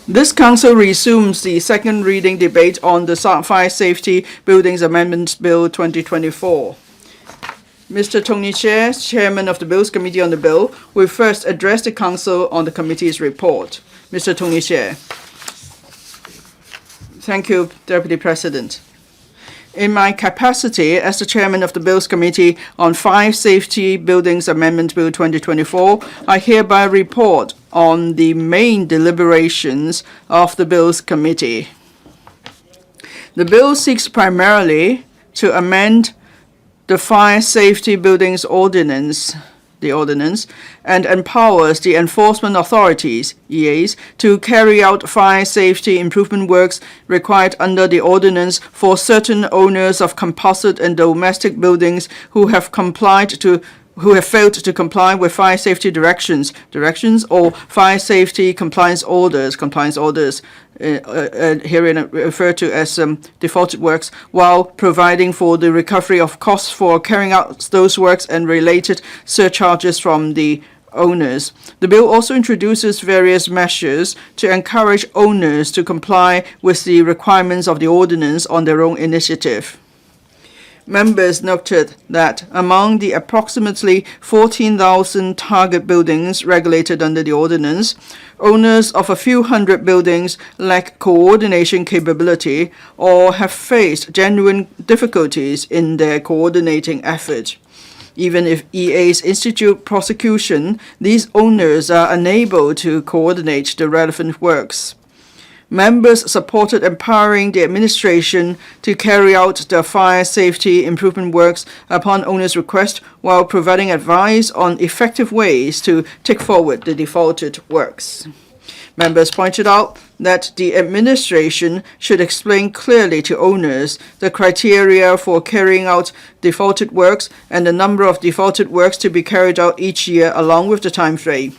This Council resumes the second reading debate on the Fire Safety Buildings Amendment Bill 2024. Mr. Tony Chair, Chairman of the Bills Committee on the bill, will first address the Council on the committee's report. Mr. Tony Chair. Thank you, Deputy President. In my capacity as the Chairman of the Bills Committee on Fire Safety Buildings Amendment Bill 2024, I hereby report on the main deliberations of the Bills Committee. The bill seeks primarily to amend the Fire Safety Buildings Ordinance, and empowers the enforcement authorities, EAs, to carry out fire safety improvement works required under the ordinance for certain owners of composite and domestic buildings who have failed to comply with fire safety directions or fire safety compliance orders, herein referred to as defaulted works, while providing for the recovery of costs for carrying out those works and related surcharges from the owners. The bill also introduces various measures to encourage owners to comply with the requirements of the ordinance on their own initiative. Members noted that among the approximately 14,000 target buildings regulated under the ordinance, owners of a few hundred buildings lack coordination capability or have faced genuine difficulties in their coordinating effort. Even if EAs institute prosecution, these owners are unable to coordinate the relevant works. Members supported empowering the administration to carry out the fire safety improvement works upon owners' request while providing advice on effective ways to take forward the defaulted works. Members pointed out that the administration should explain clearly to owners the criteria for carrying out defaulted works and the number of defaulted works to be carried out each year along with the time frame.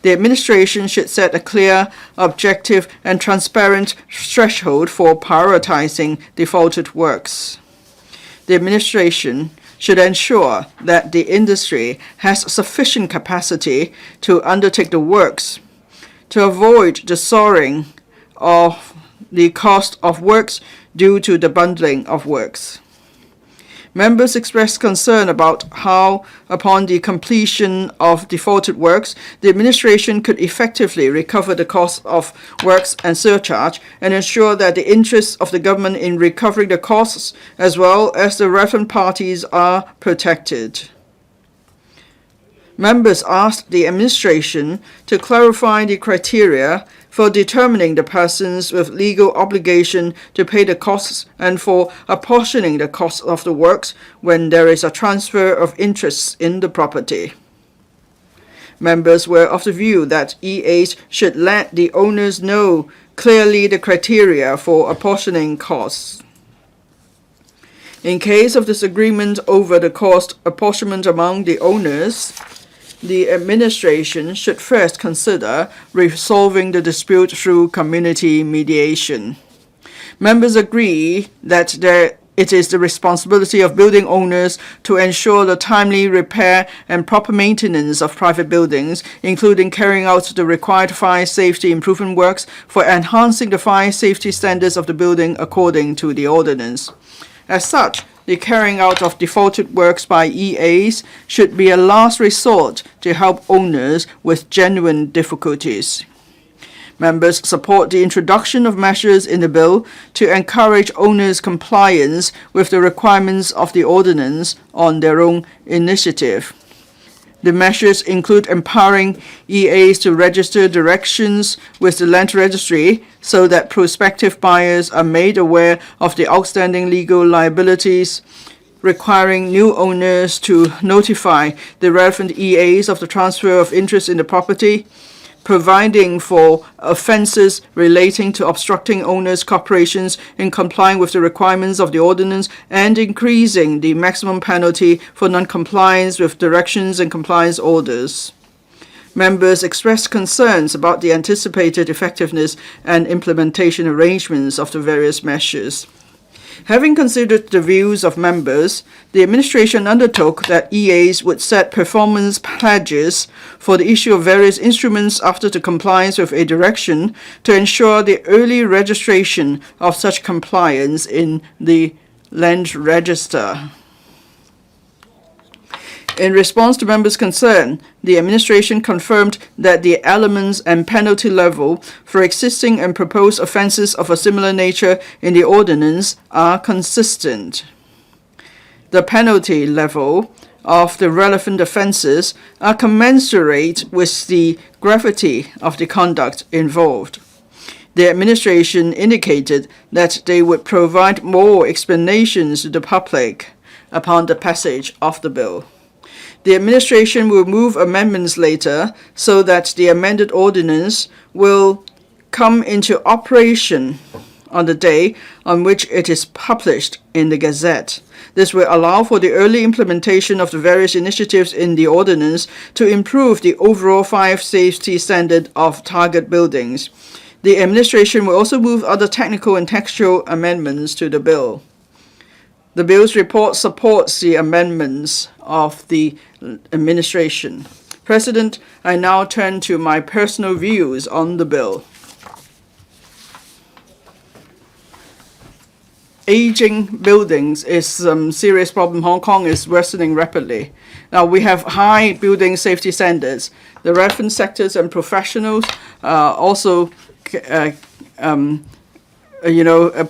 The administration should set a clear, objective, and transparent threshold for prioritizing defaulted works. The administration should ensure that the industry has sufficient capacity to undertake the works to avoid the soaring of the cost of works due to the bundling of works. Members expressed concern about how, upon the completion of defaulted works, the administration could effectively recover the cost of works and surcharge and ensure that the interests of the government in recovering the costs as well as the relevant parties are protected. Members asked the administration to clarify the criteria for determining the persons with legal obligation to pay the costs and for apportioning the cost of the works when there is a transfer of interests in the property. Members were of the view that EAs should let the owners know clearly the criteria for apportioning costs. In case of disagreement over the cost apportionment among the owners, the administration should first consider resolving the dispute through community mediation. Members agree that it is the responsibility of building owners to ensure the timely repair and proper maintenance of private buildings, including carrying out the required fire safety improvement works for enhancing the fire safety standards of the building according to the ordinance. As such, the carrying out of defaulted works by EAs should be a last resort to help owners with genuine difficulties. Members support the introduction of measures in the bill to encourage owners' compliance with the requirements of the ordinance on their own initiative. The measures include empowering EAs to register directions with the Land Registry so that prospective buyers are made aware of the outstanding legal liabilities, requiring new owners to notify the relevant EAs of the transfer of interest in the property, providing for offences relating to obstructing owners' corporations in complying with the requirements of the ordinance, and increasing the maximum penalty for non-compliance with directions and compliance orders. Members expressed concerns about the anticipated effectiveness and implementation arrangements of the various measures. Having considered the views of members, the administration undertook that EAs would set performance pledges for the issue of various instruments after the compliance with a direction to ensure the early registration of such compliance in the Land Register. In response to members' concern, the administration confirmed that the elements and penalty level for existing and proposed offences of a similar nature in the ordinance are consistent. The penalty level of the relevant offences are commensurate with the gravity of the conduct involved. The administration indicated that they would provide more explanations to the public upon the passage of the bill. The administration will move amendments later so that the amended ordinance will come into operation on the day on which it is published in the Gazette. This will allow for the early implementation of the various initiatives in the ordinance to improve the overall fire safety standard of target buildings. The administration will also move other technical and textual amendments to the bill. The Bill's report supports the amendments of the administration. President, I now turn to my personal views on the bill. Aging buildings is a serious problem. Hong Kong is worsening rapidly. Now, we have high building safety standards. The relevant sectors and professionals also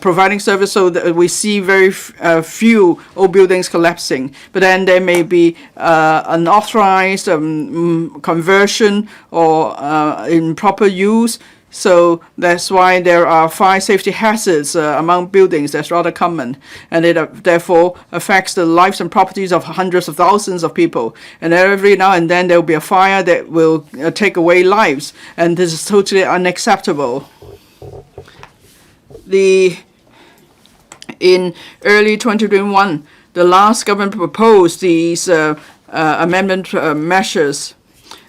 providing service, so that we see very few old buildings collapsing. But then there may be unauthorized conversion or improper use. So that's why there are fire safety hazards among buildings. That's rather common, and it therefore affects the lives and properties of hundreds of thousands of people. And every now and then there will be a fire that will take away lives, and this is totally unacceptable. In early 2021, the last government proposed these amendment measures,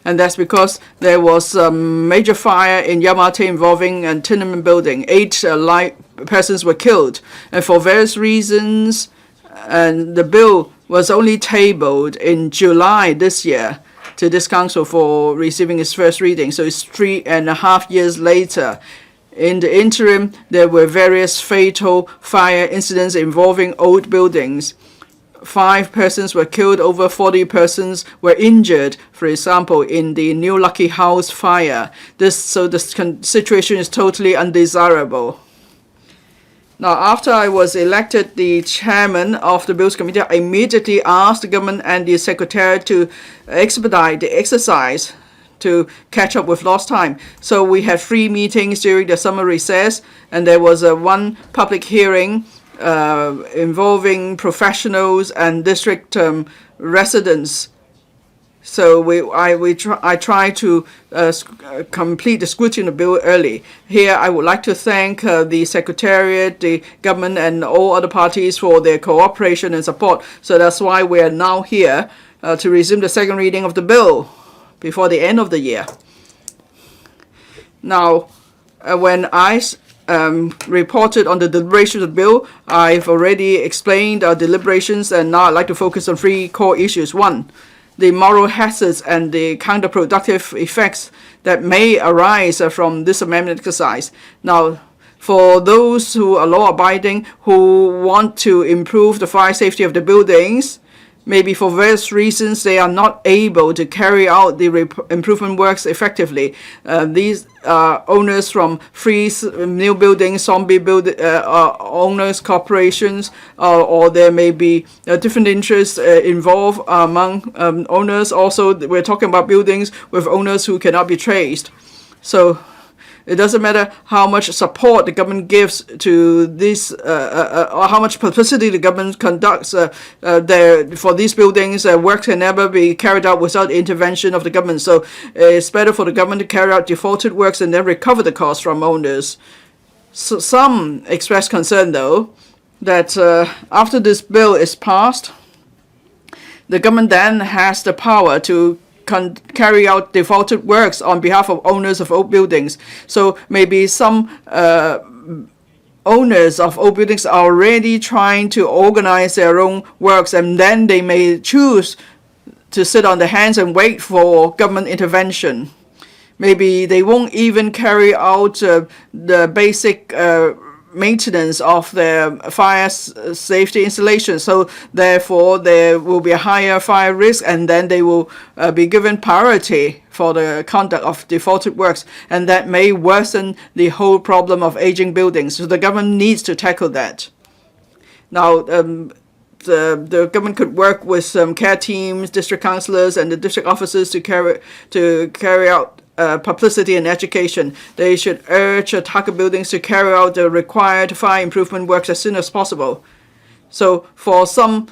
and that's because there was a major fire in Yamate involving a tenement building. 8 persons were killed, and for various reasons, and the bill was only tabled in July this year to this council for receiving its first reading. So it's 3.5 years later. In the interim, there were various fatal fire incidents involving old buildings. 5 persons were killed, over 40 persons were injured, for example, in the New Lucky House fire. The situation is totally undesirable. Now, after I was elected the chairman of the Bills Committee, I immediately asked the government and the Secretariat to expedite the exercise to catch up with lost time. So we had 3 meetings during the summer recess, and there was one public hearing involving professionals and district residents. So I try to complete the scrutiny of the bill early. Here, I would like to thank the Secretariat, the government, and all other parties for their cooperation and support. So that's why we are now here to resume the second reading of the bill before the end of the year. Now, when I reported on the deliberations of the bill, I've already explained our deliberations, and now I'd like to focus on 3 core issues. 1, the moral hazards and the counterproductive effects that may arise from this amendment exercise. Now, for those who are law-abiding, who want to improve the fire safety of the buildings, maybe for various reasons they are not able to carry out the improvement works effectively. These are owners from free new buildings, zombie owners, corporations, or there may be different interests involved among owners. Also, we're talking about buildings with owners who cannot be traced. So it doesn't matter how much support the government gives to this, or how much publicity the government conducts for these buildings. Work can never be carried out without the intervention of the government. So it's better for the government to carry out defaulted works and then recover the cost from owners. So some express concern, though, that after this bill is passed, the government then has the power to carry out defaulted works on behalf of owners of old buildings. So maybe some owners of old buildings are already trying to organize their own works, and then they may choose to sit on their hands and wait for government intervention. Maybe they won't even carry out the basic maintenance of their fire safety installation. So therefore, there will be a higher fire risk, and then they will be given priority for the conduct of defaulted works, and that may worsen the whole problem of aging buildings. So the government needs to tackle that. Now, the government could work with some care teams, district councillors, and the district officers to carry out publicity and education. They should urge target buildings to carry out the required fire improvement works as soon as possible. So for some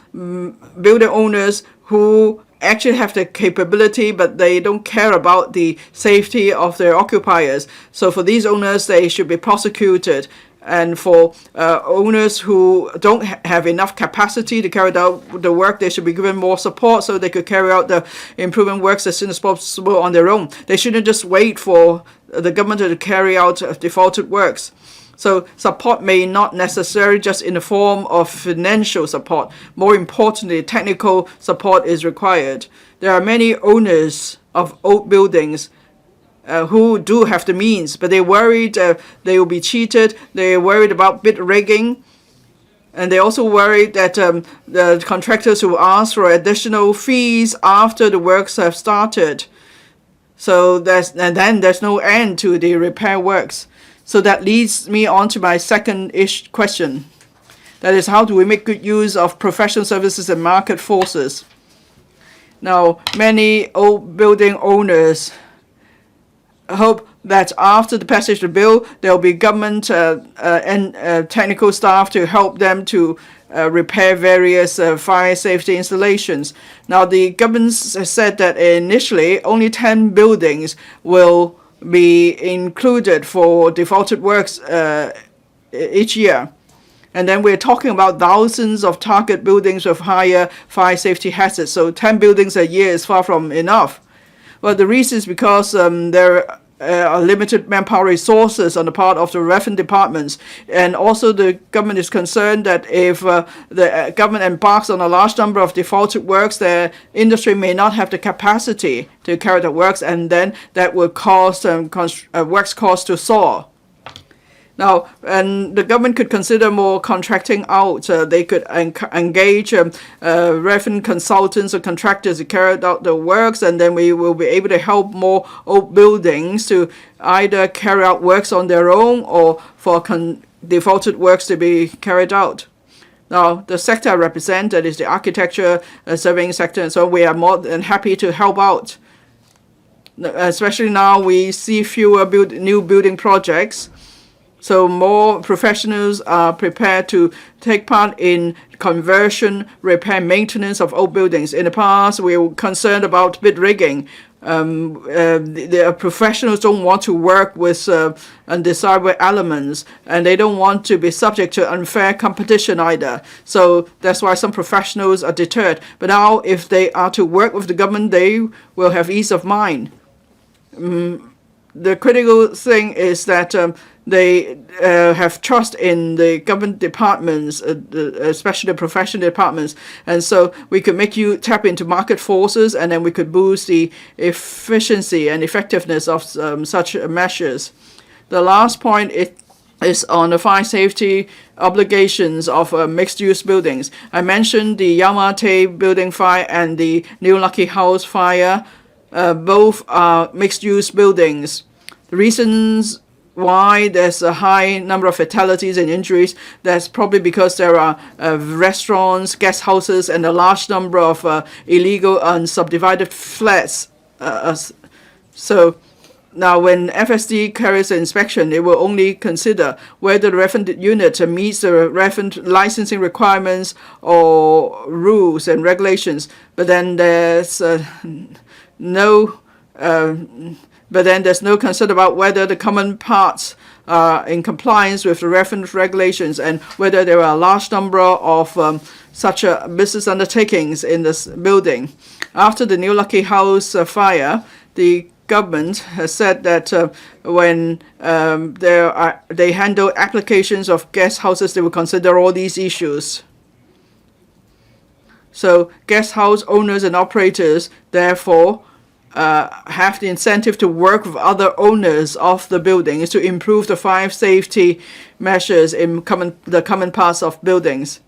building owners who actually have the capability, but they don't care about the safety of their occupiers, so for these owners, they should be prosecuted. And for owners who don't have enough capacity to carry out the work, they should be given more support so they could carry out the improvement works as soon as possible on their own. They shouldn't just wait for the government to carry out defaulted works. So support may not necessarily just in the form of financial support. More importantly, technical support is required. There are many owners of old buildings who do have the means, but they're worried they will be cheated. They're worried about bid rigging, and they're also worried that the contractors will ask for additional fees after the works have started. So then there's no end to the repair works. So that leads me on to my second-ish question. That is, how do we make good use of professional services and market forces? Now, many old building owners hope that after the passage of the bill, there will be government and technical staff to help them to repair various fire safety installations. Now, the government has said that initially only 10 buildings will be included for defaulted works each year. And then we're talking about thousands of target buildings with higher fire safety hazards. So 10 buildings a year is far from enough. Well, the reason is because there are limited manpower resources on the part of the relevant departments, and also the government is concerned that if the government embarks on a large number of defaulted works, the industry may not have the capacity to carry the works, and then that will cause works costs to soar. Now, and the government could consider more contracting out. They could engage relevant consultants or contractors to carry out the works, and then we will be able to help more old buildings to either carry out works on their own or for defaulted works to be carried out. Now, the sector I represent, that is the architecture, surveying sector, and so we are more than happy to help out. Especially now we see fewer new building projects. So more professionals are prepared to take part in conversion, repair, maintenance of old buildings. In the past, we were concerned about bid rigging. The professionals don't want to work with undesirable elements, and they don't want to be subject to unfair competition either. So that's why some professionals are deterred. But now, if they are to work with the government, they will have ease of mind. The critical thing is that they have trust in the government departments, especially the professional departments, and so we could make you tap into market forces, and then we could boost the efficiency and effectiveness of such measures. The last point is on the fire safety obligations of mixed-use buildings. I mentioned the Yamate building fire and the New Lucky House fire. Both are mixed-use buildings. The reasons why there's a high number of fatalities and injuries, that's probably because there are restaurants, guest houses, and a large number of illegal and subdivided flats. So now when FSD carries an inspection, it will only consider whether the relevant unit meets the relevant licensing requirements or rules and regulations. But then there's there's no concern about whether the common parts are in compliance with the relevant regulations and whether there are a large number of such business undertakings in this building. After the New Lucky House fire, the government has said that when they handle applications of guest houses, they will consider all these issues. So guest house owners and operators, therefore, have the incentive to work with other owners of the buildings to improve the fire safety measures in the common parts of buildings.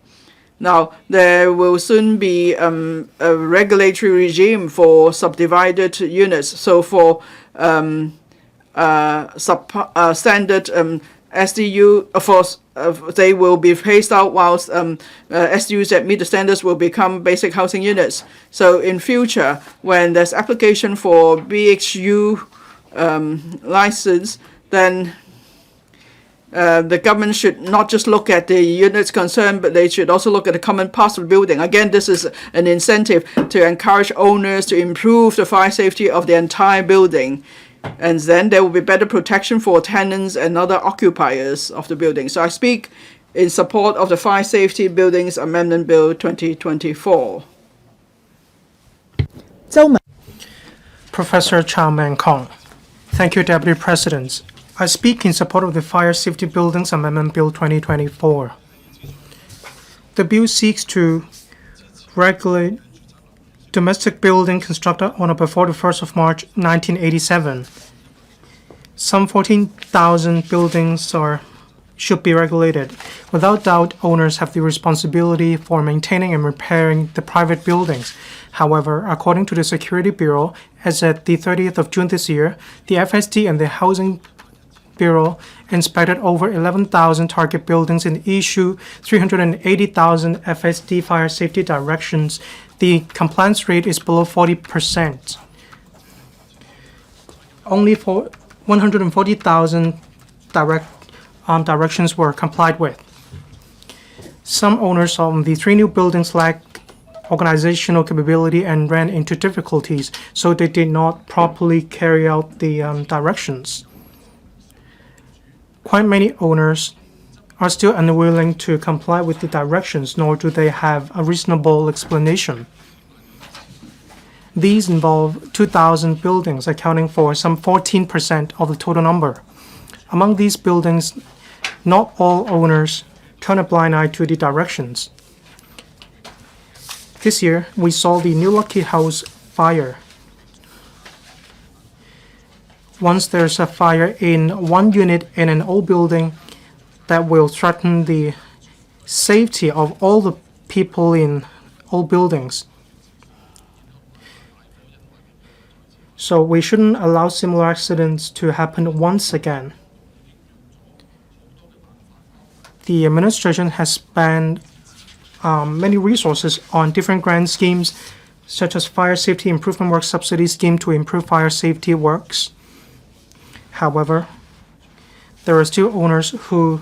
Now, there will soon be a regulatory regime for subdivided units. So for standard SDU, they will be phased out, whilst SDUs that meet the standards will become basic housing units. So in future, when there's application for BHU license, then the government should not just look at the units concerned, but they should also look at the common parts of the building. Again, this is an incentive to encourage owners to improve the fire safety of the entire building. And then there will be better protection for tenants and other occupiers of the building. So I speak in support of the Fire Safety Buildings Amendment Bill 2024. Professor Chow Man Kong. Thank you, Deputy President. I speak in support of the Fire Safety Buildings Amendment Bill 2024. The bill seeks to regulate domestic building constructed on or before the 1st of March 1987. Some 14,000 buildings should be regulated. Without doubt, owners have the responsibility for maintaining and repairing the private buildings. However, according to the Security Bureau, as at the 30th of June this year, the FSD and the Housing Bureau inspected over 11,000 target buildings and issued 380,000 FSD fire safety directions. The compliance rate is below 40%. Only for 140,000 directions were complied with. Some owners of the 3 new buildings lack organizational capability and ran into difficulties, so they did not properly carry out the directions. Quite many owners are still unwilling to comply with the directions, nor do they have a reasonable explanation. These involve 2,000 buildings, accounting for some 14% of the total number. Among these buildings, not all owners turn a blind eye to the directions. This year, we saw the New Lucky House fire. Once there's a fire in one unit in an old building, that will threaten the safety of all the people in old buildings. So we shouldn't allow similar accidents to happen once again. The administration has spent many resources on different grant schemes, such as Fire Safety Improvement Work Subsidy Scheme to improve fire safety works. However, there are still owners who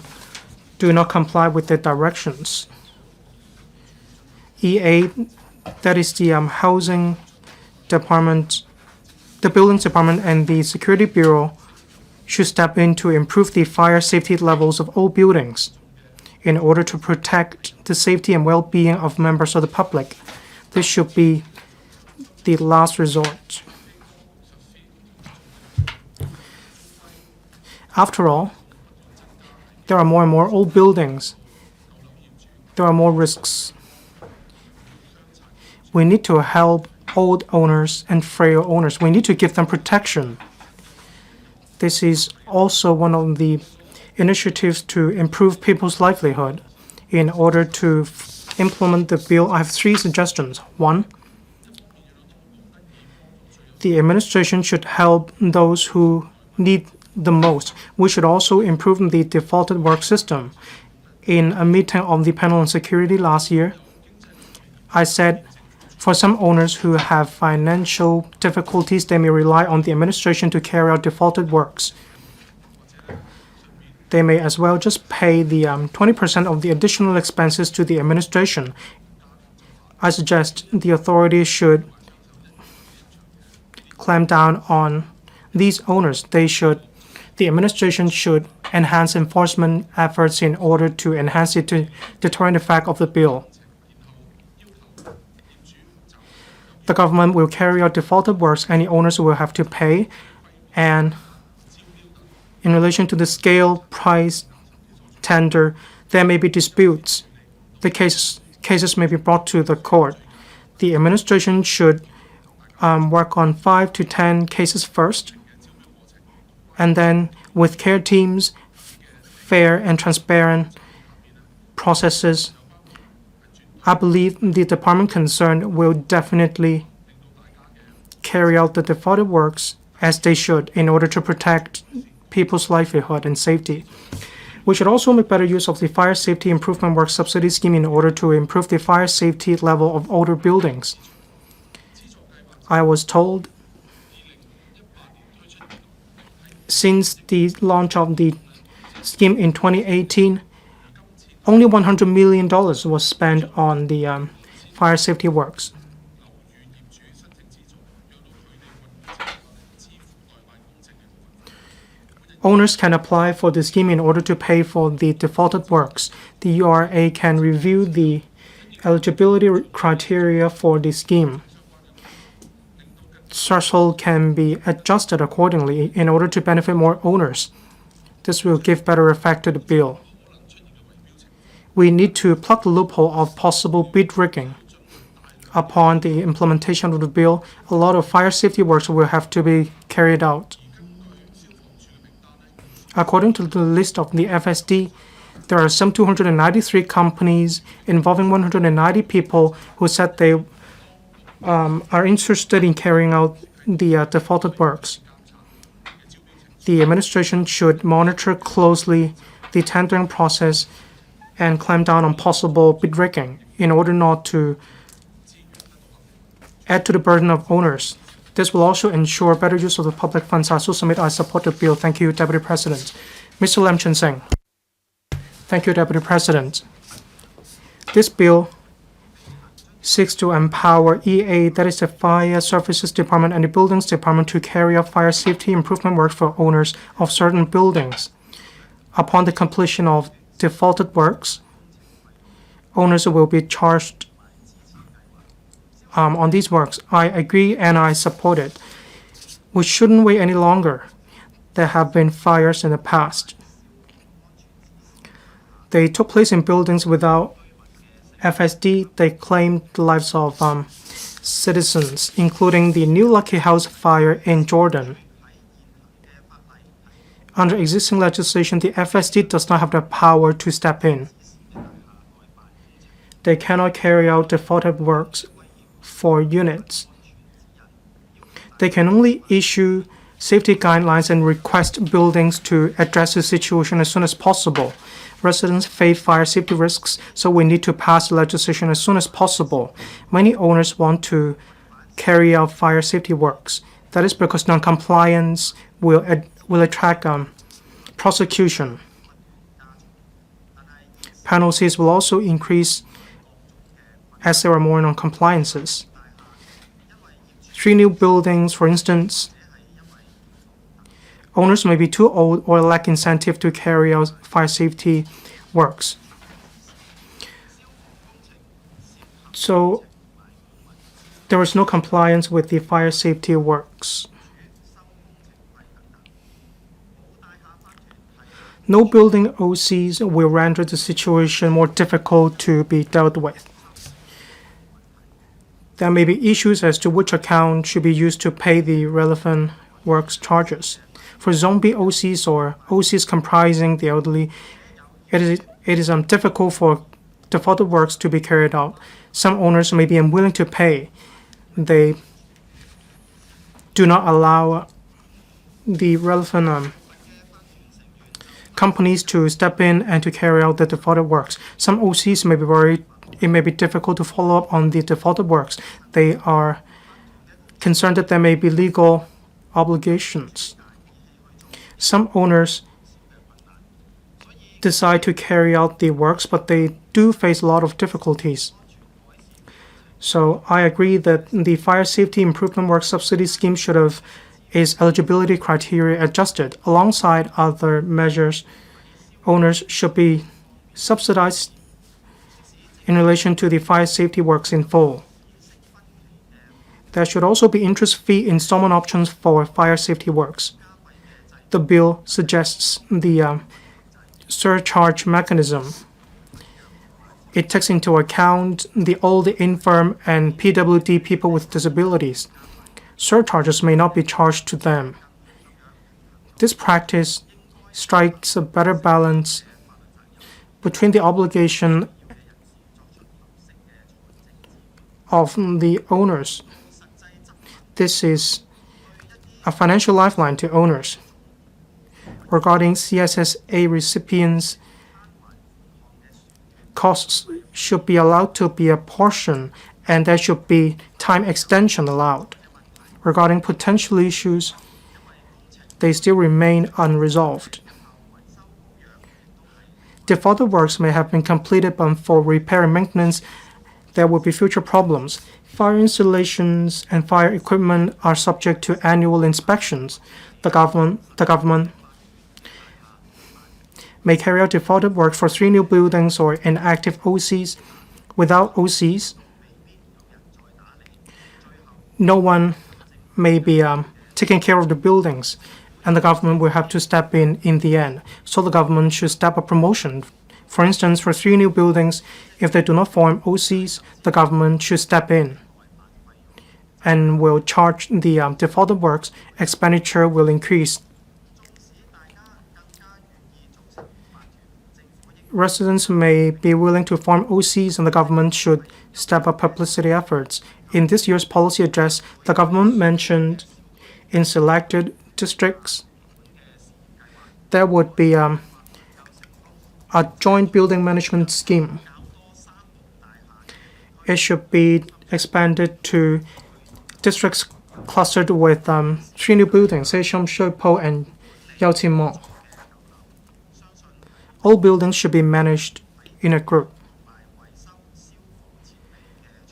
do not comply with the directions. EA, that is the Housing Department, the Buildings Department, and the Security Bureau should step in to improve the fire safety levels of all buildings in order to protect the safety and well-being of members of the public. This should be the last resort. After all, there are more and more old buildings. There are more risks. We need to help old owners and frail owners. We need to give them protection. This is also one of the initiatives to improve people's livelihood. In order to implement the bill, I have 3 suggestions. 1, the administration should help those who need the most. We should also improve the defaulted work system. In a meeting on the panel on security last year, I said for some owners who have financial difficulties, they may rely on the administration to carry out defaulted works. They may as well just pay the 20% of the additional expenses to the administration. I suggest the authorities should clamp down on these owners. The administration should enhance enforcement efforts in order to enhance the deterrent effect of the bill. The government will carry out defaulted works. Any owners will have to pay. and in relation to the scale, price, tender, there may be disputes. The cases may be brought to the court. The administration should work on 5 to 10 cases first, and then with care teams, fair and transparent processes, I believe the department concerned will definitely carry out the defaulted works as they should in order to protect people's livelihood and safety. We should also make better use of the Fire Safety Improvement Work Subsidy Scheme in order to improve the fire safety level of older buildings. I was told since the launch of the scheme in 2018, only $100 million was spent on the fire safety works. Owners can apply for the scheme in order to pay for the defaulted works. The URA can review the eligibility criteria for the scheme. Threshold can be adjusted accordingly in order to benefit more owners. This will give better effect to the bill. We need to plug the loophole of possible bid rigging. Upon the implementation of the bill, a lot of fire safety works will have to be carried out. According to the list of the FSD, there are some 293 companies involving 190 people who said they are interested in carrying out the defaulted works. The administration should monitor closely the tendering process and clamp down on possible bid rigging in order not to add to the burden of owners. This will also ensure better use of the public funds. I support the bill. Thank you, Deputy President. Mr. Lam Chun Sing. Thank you, Deputy President. This bill seeks to empower EA, that is the Fire Services Department, and the Buildings Department to carry out fire safety improvement work for owners of certain buildings. Upon the completion of defaulted works, owners will be charged on these works. I agree and I support it. We shouldn't wait any longer. There have been fires in the past. They took place in buildings without FSD. They claimed the lives of citizens, including the New Lucky House fire in Jordan. Under existing legislation, the FSD does not have the power to step in. They cannot carry out defaulted works for units. They can only issue safety guidelines and request buildings to address the situation as soon as possible. Residents face fire safety risks, so we need to pass legislation as soon as possible. Many owners want to carry out fire safety works. That is because non-compliance will attract prosecution. Penalties will also increase as there are more non-compliances. 3 new buildings, for instance, owners may be too old or lack incentive to carry out fire safety works. So there is no compliance with the fire safety works. No building OCs will render the situation more difficult to be dealt with. There may be issues as to which account should be used to pay the relevant works charges. For zombie OCs or OCs comprising the elderly, it is difficult for defaulted works to be carried out. Some owners may be unwilling to pay. They do not allow the relevant companies to step in and to carry out the defaulted works. Some OCs may be worried it may be difficult to follow up on the defaulted works. They are concerned that there may be legal obligations. Some owners decide to carry out the works, but they do face a lot of difficulties. So I agree that the Fire Safety Improvement Work Subsidy Scheme should have its eligibility criteria adjusted. Alongside other measures, owners should be subsidized in relation to the fire safety works in full. There should also be interest-free installment options for fire safety works. the bill suggests the surcharge mechanism. It takes into account the old, infirm, and PWD people with disabilities. Surcharges may not be charged to them. This practice strikes a better balance between the obligation of the owners. This is a financial lifeline to owners. Regarding CSSA recipients, costs should be allowed to be a portion, and there should be time extension allowed. Regarding potential issues, they still remain unresolved. Defaulted works may have been completed, but for repair and maintenance, there will be future problems. Fire installations and fire equipment are subject to annual inspections. The government may carry out defaulted work for 3 new buildings or inactive OCs. Without OCs, no one may be taking care of the buildings, and the government will have to step in the end. So the government should step up promotion. For instance, for 3 new buildings, if they do not form OCs, the government should step in and will charge the defaulted works. Expenditure will increase. Residents may be willing to form OCs, and the government should step up publicity efforts. In this year's policy address, the government mentioned in selected districts there would be a joint building management scheme. It should be expanded to districts clustered with 3 new buildings, Seichom, Shuipo, and Yaoqing Mall. All buildings should be managed in a group.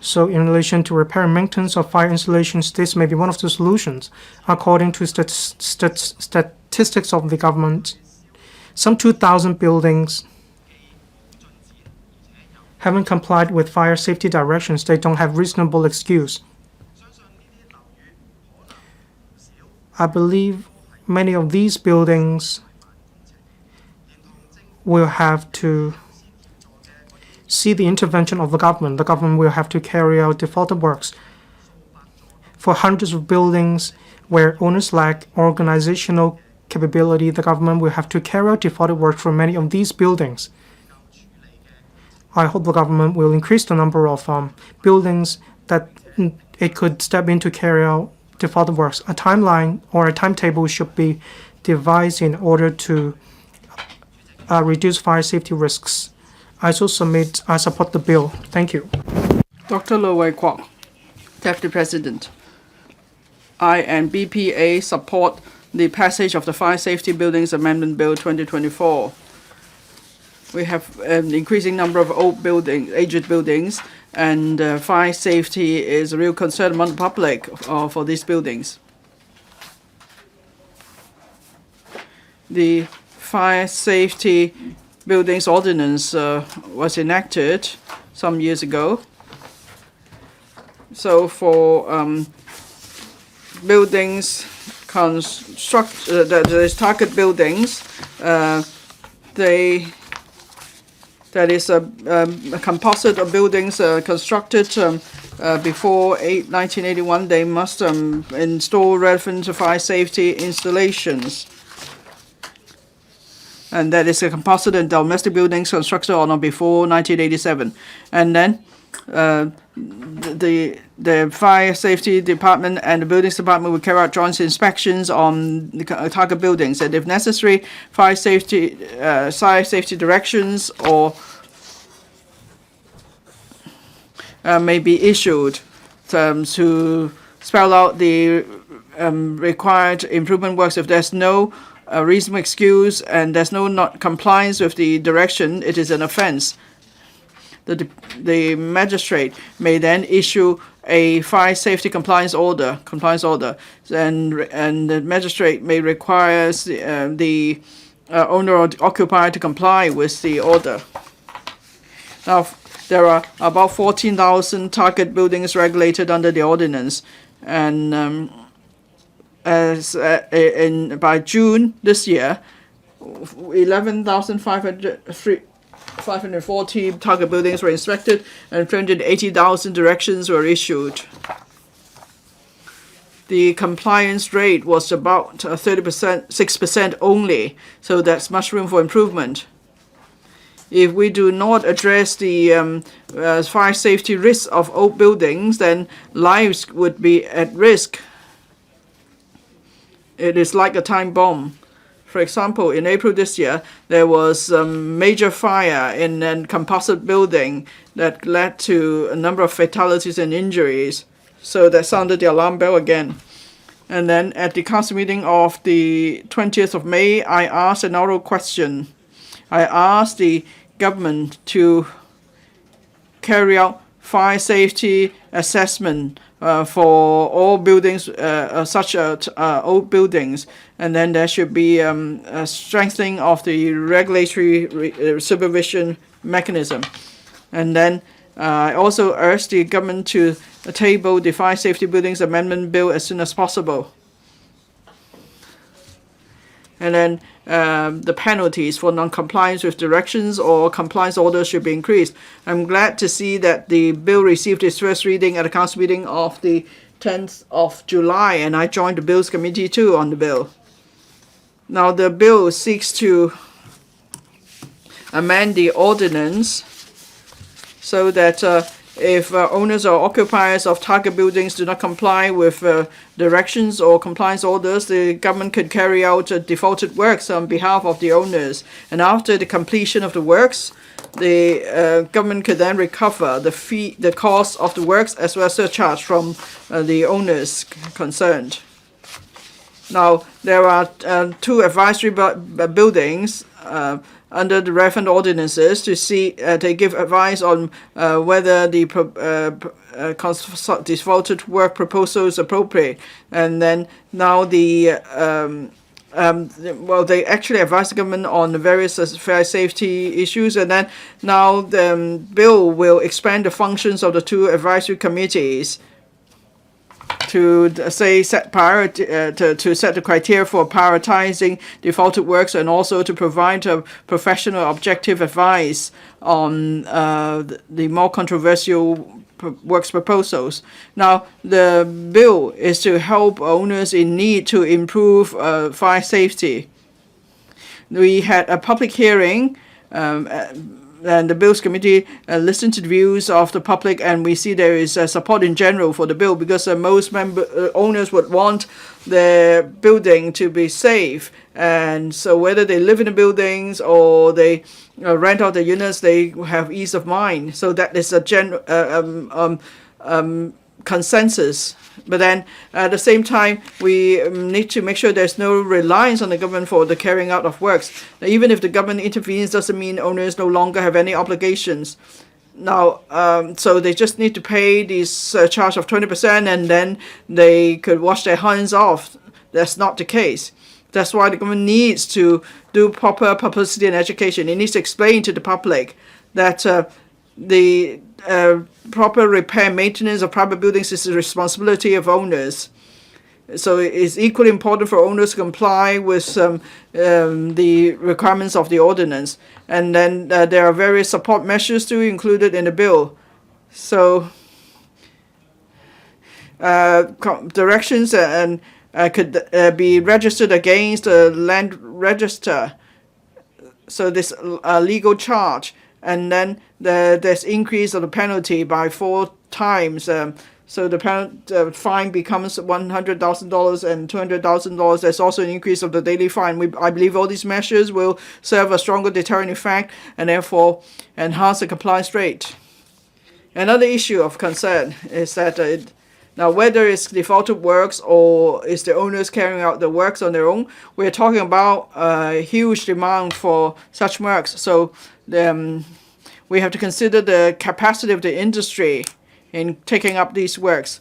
So in relation to repair and maintenance of fire installations, this may be one of the solutions. According to statistics of the government, some 2,000 buildings haven't complied with fire safety directions. They don't have reasonable excuse. I believe many of these buildings will have to see the intervention of the government. The government will have to carry out defaulted works. For hundreds of buildings where owners lack organizational capability, the government will have to carry out defaulted work for many of these buildings. I hope the government will increase the number of buildings that it could step in to carry out defaulted works. A timeline or a timetable should be devised in order to reduce fire safety risks. I support the bill. Thank you. Dr. Loh Wai Kwok, Deputy President. I and BPA support the passage of the Fire Safety Buildings Amendment Bill 2024. We have an increasing number of aged buildings, and fire safety is a real concern among the public for these buildings. The Fire Safety Buildings Ordinance was enacted some years ago. So for buildings there's target buildings, that is a composite of buildings constructed before 1981. They must install relevant fire safety installations. And that is a composite and domestic buildings constructed on or before 1987. And then the fire safety department and the buildings department will carry out joint inspections on the target buildings, and if necessary, fire safety directions or may be issued to spell out the required improvement works. If there's no reasonable excuse and there's no not compliance with the direction, it is an offense. The magistrate may then issue a fire safety compliance order, and the magistrate may require the owner or occupier to comply with the order. Now, there are about 14,000 target buildings regulated under the ordinance, and as by June this year, 11,540 target buildings were inspected and 380,000 directions were issued. The compliance rate was about 30%, 6% only, so that's much room for improvement. If we do not address the fire safety risks of old buildings, then lives would be at risk. It is like a time bomb. For example, in April this year, there was a major fire in a composite building that led to a number of fatalities and injuries. So that sounded the alarm bell again. And then at the council meeting of the 20th of May, I asked an oral question. I asked the government to carry out fire safety assessment for all buildings, such as old buildings, and then there should be a strengthening of the regulatory supervision mechanism. And then I also urged the government to table the Fire Safety Buildings Amendment Bill as soon as possible. And then the penalties for non-compliance with directions or compliance orders should be increased. I'm glad to see that the bill received its first reading at the council meeting of the 10th of July, and I joined the Bills Committee too on the bill. Now the bill seeks to amend the ordinance so that if owners or occupiers of target buildings do not comply with directions or compliance orders, the government could carry out defaulted works on behalf of the owners. And after the completion of the works, the government could then recover the cost of the works as well as surcharge from the owners concerned. Now, there are two advisory buildings under the relevant ordinances to see they give advice on whether the defaulted work proposal is appropriate. And then now they actually advise the government on the various fire safety issues, and then now the bill will expand the functions of the two advisory committees to set priority to set the criteria for prioritizing defaulted works, and also to provide professional objective advice on the more controversial works proposals. Now, the bill is to help owners in need to improve fire safety. We had a public hearing. And the Bills Committee listened to the views of the public, and we see there is support in general for the bill, because most owners would want their building to be safe. And so whether they live in the buildings or they rent out the units, they have ease of mind. So that is a general consensus. But then at the same time, we need to make sure there's no reliance on the government for the carrying out of works. Now, even if the government intervenes, doesn't mean owners no longer have any obligations. Now, so they just need to pay this charge of 20%, and then they could wash their hands off. That's not the case. That's why the government needs to do proper publicity and education. It needs to explain to the public that the proper repair and maintenance of private buildings is the responsibility of owners. So it's equally important for owners to comply with the requirements of the ordinance. And then there are various support measures too included in the bill. So directions and could be registered against the land register. So this legal charge. And then there's increase of the penalty by 4 times. So the fine becomes $100,000 and $200,000. There's also an increase of the daily fine. I believe all these measures will serve a stronger deterrent effect and therefore enhance the compliance rate. Another issue of concern is that now whether it's defaulted works or is the owners carrying out the works on their own, we're talking about a huge demand for such works. So we have to consider the capacity of the industry in taking up these works,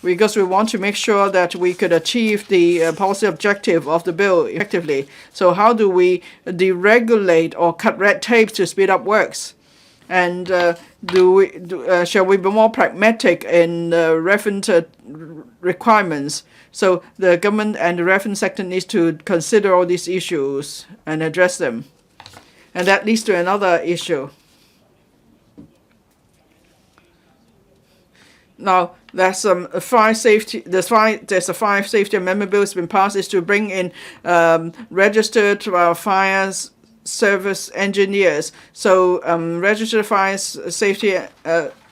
because we want to make sure that we could achieve the policy objective of the bill effectively. So how do we deregulate or cut red tape to speed up works? And shall we be more pragmatic in reference requirements? So the government and the reference sector needs to consider all these issues and address them. And that leads to another issue. Now, there's fire safety. There's a fire safety amendment bill that's been passed, is to bring in registered fire service engineers. So registered fire safety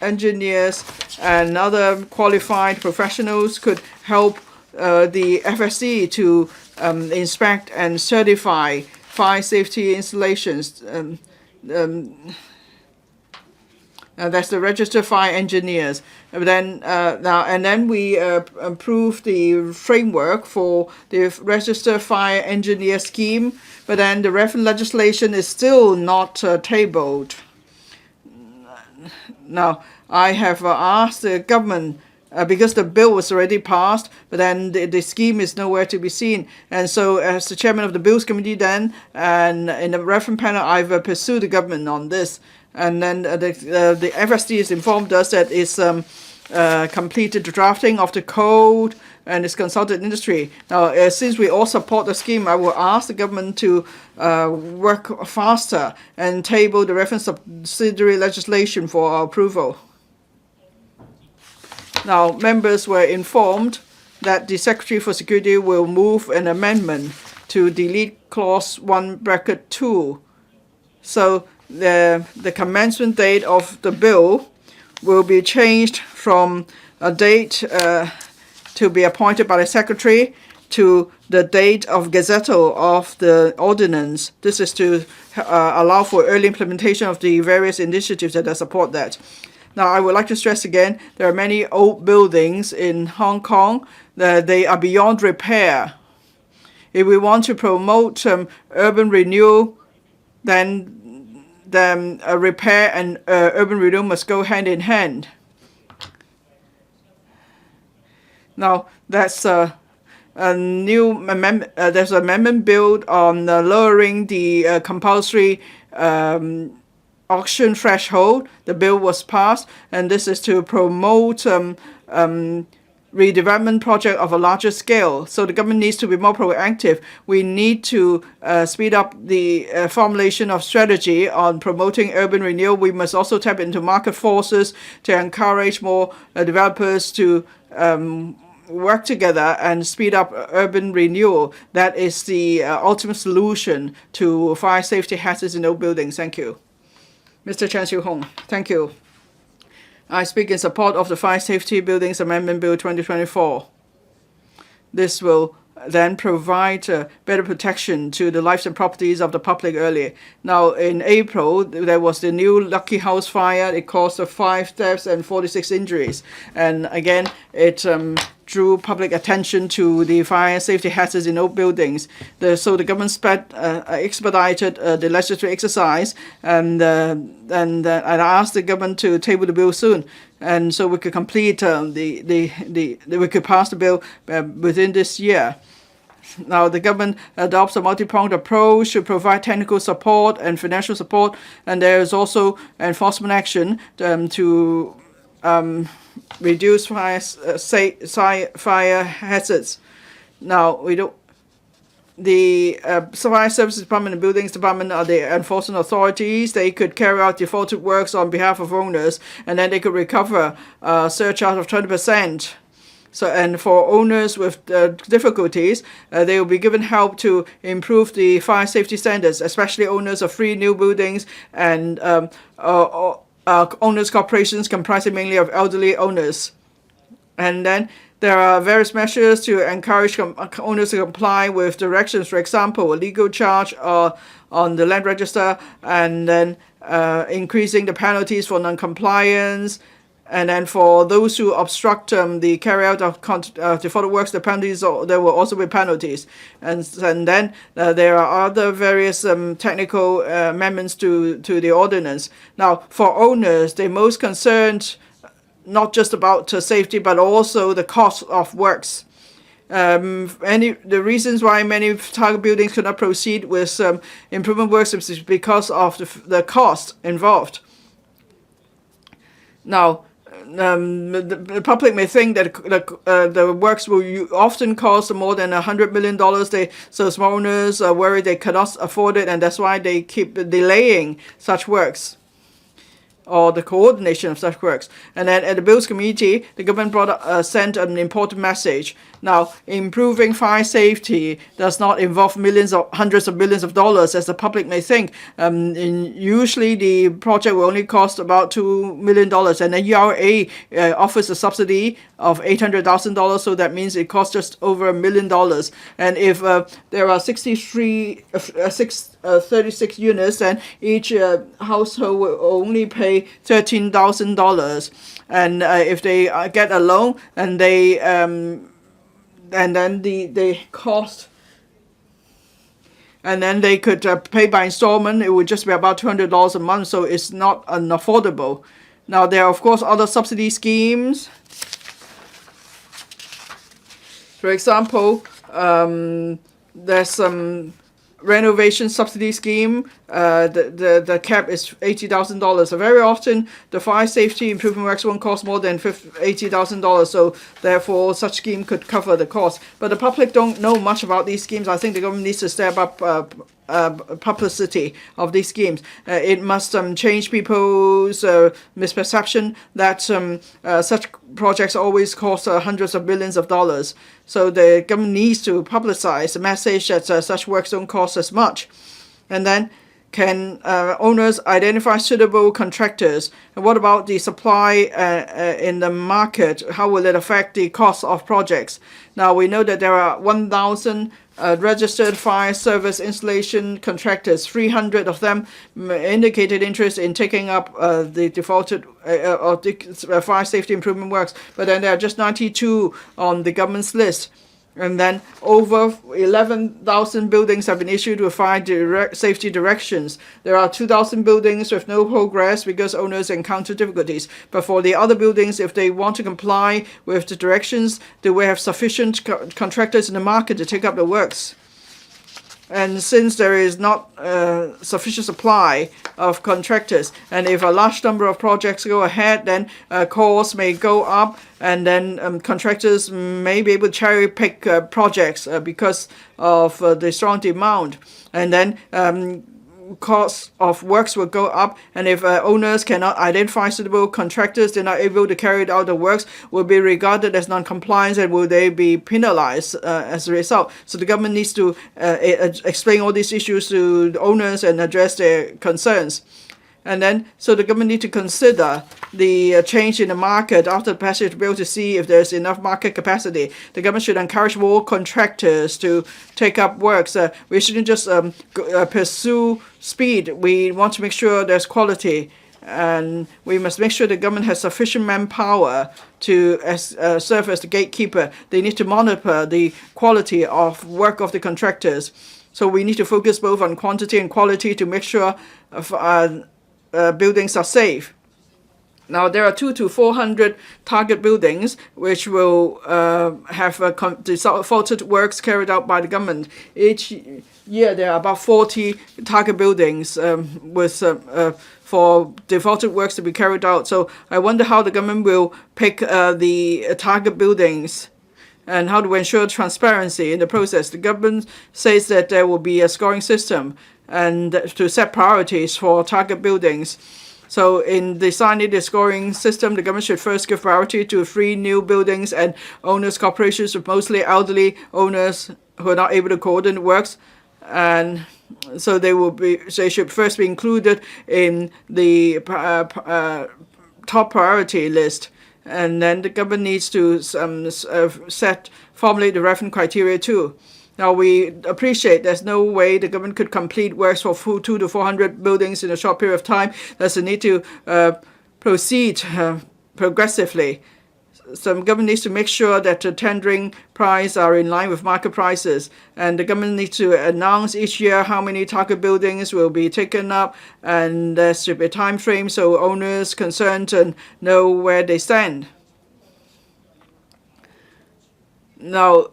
engineers and other qualified professionals could help the FSC to inspect and certify fire safety installations. That's the registered fire engineers. Then we approved the framework for the registered fire engineer scheme, but then the reference legislation is still not tabled. Now, I have asked the government, because the bill was already passed, but then the scheme is nowhere to be seen. And so as the chairman of the Bills Committee then, and in the reference panel, I've pursued the government on this. And then the FSD has informed us that it's completed the drafting of the code and it's consulted industry. Now, since we all support the scheme, I will ask the government to work faster and table the reference subsidiary legislation for our approval. Now, members were informed that the Secretary for Security will move an amendment to delete clause 1(2). So the commencement date of the bill will be changed from a date to be appointed by the Secretary to the date of gazettal of the ordinance. This is to allow for early implementation of the various initiatives that support that. Now, I would like to stress again, there are many old buildings in Hong Kong that they are beyond repair. If we want to promote urban renewal, then repair and urban renewal must go hand in hand. Now, that's a new amendment. There's an amendment bill on lowering the compulsory auction threshold. The bill was passed, and this is to promote redevelopment project of a larger scale. So the government needs to be more proactive. We need to speed up the formulation of strategy on promoting urban renewal. We must also tap into market forces to encourage more developers to work together and speed up urban renewal. That is the ultimate solution to fire safety hazards in old buildings. Thank you. Mr. Chan Siu-Hong, thank you. I speak in support of the Fire Safety Buildings Amendment Bill 2024. This will then provide better protection to the lives and properties of the public earlier. Now, in April, there was the new Lucky House fire. It caused 5 deaths and 46 injuries. And again, it drew public attention to the fire safety hazards in old buildings. So the government expedited the legislative exercise, and I asked the government to table the bill soon, and so we could complete we could pass the bill within this year. Now, the government adopts a multi-pronged approach to provide technical support and financial support, and there is also enforcement action to reduce fire hazards. Now, the Fire Services Department and Buildings Department are the enforcement authorities. They could carry out defaulted works on behalf of owners, and then they could recover a surcharge of 20%. So, and for owners with difficulties, they will be given help to improve the fire safety standards, especially owners of 3 new buildings and owners corporations comprising mainly of elderly owners. And then there are various measures to encourage owners to comply with directions. For example, a legal charge on the land register, and then increasing the penalties for non-compliance. And then for those who obstruct the carryout of defaulted works, the penalties, there will also be penalties. And then there are other various technical amendments to the ordinance. Now, for owners, they're most concerned not just about safety, but also the cost of works. The reasons why many target buildings could not proceed with improvement works is because of the cost involved. Now, the public may think that the works will often cost more than $100 million. So small owners are worried they cannot afford it, and that's why they keep delaying such works, or the coordination of such works. And then at the Bills Committee, the government sent an important message. Now, improving fire safety does not involve hundreds of millions of dollars, as the public may think. Usually, the project will only cost about $2 million, and the ERA offers a subsidy of $800,000, so that means it costs just over $1 million. And if there are 36 units, then each household will only pay $13,000. And if they get a loan, and then the cost, and then they could pay by installment, it would just be about $200 a month, so it's not unaffordable. Now, there are, of course, other subsidy schemes. For example, there's some renovation subsidy scheme. The cap is $80,000. So very often the fire safety improvement works won't cost more than $80,000. So therefore, such scheme could cover the cost. But the public don't know much about these schemes. I think the government needs to step up publicity of these schemes. It must change people's misperception that such projects always cost hundreds of billions of dollars. So the government needs to publicize the message that such works don't cost as much. And then, can owners identify suitable contractors? And what about the supply in the market? How will it affect the cost of projects? Now, we know that there are 1,000 registered fire service installation contractors. 300 of them indicated interest in taking up the defaulted or the fire safety improvement works, but then there are just 92 on the government's list. And then over 11,000 buildings have been issued with fire safety directions. There are 2,000 buildings with no progress because owners encounter difficulties. But for the other buildings, if they want to comply with the directions, they will have sufficient contractors in the market to take up the works. And since there is not sufficient supply of contractors, and if a large number of projects go ahead, then costs may go up, and then contractors may be able to cherry pick projects because of the strong demand. And then costs of works will go up, and if owners cannot identify suitable contractors, they're not able to carry out the works, will be regarded as non-compliance, and will they be penalized as a result. So the government needs to explain all these issues to the owners and address their concerns. And then, so the government need to consider the change in the market after the passage of the bill to see if there's enough market capacity. The government should encourage more contractors to take up works. We shouldn't just pursue speed. We want to make sure there's quality. And we must make sure the government has sufficient manpower to serve as the gatekeeper. They need to monitor the quality of work of the contractors. So we need to focus both on quantity and quality to make sure buildings are safe. Now, there are 200 to 400 target buildings which will have defaulted works carried out by the government. Each year, there are about 40 target buildings for defaulted works to be carried out. So I wonder how the government will pick the target buildings and how to ensure transparency in the process. The government says that there will be a scoring system and to set priorities for target buildings. So in designing the scoring system, the government should first give priority to 3 new buildings and owners corporations with mostly elderly owners who are not able to coordinate works. And so they should first be included in the top priority list. And then the government needs to formulate the reference criteria too. Now, we appreciate there's no way the government could complete works for 200 to 400 buildings in a short period of time. There's a need to proceed progressively. So the government needs to make sure that the tendering price are in line with market prices. And the government needs to announce each year how many target buildings will be taken up. And there should be a time frame so owners concerned know where they stand. Now,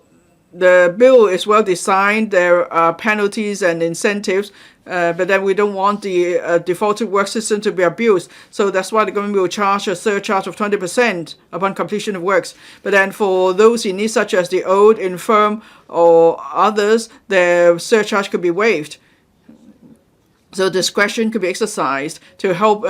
the bill is well designed. There are penalties and incentives but then we don't want the defaulted work system to be abused. So that's why the government will charge a surcharge of 20% upon completion of works. But then for those in need, such as the old, infirm, or others, the surcharge could be waived. So discretion could be exercised to help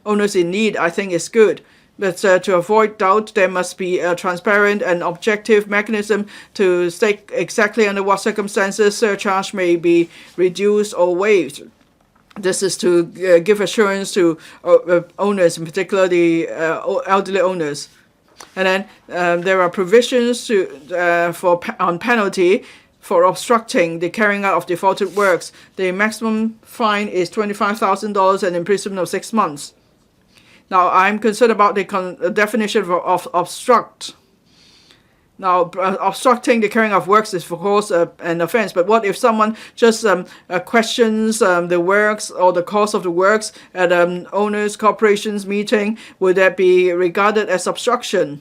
owners in need, I think is good. But to avoid doubt, there must be a transparent and objective mechanism to state exactly under what circumstances surcharge may be reduced or waived. This is to give assurance to owners, in particular the elderly owners. And then there are provisions on penalty for obstructing the carrying out of defaulted works. The maximum fine is $25,000 and imprisonment of 6 months. Now, I'm concerned about the definition of obstruct. Now, obstructing the carrying out of works is, of course, an offense. But what if someone just questions the works or the cost of the works at owners' corporations meeting? Would that be regarded as obstruction?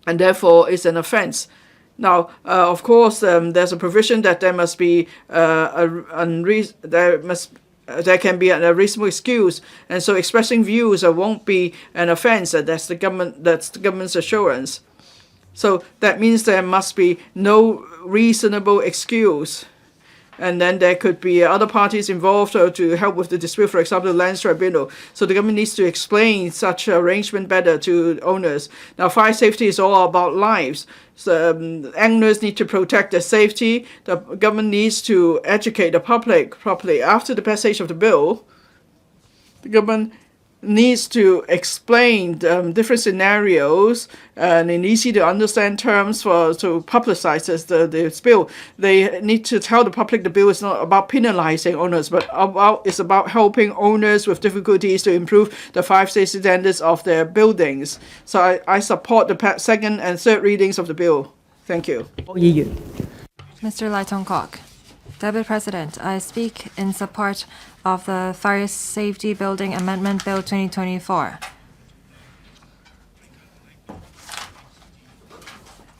And therefore, it's an offense. Now, of course, there's a provision that there must be there can be a reasonable excuse, and so expressing views won't be an offense. That's the government's assurance. So that means there must be no reasonable excuse. And then there could be other parties involved to help with the dispute, for example, the land tribunal. So the government needs to explain such arrangement better to owners. Now, fire safety is all about lives. So owners need to protect their safety. The government needs to educate the public properly. After the passage of the bill, the government needs to explain different scenarios and in easy to understand terms to publicize the bill. They need to tell the public the bill is not about penalizing owners, but it's about helping owners with difficulties to improve the fire safety standards of their buildings. So I support the second and third readings of the bill. Thank you. Mr. Lai Tong-kok. Deputy President, I speak in support of the Fire Safety Building Amendment Bill 2024.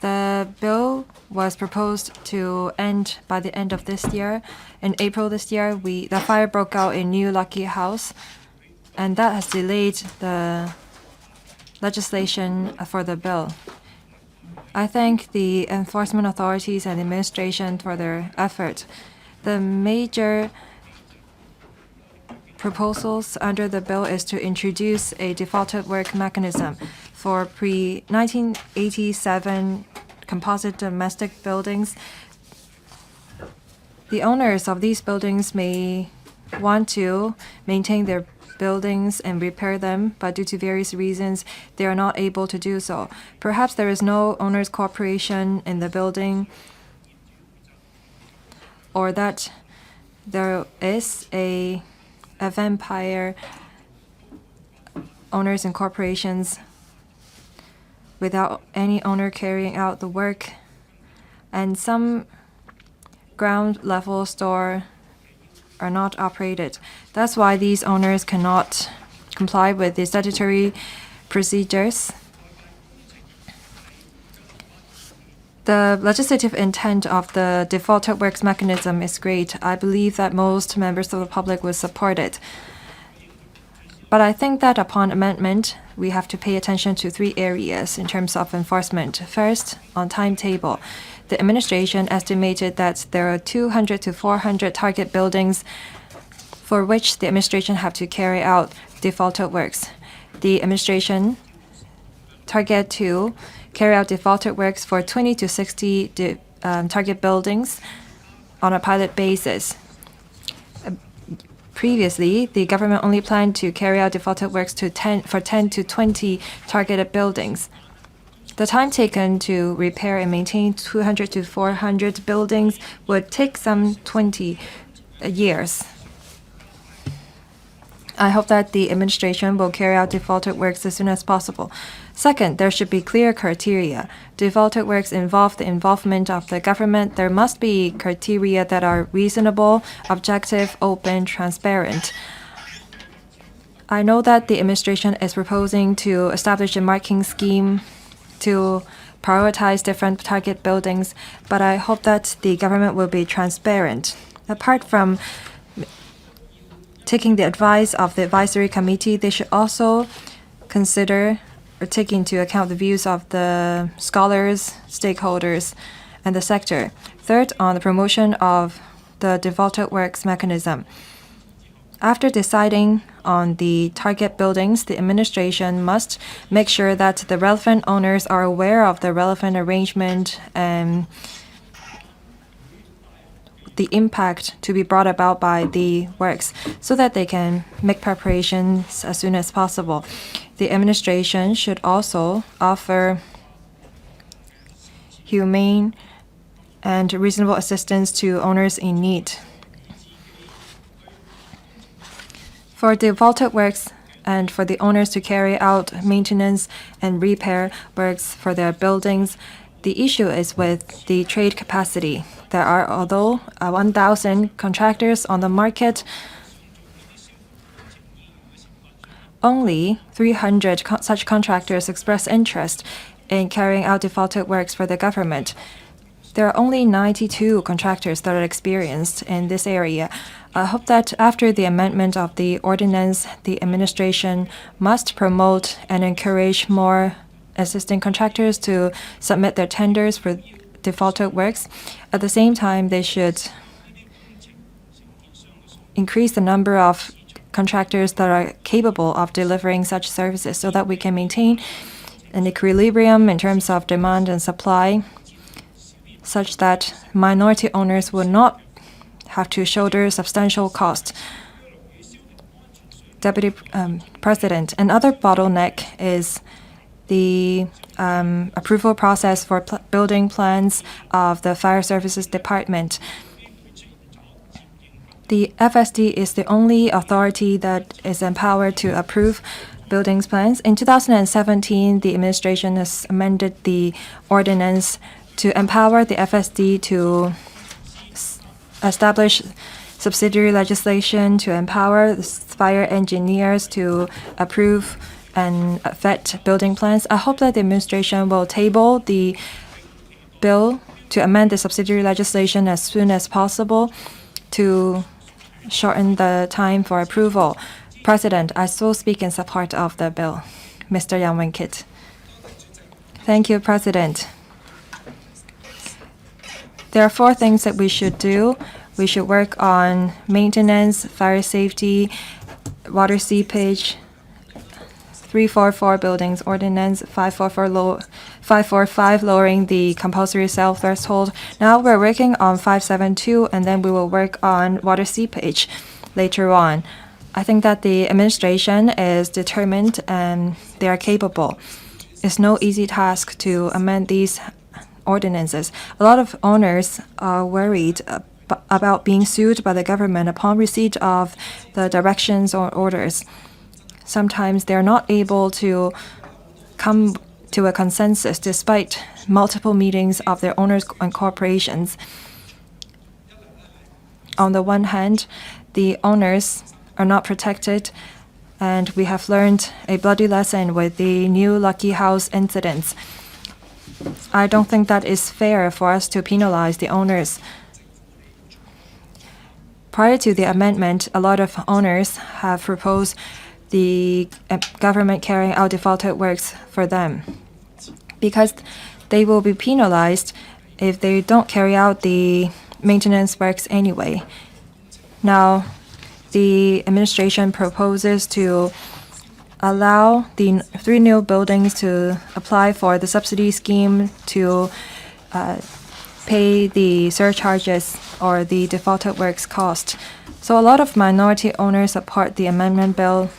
The bill was proposed to end by the end of this year. In April this year, the fire broke out in New Lucky House, and that has delayed the legislation for the bill. I thank the enforcement authorities and administration for their effort. The major proposals under the bill is to introduce a defaulted work mechanism for pre-1987 composite domestic buildings. The owners of these buildings may want to maintain their buildings and repair them, but due to various reasons, they are not able to do so. Perhaps there is no owners' corporation in the building, or that there is a vampire owners and corporations without any owner carrying out the work, and some ground level store are not operated. That's why these owners cannot comply with the statutory procedures. The legislative intent of the defaulted works mechanism is great. I believe that most members of the public will support it. But I think that upon amendment, we have to pay attention to 3 areas in terms of enforcement. First, on timetable. The administration estimated that there are 200 to 400 target buildings for which the administration have to carry out defaulted works. The administration target to carry out defaulted works for 20 to 60 target buildings on a pilot basis. Previously, the government only planned to carry out defaulted works for 10 to 20 targeted buildings. The time taken to repair and maintain 200 to 400 buildings would take some 20 years. I hope that the administration will carry out defaulted works as soon as possible. Second, there should be clear criteria. Defaulted works involve the involvement of the government. There must be criteria that are reasonable, objective, open, transparent. I know that the administration is proposing to establish a marking scheme to prioritize different target buildings, but I hope that the government will be transparent. Apart from taking the advice of the advisory committee, they should also consider or take into account the views of the scholars, stakeholders, and the sector. Third, on the promotion of the defaulted works mechanism. After deciding on the target buildings, the administration must make sure that the relevant owners are aware of the relevant arrangement and the impact to be brought about by the works so that they can make preparations as soon as possible. The administration should also offer humane and reasonable assistance to owners in need. For defaulted works and for the owners to carry out maintenance and repair works for their buildings, the issue is with the trade capacity. There are, although 1,000 contractors on the market, only 300 such contractors express interest in carrying out defaulted works for the government. There are only 92 contractors that are experienced in this area. I hope that after the amendment of the ordinance, the administration must promote and encourage more assisting contractors to submit their tenders for defaulted works. At the same time, they should increase the number of contractors that are capable of delivering such services so that we can maintain an equilibrium in terms of demand and supply, such that minority owners will not have to shoulder substantial costs. Deputy President, another bottleneck is the approval process for building plans of the Fire Services Department. The FSD is the only authority that is empowered to approve buildings plans. In 2017, the administration has amended the ordinance to empower the FSD to establish subsidiary legislation, to empower the fire engineers to approve and vet building plans. I hope that the administration will table the bill to amend the subsidiary legislation as soon as possible to shorten the time for approval. President, I so speak in support of the bill. Mr. Yang Wen-kit. Thank you, President. There are 4 things that we should do. We should work on maintenance, fire safety, water seepage, 344 buildings ordinance, 545 lowering the compulsory sale threshold. Now we're working on 572, and then we will work on water seepage later on. I think that the administration is determined and they are capable. It's no easy task to amend these ordinances. A lot of owners are worried about being sued by the government upon receipt of the directions or orders. Sometimes they're not able to come to a consensus despite multiple meetings of their owners and corporations. On the one hand, the owners are not protected, and we have learned a bloody lesson with the new Lucky House incidents. I don't think that is fair for us to penalize the owners. Prior to the amendment, a lot of owners have proposed the government carrying out defaulted works for them because they will be penalized if they don't carry out the maintenance works anyway. Now, the administration proposes to allow the 3 new buildings to apply for the subsidy scheme to pay the surcharges or the defaulted works cost. So a lot of minority owners support the amendment bill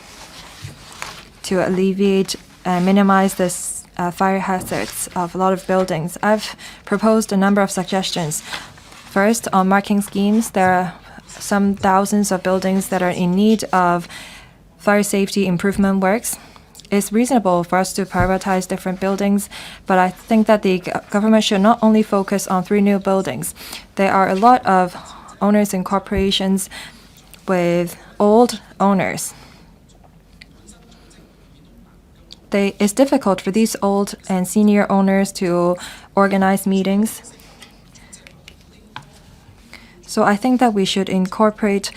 to alleviate and minimize this fire hazards of a lot of buildings. I've proposed a number of suggestions. First, on marking schemes, there are some thousands of buildings that are in need of fire safety improvement works. It's reasonable for us to prioritize different buildings, but I think that the government should not only focus on 3 new buildings. There are a lot of owners and corporations with old owners. It's difficult for these old and senior owners to organize meetings. So I think that we should incorporate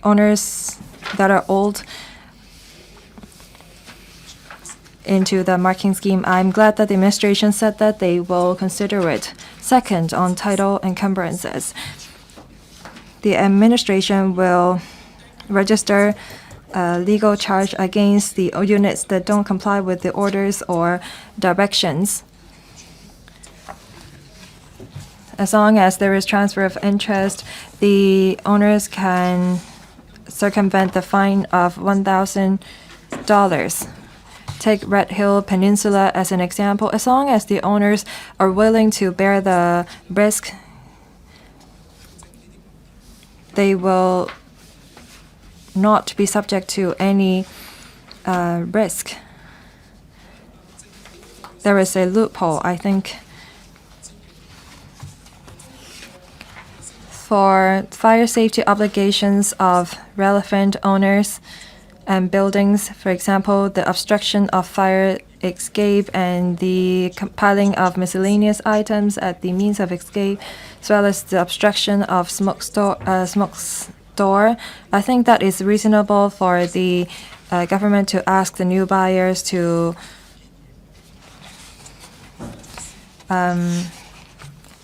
owners that are old into the marking scheme. I'm glad that the administration said that they will consider it. Second, on title encumbrances, the administration will register a legal charge against the units that don't comply with the orders or directions. As long as there is transfer of interest, the owners can circumvent the fine of $1,000. Take Red Hill Peninsula as an example. As long as the owners are willing to bear the risk, they will not be subject to any risk. There is a loophole, I think. For fire safety obligations of relevant owners and buildings, for example, the obstruction of fire escape and the piling of miscellaneous items at the means of escape, as well as the obstruction of smoke door. I think that is reasonable for the government to ask the new buyers to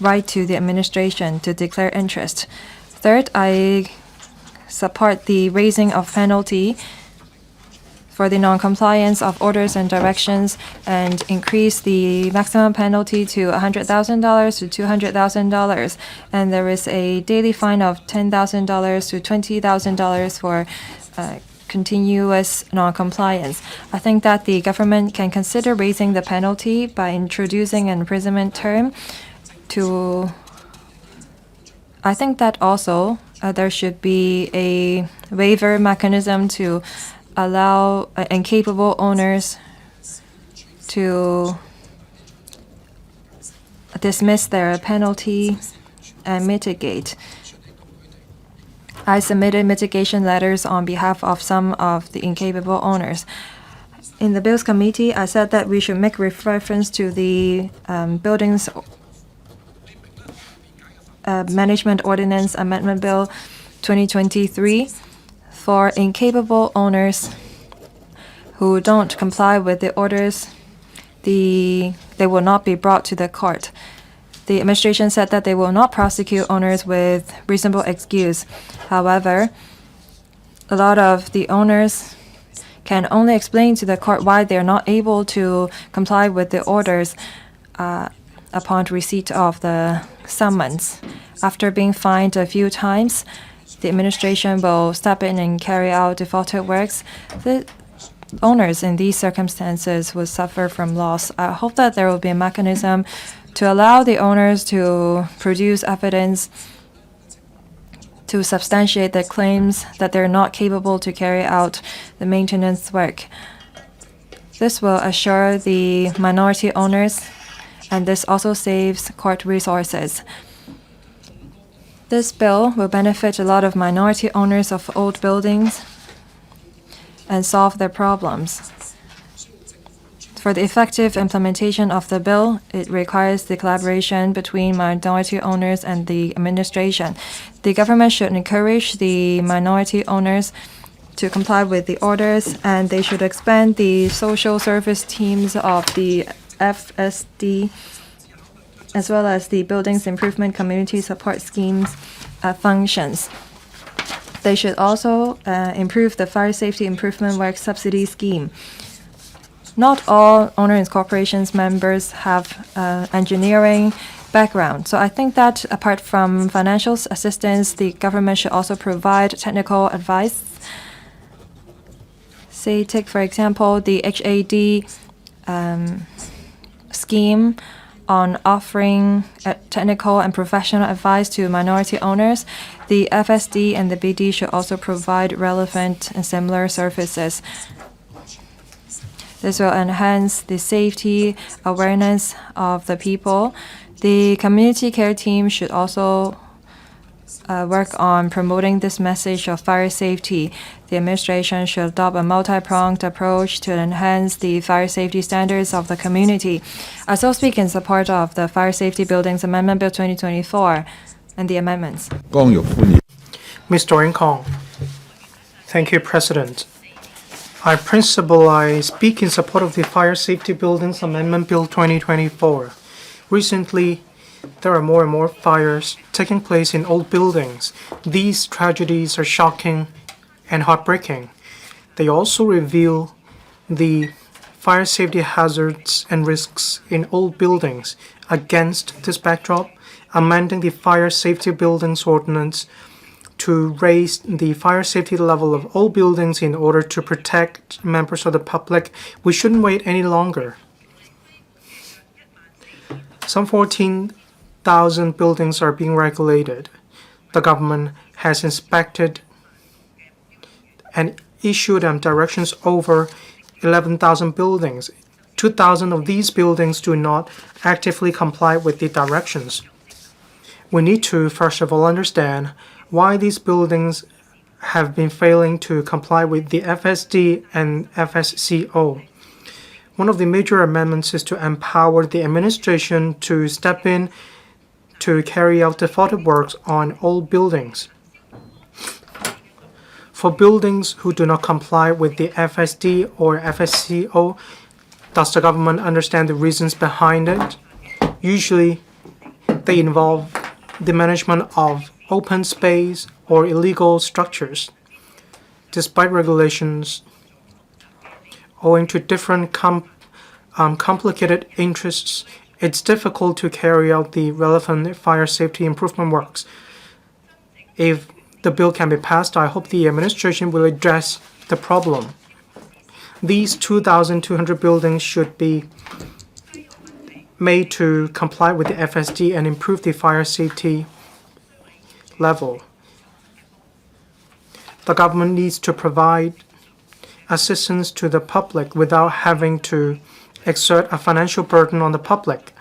write to the administration to declare interest. Third, I support the raising of penalty for the non-compliance of orders and directions and increase the maximum penalty to $100,000 to $200,000. And there is a daily fine of $10,000 to $20,000 for continuous non-compliance. I think that the government can consider raising the penalty by introducing an imprisonment term to. I think that also there should be a waiver mechanism to allow incapable owners to dismiss their penalty and mitigate. I submitted mitigation letters on behalf of some of the incapable owners. In the Bills Committee, I said that we should make reference to the Buildings Management Ordinance Amendment Bill 2023 for incapable owners who don't comply with the orders. They will not be brought to the court. The administration said that they will not prosecute owners with reasonable excuse. However, a lot of the owners can only explain to the court why they are not able to comply with the orders upon receipt of the summons. After being fined a few times, the administration will step in and carry out defaulted works. The owners in these circumstances will suffer from loss. I hope that there will be a mechanism to allow the owners to produce evidence to substantiate their claims that they're not capable to carry out the maintenance work. This will assure the minority owners, and this also saves court resources. This bill will benefit a lot of minority owners of old buildings and solve their problems. For the effective implementation of the bill, it requires the collaboration between minority owners and the administration. The government should encourage the minority owners to comply with the orders, and they should expand the social service teams of the FSD, as well as the Buildings Improvement Community Support Schemes functions. They should also improve the Fire Safety Improvement Work Subsidy Scheme. Not all owners corporations members have engineering background. So I think that apart from financial assistance, the government should also provide technical advice. Say, take for example, the HAD scheme on offering technical and professional advice to minority owners. The FSD and the BD should also provide relevant and similar services. This will enhance the safety awareness of the people. The community care team should also work on promoting this message of fire safety. The administration should adopt a multi-pronged approach to enhance the fire safety standards of the community. I also speak in support of the Fire Safety Buildings Amendment Bill 2024 and the amendments. Ms. Doreen Kong. Thank you, President. I speak in support of the Fire Safety Buildings Amendment Bill 2024. Recently, there are more and more fires taking place in old buildings. These tragedies are shocking and heartbreaking. They also reveal the fire safety hazards and risks in old buildings. Against this backdrop, amending the Fire Safety Buildings Ordinance to raise the fire safety level of all buildings in order to protect members of the public, we shouldn't wait any longer. Some 14,000 buildings are being regulated. The government has inspected and issued directions over 11,000 buildings. 2,000 of these buildings do not actively comply with the directions. We need to, first of all, understand why these buildings have been failing to comply with the FSD and FSCO. One of the major amendments is to empower the administration to step in to carry out defaulted works on old buildings. For buildings who do not comply with the FSD or FSCO, does the government understand the reasons behind it? Usually, they involve the management of open space or illegal structures. Despite regulations, owing to different complicated interests, it's difficult to carry out the relevant fire safety improvement works. If the bill can be passed, I hope the administration will address the problem. These 2,200 buildings should be made to comply with the FSD and improve the fire safety level. The government needs to provide assistance to the public without having to exert a financial burden on the public.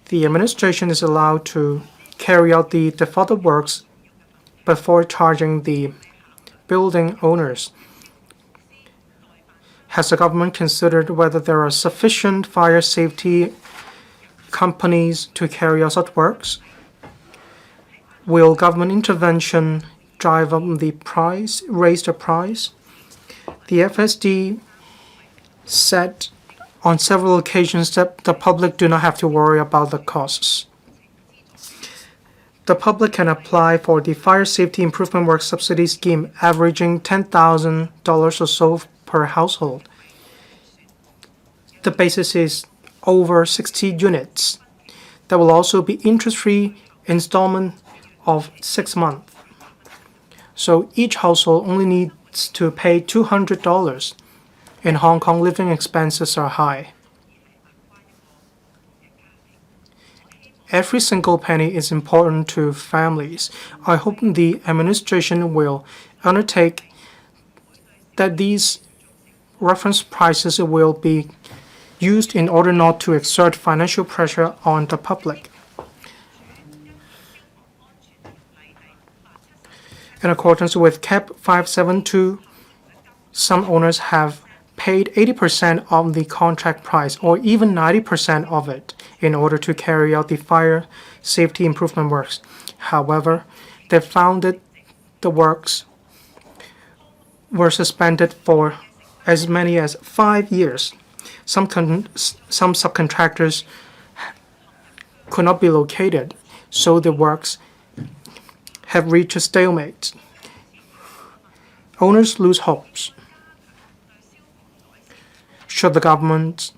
The administration is allowed to carry out the defaulted works before charging the building owners. Has the government considered whether there are sufficient fire safety companies to carry out such works? Will government intervention drive up the price, raise the price? The FSD said on several occasions that the public do not have to worry about the costs. The public can apply for the Fire Safety Improvement Work Subsidy Scheme, averaging $10,000 or so per household. The basis is over 60 units. There will also be interest-free installment of 6 months. So each household only needs to pay $200. In Hong Kong, living expenses are high. Every single penny is important to families. I hope the administration will undertake that these reference prices will be used in order not to exert financial pressure on the public. In accordance with CAP 572, some owners have paid 80% of the contract price or even 90% of it in order to carry out the fire safety improvement works. However, they found that the works were suspended for as many as 5 years. Some subcontractors could not be located, so the works have reached a stalemate. Owners lose hopes. Should the government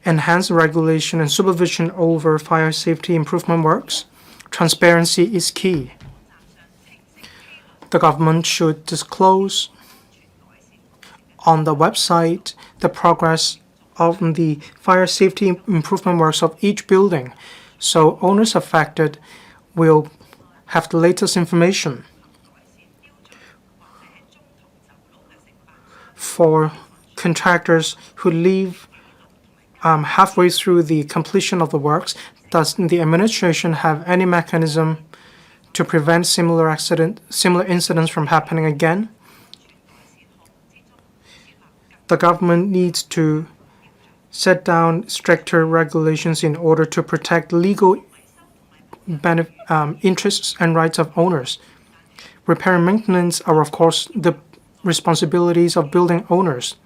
enhance regulation and supervision over fire safety improvement works? Transparency is key. The government should disclose on the website the progress of the fire safety improvement works of each building, so owners affected will have the latest information. For contractors who leave halfway through the completion of the works, does the administration have any mechanism to prevent similar incidents from happening again? The government needs to set down stricter regulations in order to protect legal interests and rights of owners. Repair and maintenance are, of course, the responsibilities of building owners.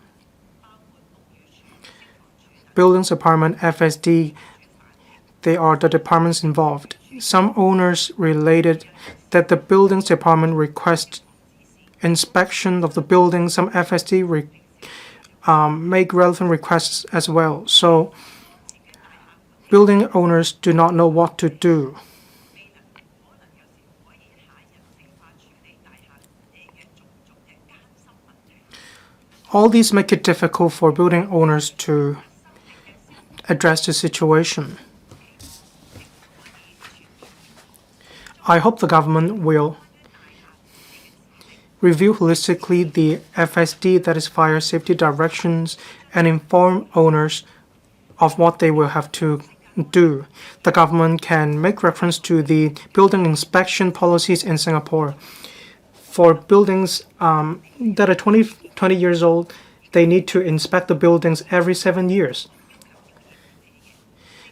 Buildings Department, FSD, they are the departments involved. Some owners related that the Buildings Department request inspection of the building. Some FSD make relevant requests as well. So building owners do not know what to do. All these make it difficult for building owners to address the situation. I hope the government will review holistically the FSD, that is fire safety directions, and inform owners of what they will have to do. The government can make reference to the building inspection policies in Singapore. For buildings that are 20 years old, they need to inspect the buildings every 7 years.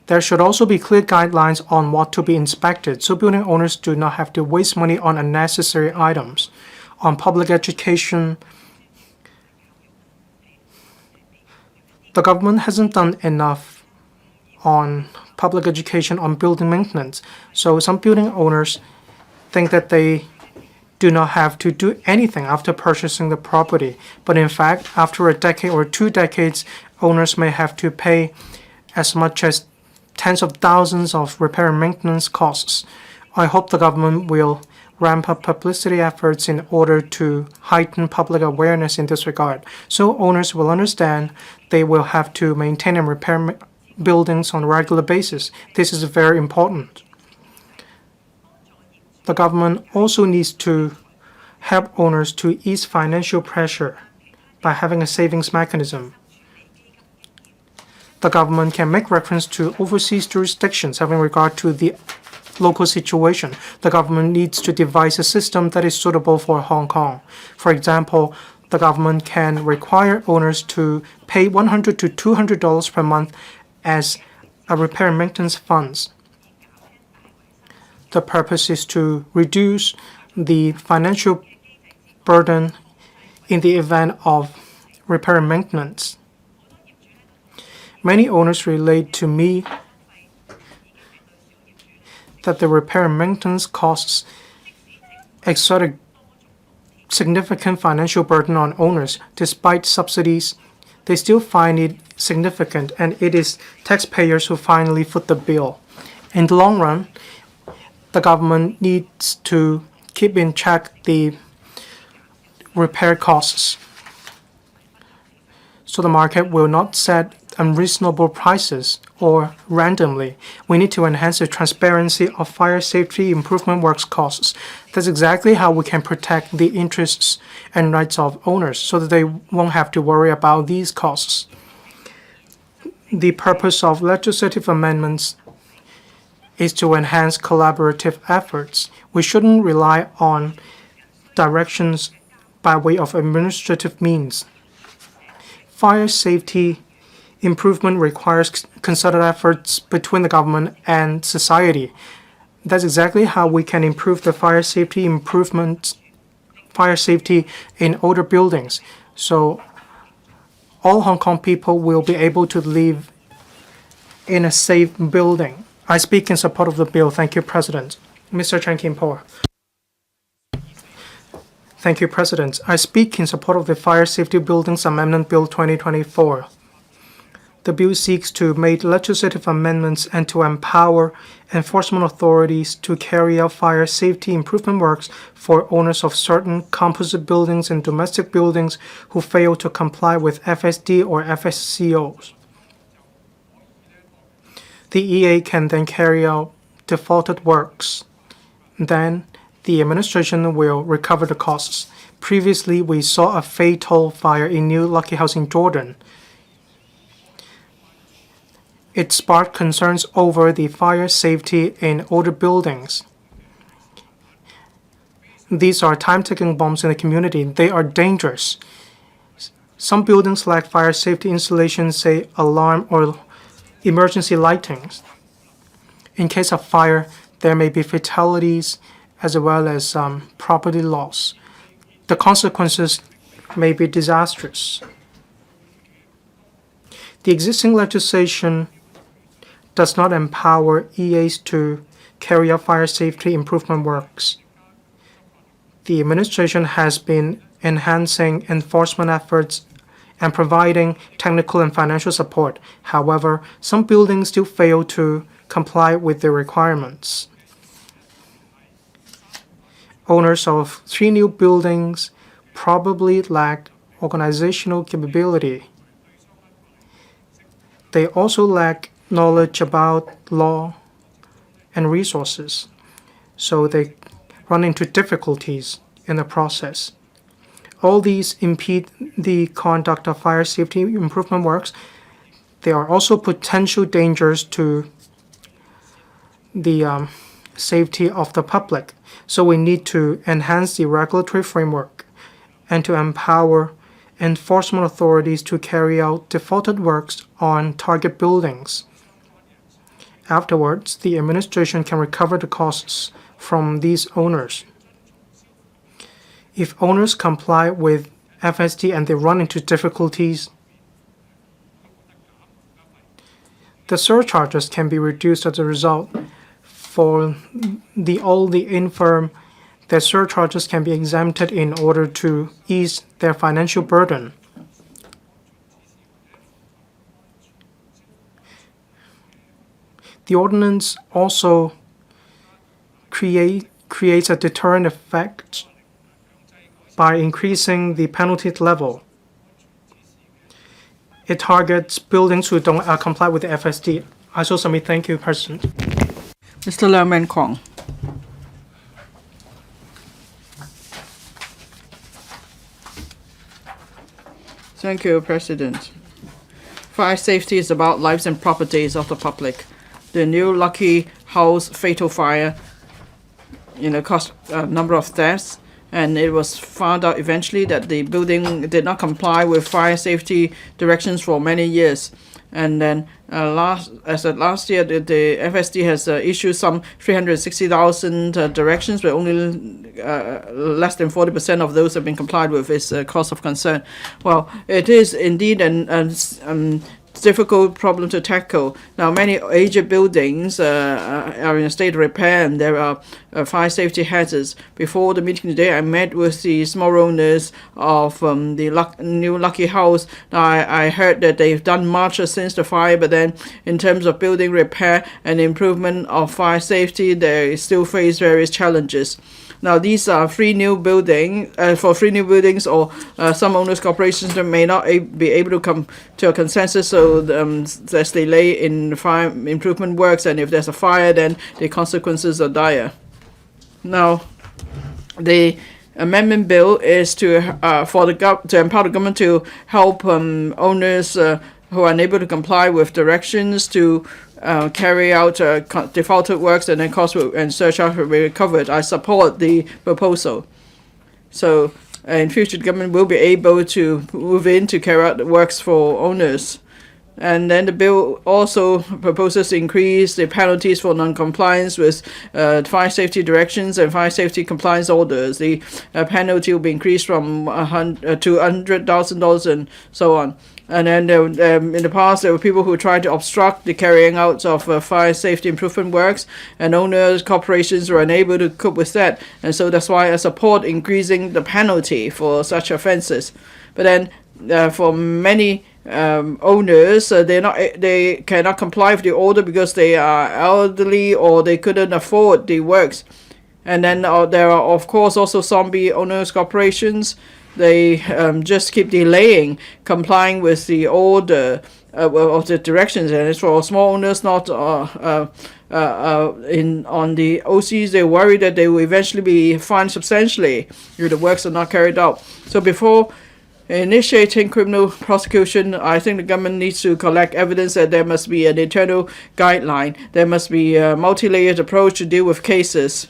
There should also be clear guidelines on what to be inspected, so building owners do not have to waste money on unnecessary items. On public education, the government hasn't done enough on public education on building maintenance, so some building owners think that they do not have to do anything after purchasing the property. But in fact, after a decade or 2 decades, owners may have to pay as much as tens of thousands of repair and maintenance costs. I hope the government will ramp up publicity efforts in order to heighten public awareness in this regard, so owners will understand they will have to maintain and repair buildings on a regular basis. This is very important. The government also needs to help owners to ease financial pressure by having a savings mechanism. The government can make reference to overseas jurisdictions having regard to the local situation. The government needs to devise a system that is suitable for Hong Kong. For example, the government can require owners to pay $100 to $200 per month as a repair and maintenance funds. The purpose is to reduce the financial burden in the event of repair and maintenance. Many owners relate to me that the repair and maintenance costs exert a significant financial burden on owners. Despite subsidies, they still find it significant, and it is taxpayers who finally foot the bill. In the long run, the government needs to keep in check the repair costs so the market will not set unreasonable prices or randomly. We need to enhance the transparency of fire safety improvement works costs. That's exactly how we can protect the interests and rights of owners so that they won't have to worry about these costs. The purpose of legislative amendments is to enhance collaborative efforts. We shouldn't rely on directions by way of administrative means. Fire safety improvement requires concerted efforts between the government and society. That's exactly how we can improve the fire safety in older buildings. So all Hong Kong people will be able to live in a safe building. I speak in support of the bill. Thank you, President. Mr. Chan Kim-po. Thank you, President. I speak in support of the Fire Safety Buildings Amendment Bill 2024. The bill seeks to make legislative amendments and to empower enforcement authorities to carry out fire safety improvement works for owners of certain composite buildings and domestic buildings who fail to comply with FSD or FSCOs. The EA can then carry out defaulted works. Then the administration will recover the costs. Previously, we saw a fatal fire in New Lucky House in Jordan. It sparked concerns over the fire safety in older buildings. These are time-ticking bombs in the community. They are dangerous. Some buildings lack fire safety installations, say alarm or emergency lightings. In case of fire, there may be fatalities as well as property loss. The consequences may be disastrous. The existing legislation does not empower EAs to carry out fire safety improvement works. The administration has been enhancing enforcement efforts and providing technical and financial support. However, some buildings still fail to comply with the requirements. Owners of 3 new buildings probably lack organizational capability. They also lack knowledge about law and resources, so they run into difficulties in the process. All these impede the conduct of fire safety improvement works. There are also potential dangers to the safety of the public. So we need to enhance the regulatory framework and to empower enforcement authorities to carry out defaulted works on target buildings. Afterwards, the administration can recover the costs from these owners. If owners comply with FSD and they run into difficulties, the surcharges can be reduced as a result. For all the infirm, their surcharges can be exempted in order to ease their financial burden. The ordinance also creates a deterrent effect by increasing the penalty level. It targets buildings who don't comply with the FSD. I so submit. Thank you, President. Mr. Lau Men Kwong. Thank you, President. Fire safety is about lives and properties of the public. The new Lucky House fatal fire, caused a number of deaths, and it was found out eventually that the building did not comply with fire safety directions for many years. And then last year, the FSD has issued some 360,000 directions, but only less than 40% of those have been complied with. Is a cause of concern. Well, it is indeed an difficult problem to tackle. Now, many aged buildings are in a state of repair, and there are fire safety hazards. Before the meeting today, I met with the small owners of the new Lucky House. Now, I heard that they've done much since the fire, but then in terms of building repair and improvement of fire safety, they still face various challenges. Now, these are 3 new buildings, for 3 new buildings, or some owners' corporations that may not be able to come to a consensus, so there's delay in fire improvement works, and if there's a fire, then the consequences are dire. Now, the amendment bill is to empower the government to help owners who are unable to comply with directions to carry out defaulted works, and then cost and surcharge will be recovered. I support the proposal. So in future, the government will be able to move in to carry out the works for owners. And then the bill also proposes to increase the penalties for non-compliance with fire safety directions and fire safety compliance orders. The penalty will be increased from to $100,000 and so on. And then in the past, there were people who tried to obstruct the carrying out of fire safety improvement works, and owners, corporations were unable to cope with that. And so that's why I support increasing the penalty for such offences. But then for many owners, they cannot comply with the order because they are elderly or they couldn't afford the works. And then there are, of course, also zombie owners corporations. They just keep delaying complying with the order of the directions, and it's for small owners not on the OCs. They worry that they will eventually be fined substantially if the works are not carried out. So before initiating criminal prosecution, I think the government needs to collect evidence that there must be an internal guideline. There must be a multi-layered approach to deal with cases,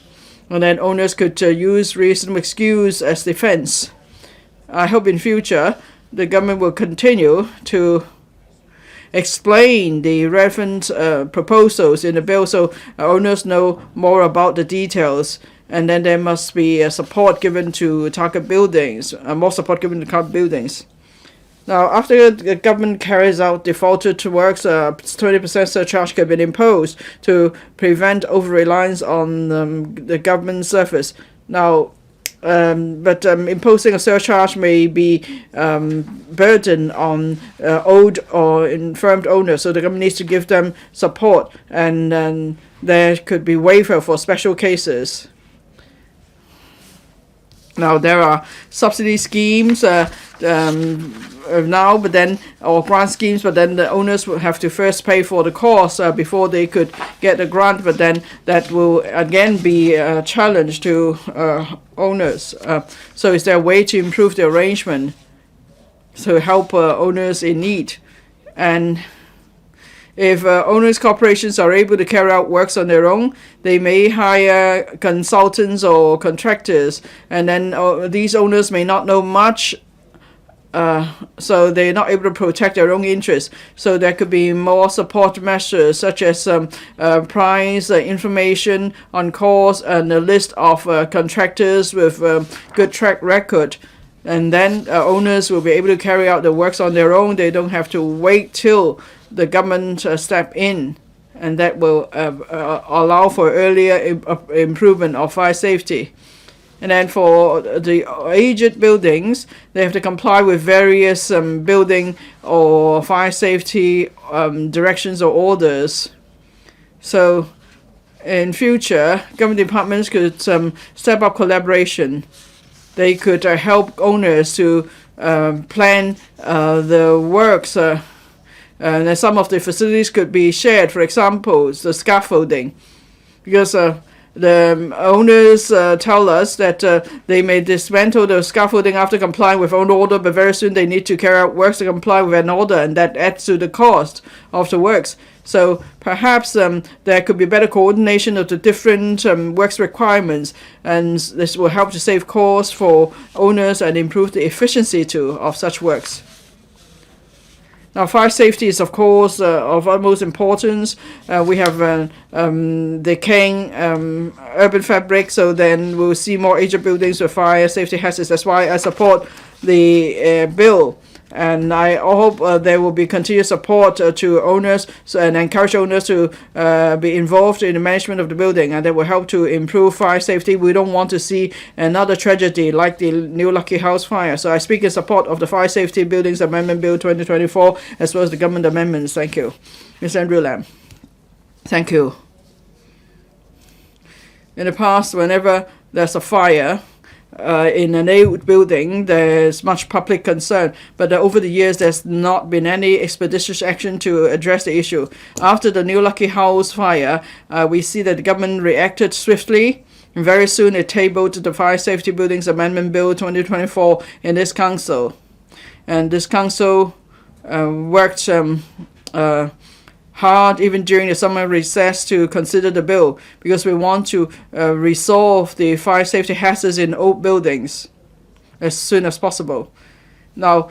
and then owners could use reasonable excuse as defense. I hope in future the government will continue to explain the relevant proposals in the bill so owners know more about the details. and then there must be support given to target buildings, more support given to target buildings. Now, after the government carries out defaulted works, 20% surcharge can be imposed to prevent over-reliance on the government service. Now, but imposing a surcharge may be burden on old or infirmed owners, so the government needs to give them support, and then there could be waiver for special cases. Now, there are subsidy schemes now, but then, or grant schemes, but then the owners will have to first pay for the cost before they could get the grant, but then that will again be a challenge to owners. So is there a way to improve the arrangement to help owners in need? And if owners' corporations are able to carry out works on their own, they may hire consultants or contractors, and then these owners may not know much, so they're not able to protect their own interests. So there could be more support measures, such as price information on costs and a list of contractors with good track record. And then owners will be able to carry out the works on their own. They don't have to wait till the government step in, and that will allow for earlier improvement of fire safety. And then for the aged buildings, they have to comply with various building or fire safety directions or orders. So in future, government departments could step up collaboration. They could help owners to plan the works, and some of the facilities could be shared. For example, the scaffolding, because the owners tell us that they may dismantle the scaffolding after complying with own order, but very soon they need to carry out works to comply with an order, and that adds to the cost of the works. So perhaps there could be better coordination of the different works requirements, and this will help to save costs for owners and improve the efficiency too of such works. Now, fire safety is, of course, of utmost importance. We have decaying urban fabric, so then we'll see more aged buildings with fire safety hazards. That's why I support the bill. And I hope there will be continued support to owners and encourage owners to be involved in the management of the building, and that will help to improve fire safety. We don't want to see another tragedy like the New Lucky House fire. So I speak in support of the Fire Safety Buildings Amendment Bill 2024 as well as the government amendments. Thank you. Mr. Andrew Lam. Thank you. In the past, whenever there's a fire, in an old building, there's much public concern, but over the years there's not been any expeditious action to address the issue. After the New Lucky House fire, we see that the government reacted swiftly, and very soon it tabled the Fire Safety Buildings Amendment Bill 2024 in this council. And this council worked hard even during the summer recess to consider the bill, because we want to resolve the fire safety hazards in old buildings as soon as possible. Now,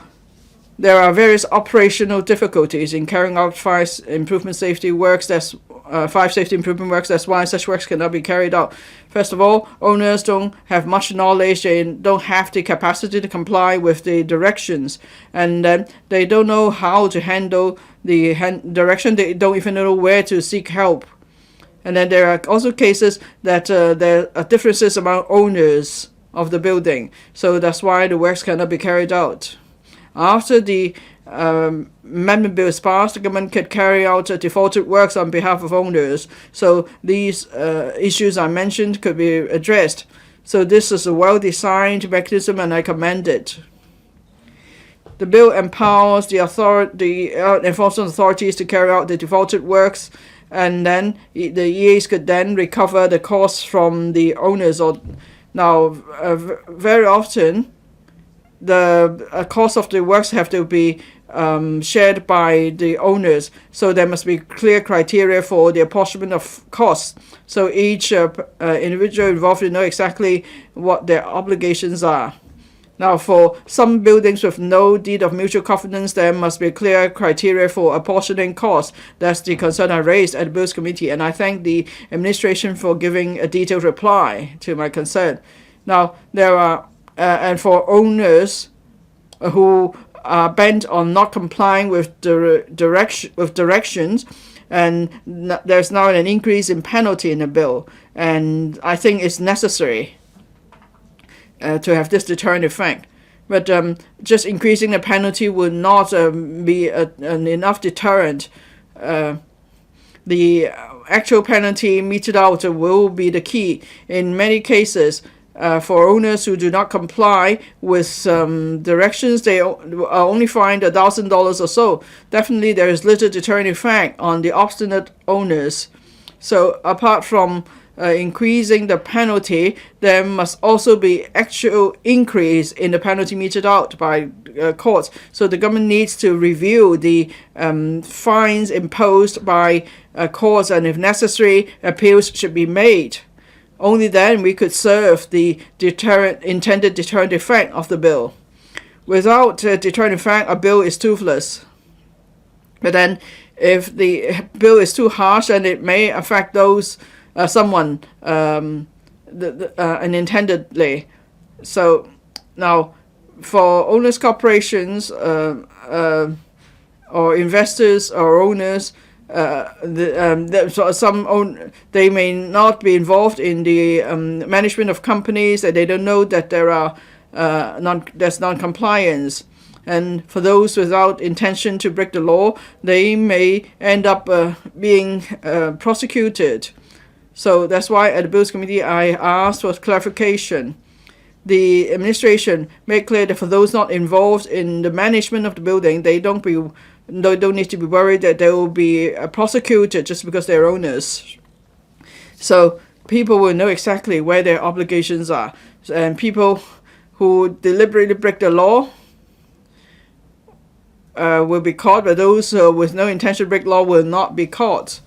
there are various operational difficulties in carrying out fire safety improvement works. That's why such works cannot be carried out. First of all, owners don't have much knowledge. They don't have the capacity to comply with the directions, and then they don't know how to handle the direction. They don't even know where to seek help. And then there are also cases that there are differences among owners of the building. So that's why the works cannot be carried out. After the amendment bill is passed, the government can carry out defaulted works on behalf of owners. So these issues I mentioned could be addressed. So this is a well-designed mechanism, and I commend it. The bill empowers the enforcement authorities to carry out the defaulted works, and then the EAs could then recover the costs from the owners. Very often, the cost of the works have to be shared by the owners, so there must be clear criteria for the apportionment of costs. So each individual involved will know exactly what their obligations are. Now, for some buildings with no deed of mutual confidence, there must be clear criteria for apportioning costs. That's the concern I raised at the Bills Committee, and I thank the administration for giving a detailed reply to my concern. Now, there are, and for owners who are bent on not complying with directions, and there's now an increase in penalty in the bill, and I think it's necessary to have this deterrent effect. But just increasing the penalty would not be an enough deterrent. The actual penalty meted out will be the key. In many cases, for owners who do not comply with directions, they are only fined $1,000 or so. Definitely there is little deterrent effect on the obstinate owners. So apart from increasing the penalty, there must also be actual increase in the penalty meted out by courts. So the government needs to review the fines imposed by courts, and if necessary, appeals should be made. Only then we could serve the intended deterrent effect of the bill. Without deterrent effect, a bill is toothless. But then if the bill is too harsh, then it may affect those someone unintendedly. So now, for owners, corporations, or investors or owners, they may not be involved in the management of companies, and they don't know that there's non-compliance. And for those without intention to break the law, they may end up being prosecuted. So that's why at the Bills Committee I asked for clarification. The administration made clear that for those not involved in the management of the building, they don't need to be worried that they will be prosecuted just because they're owners. So people will know exactly where their obligations are. And people who deliberately break the law will be caught, but those with no intention to break law will not be caught.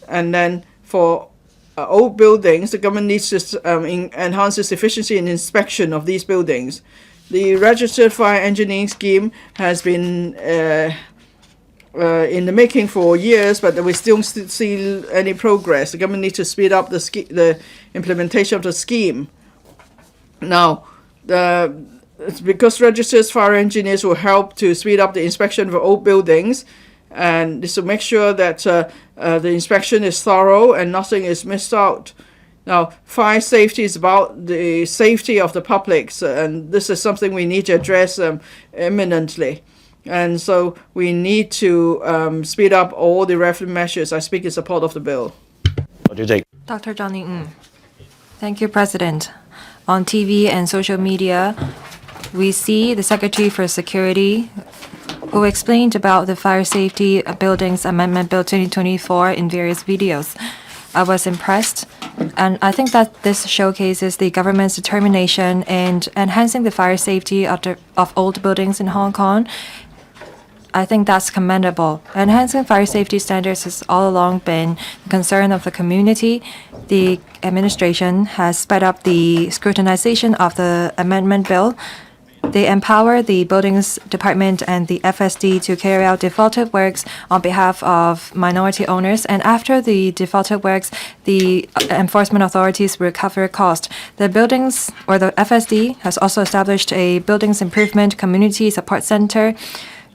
And then for old buildings, the government needs to enhance its efficiency in inspection of these buildings. The registered fire engineering scheme has been in the making for years, but we still don't see any progress. The government needs to speed up the implementation of the scheme. Now, it's because registered fire engineers will help to speed up the inspection of old buildings, and this will make sure that the inspection is thorough and nothing is missed out. Now, fire safety is about the safety of the public, and this is something we need to address imminently. And so we need to speed up all the relevant measures. I speak in support of the bill. Dr. Johnny Ng. Thank you, President. On TV and social media, we see the Secretary for Security who explained about the Fire Safety Buildings Amendment Bill 2024 in various videos. I was impressed, and I think that this showcases the government's determination in enhancing the fire safety of old buildings in Hong Kong. I think that's commendable. Enhancing fire safety standards has all along been the concern of the community. The administration has sped up the scrutinization of the amendment bill. They empower the Buildings Department and the FSD to carry out defaulted works on behalf of minority owners, and after the defaulted works, the enforcement authorities recover cost. The buildings, or the FSD, has also established a Buildings Improvement Community Support Center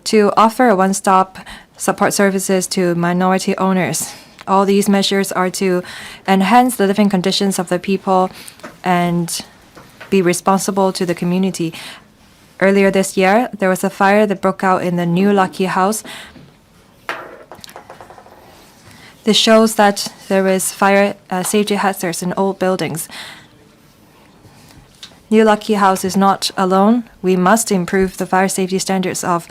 to offer one-stop support services to minority owners. All these measures are to enhance the living conditions of the people and be responsible to the community. Earlier this year, there was a fire that broke out in the New Lucky House. This shows that there is fire safety hazards in old buildings. New Lucky House is not alone. We must improve the fire safety standards of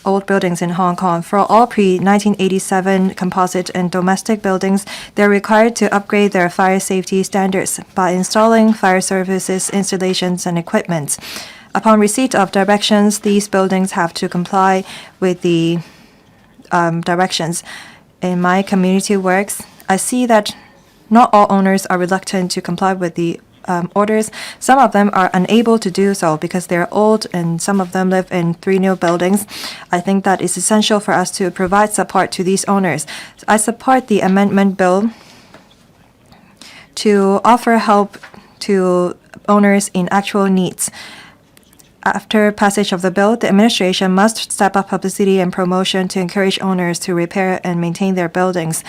old buildings in Hong Kong. For all pre-1987 composite and domestic buildings, they're required to upgrade their fire safety standards by installing fire services, installations, and equipment. Upon receipt of directions, these buildings have to comply with the directions. In my community works, I see that not all owners are reluctant to comply with the orders. Some of them are unable to do so because they're old, and some of them live in 3 new buildings. I think that it's essential for us to provide support to these owners. I support the amendment bill to offer help to owners in actual needs. After passage of the bill, the administration must step up publicity and promotion to encourage owners to repair and maintain their buildings.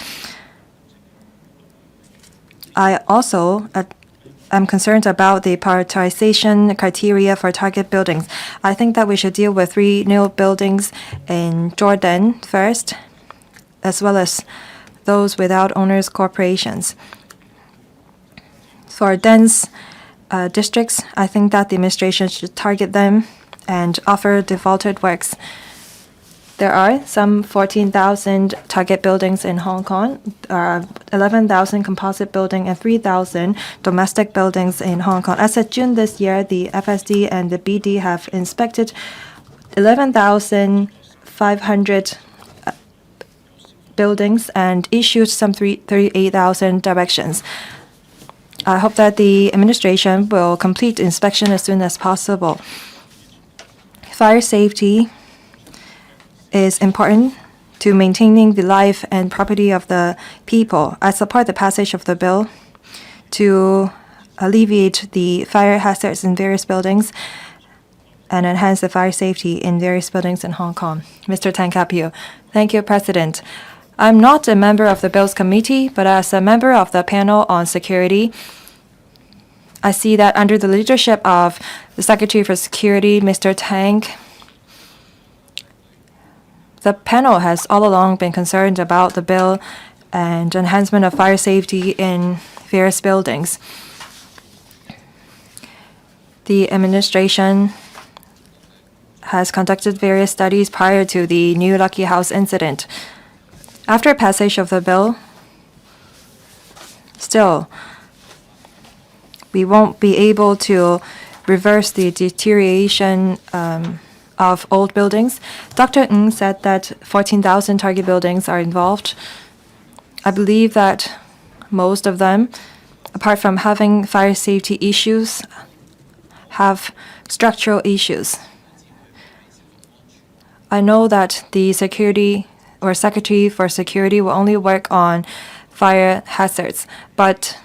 I also am concerned about the prioritization criteria for target buildings. I think that we should deal with 3 new buildings in Jordan first, as well as those without owners' corporations. For dense districts, I think that the administration should target them and offer defaulted works. There are some 14,000 target buildings in Hong Kong, 11,000 composite buildings, and 3,000 domestic buildings in Hong Kong. As of June this year, the FSD and the BD have inspected 11,500 buildings and issued some 38,000 directions. I hope that the administration will complete inspection as soon as possible. Fire safety is important to maintaining the life and property of the people. I support the passage of the bill to alleviate the fire hazards in various buildings and enhance the fire safety in various buildings in Hong Kong. Mr. Tan Kap-yew. Thank you, President. I'm not a member of the Bills Committee, but as a member of the panel on security, I see that under the leadership of the Secretary for Security, Mr. Tang, the panel has all along been concerned about the bill and enhancement of fire safety in various buildings. The administration has conducted various studies prior to the New Lucky House incident. After passage of the bill, still, we won't be able to reverse the deterioration of old buildings. Dr. Ng said that 14,000 target buildings are involved. I believe that most of them, apart from having fire safety issues, have structural issues. I know that the security or Secretary for Security will only work on fire hazards, but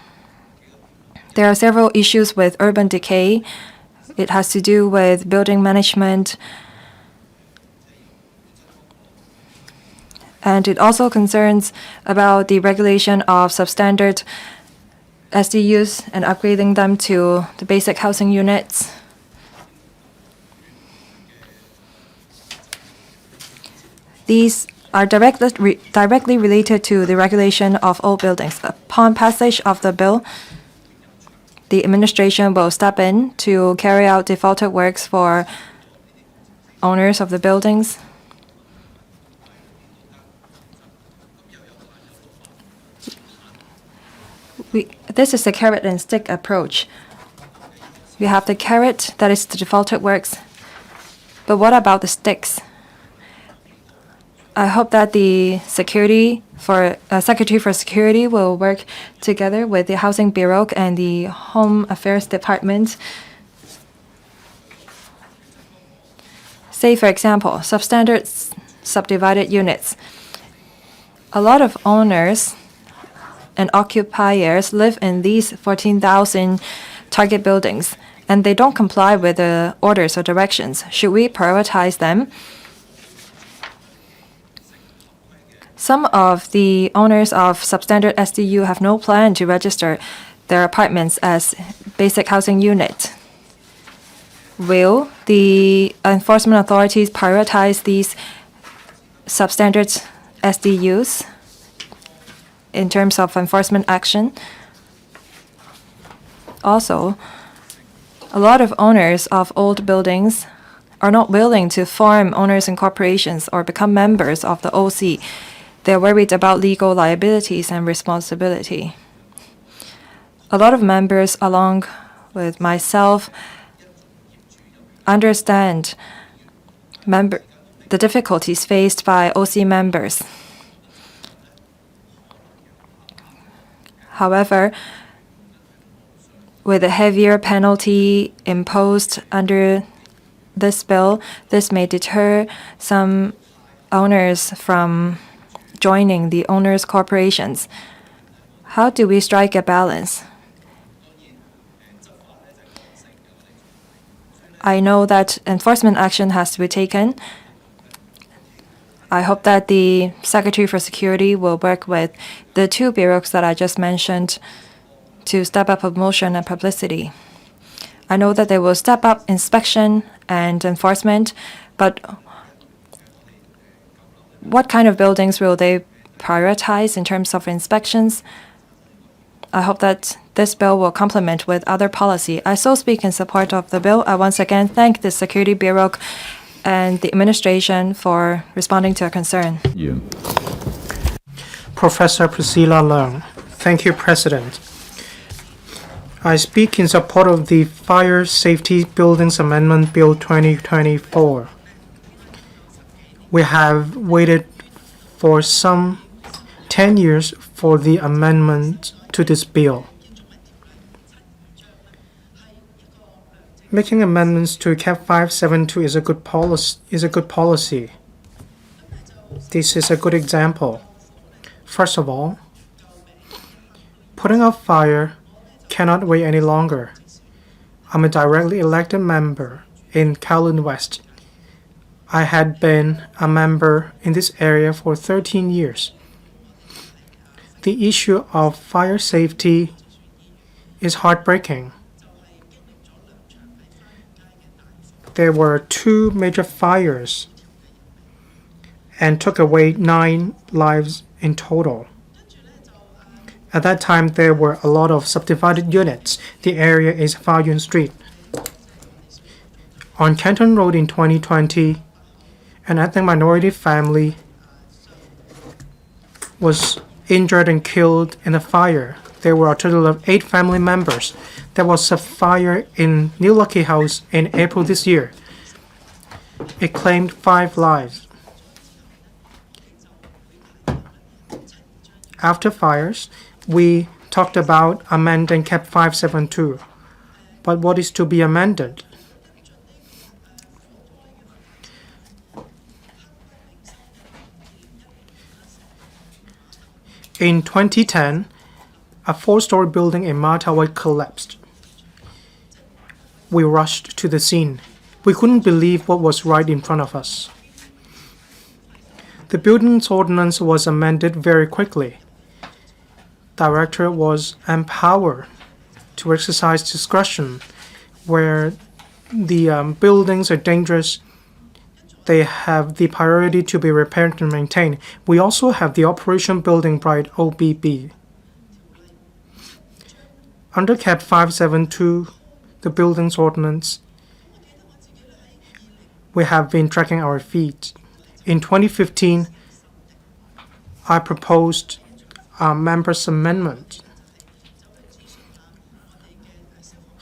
there are several issues with urban decay. It has to do with building management, and it also concerns about the regulation of substandard SDUs and upgrading them to the basic housing units. These are directly related to the regulation of old buildings. Upon passage of the bill, the administration will step in to carry out defaulted works for owners of the buildings. This is a carrot and stick approach. We have the carrot, that is the defaulted works. But what about the sticks? I hope that the Secretary for Security will work together with the Housing Bureau and the Home Affairs Department. Say, for example, substandard subdivided units. A lot of owners and occupiers live in these 14,000 target buildings, and they don't comply with the orders or directions. Should we prioritize them? Some of the owners of substandard SDU have no plan to register their apartments as basic housing unit. Will the enforcement authorities prioritize these substandard SDUs in terms of enforcement action? Also, a lot of owners of old buildings are not willing to form owners and corporations or become members of the OC. They're worried about legal liabilities and responsibility. A lot of members, along with myself, understand the difficulties faced by OC members. However, with a heavier penalty imposed under this bill, this may deter some owners from joining the owners' corporations. How do we strike a balance? I know that enforcement action has to be taken. I hope that the Secretary for Security will work with the two bureaus that I just mentioned to step up promotion and publicity. I know that they will step up inspection and enforcement, but what kind of buildings will they prioritize in terms of inspections? I hope that this bill will complement with other policy. I so speak in support of the bill. I once again thank the Security Bureau and the administration for responding to our concern. You. Professor Priscilla Leung. Thank you, President. I speak in support of the Fire Safety Buildings Amendment Bill 2024. We have waited for some 10 years for the amendment to this bill. Making amendments to CAP 572 is a good policy. This is a good example. First of all, putting out fire cannot wait any longer. I'm a directly elected member in Kowloon West. I had been a member in this area for 13 years. The issue of fire safety is heartbreaking. There were 2 major fires and took away 9 lives in total. At that time, there were a lot of subdivided units. The area is Fa Yuen Street. On Canton Road in 2020, an ethnic minority family was injured and killed in a fire. There were a total of 8 family members. There was a fire in New Lucky House in April this year. It claimed 5 lives. After fires, we talked about amending CAP 572. But what is to be amended? In 2010, a 4-story building in Matawai collapsed. We rushed to the scene. We couldn't believe what was right in front of us. The buildings ordinance was amended very quickly. Director was empowered to exercise discretion where the buildings are dangerous. They have the priority to be repaired and maintained. We also have the Operation Building Bright OBB. Under CAP 572, the buildings ordinance, we have been tracking our feet. In 2015, I proposed a members' amendment.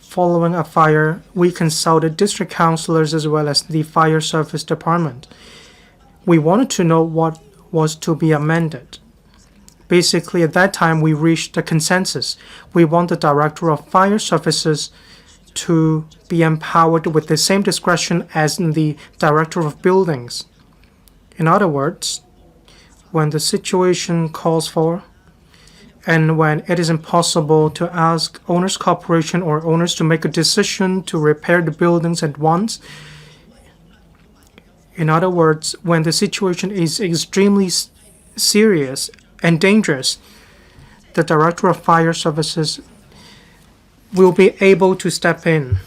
Following a fire, we consulted district councillors as well as the fire service department. We wanted to know what was to be amended. Basically, at that time, we reached a consensus. We want the Director of Fire Services to be empowered with the same discretion as the Director of Buildings. In other words, when the situation calls for, and when it is impossible to ask owners' corporation or owners to make a decision to repair the buildings at once, in other words, when the situation is extremely serious and dangerous, the Director of Fire Services will be able to step in.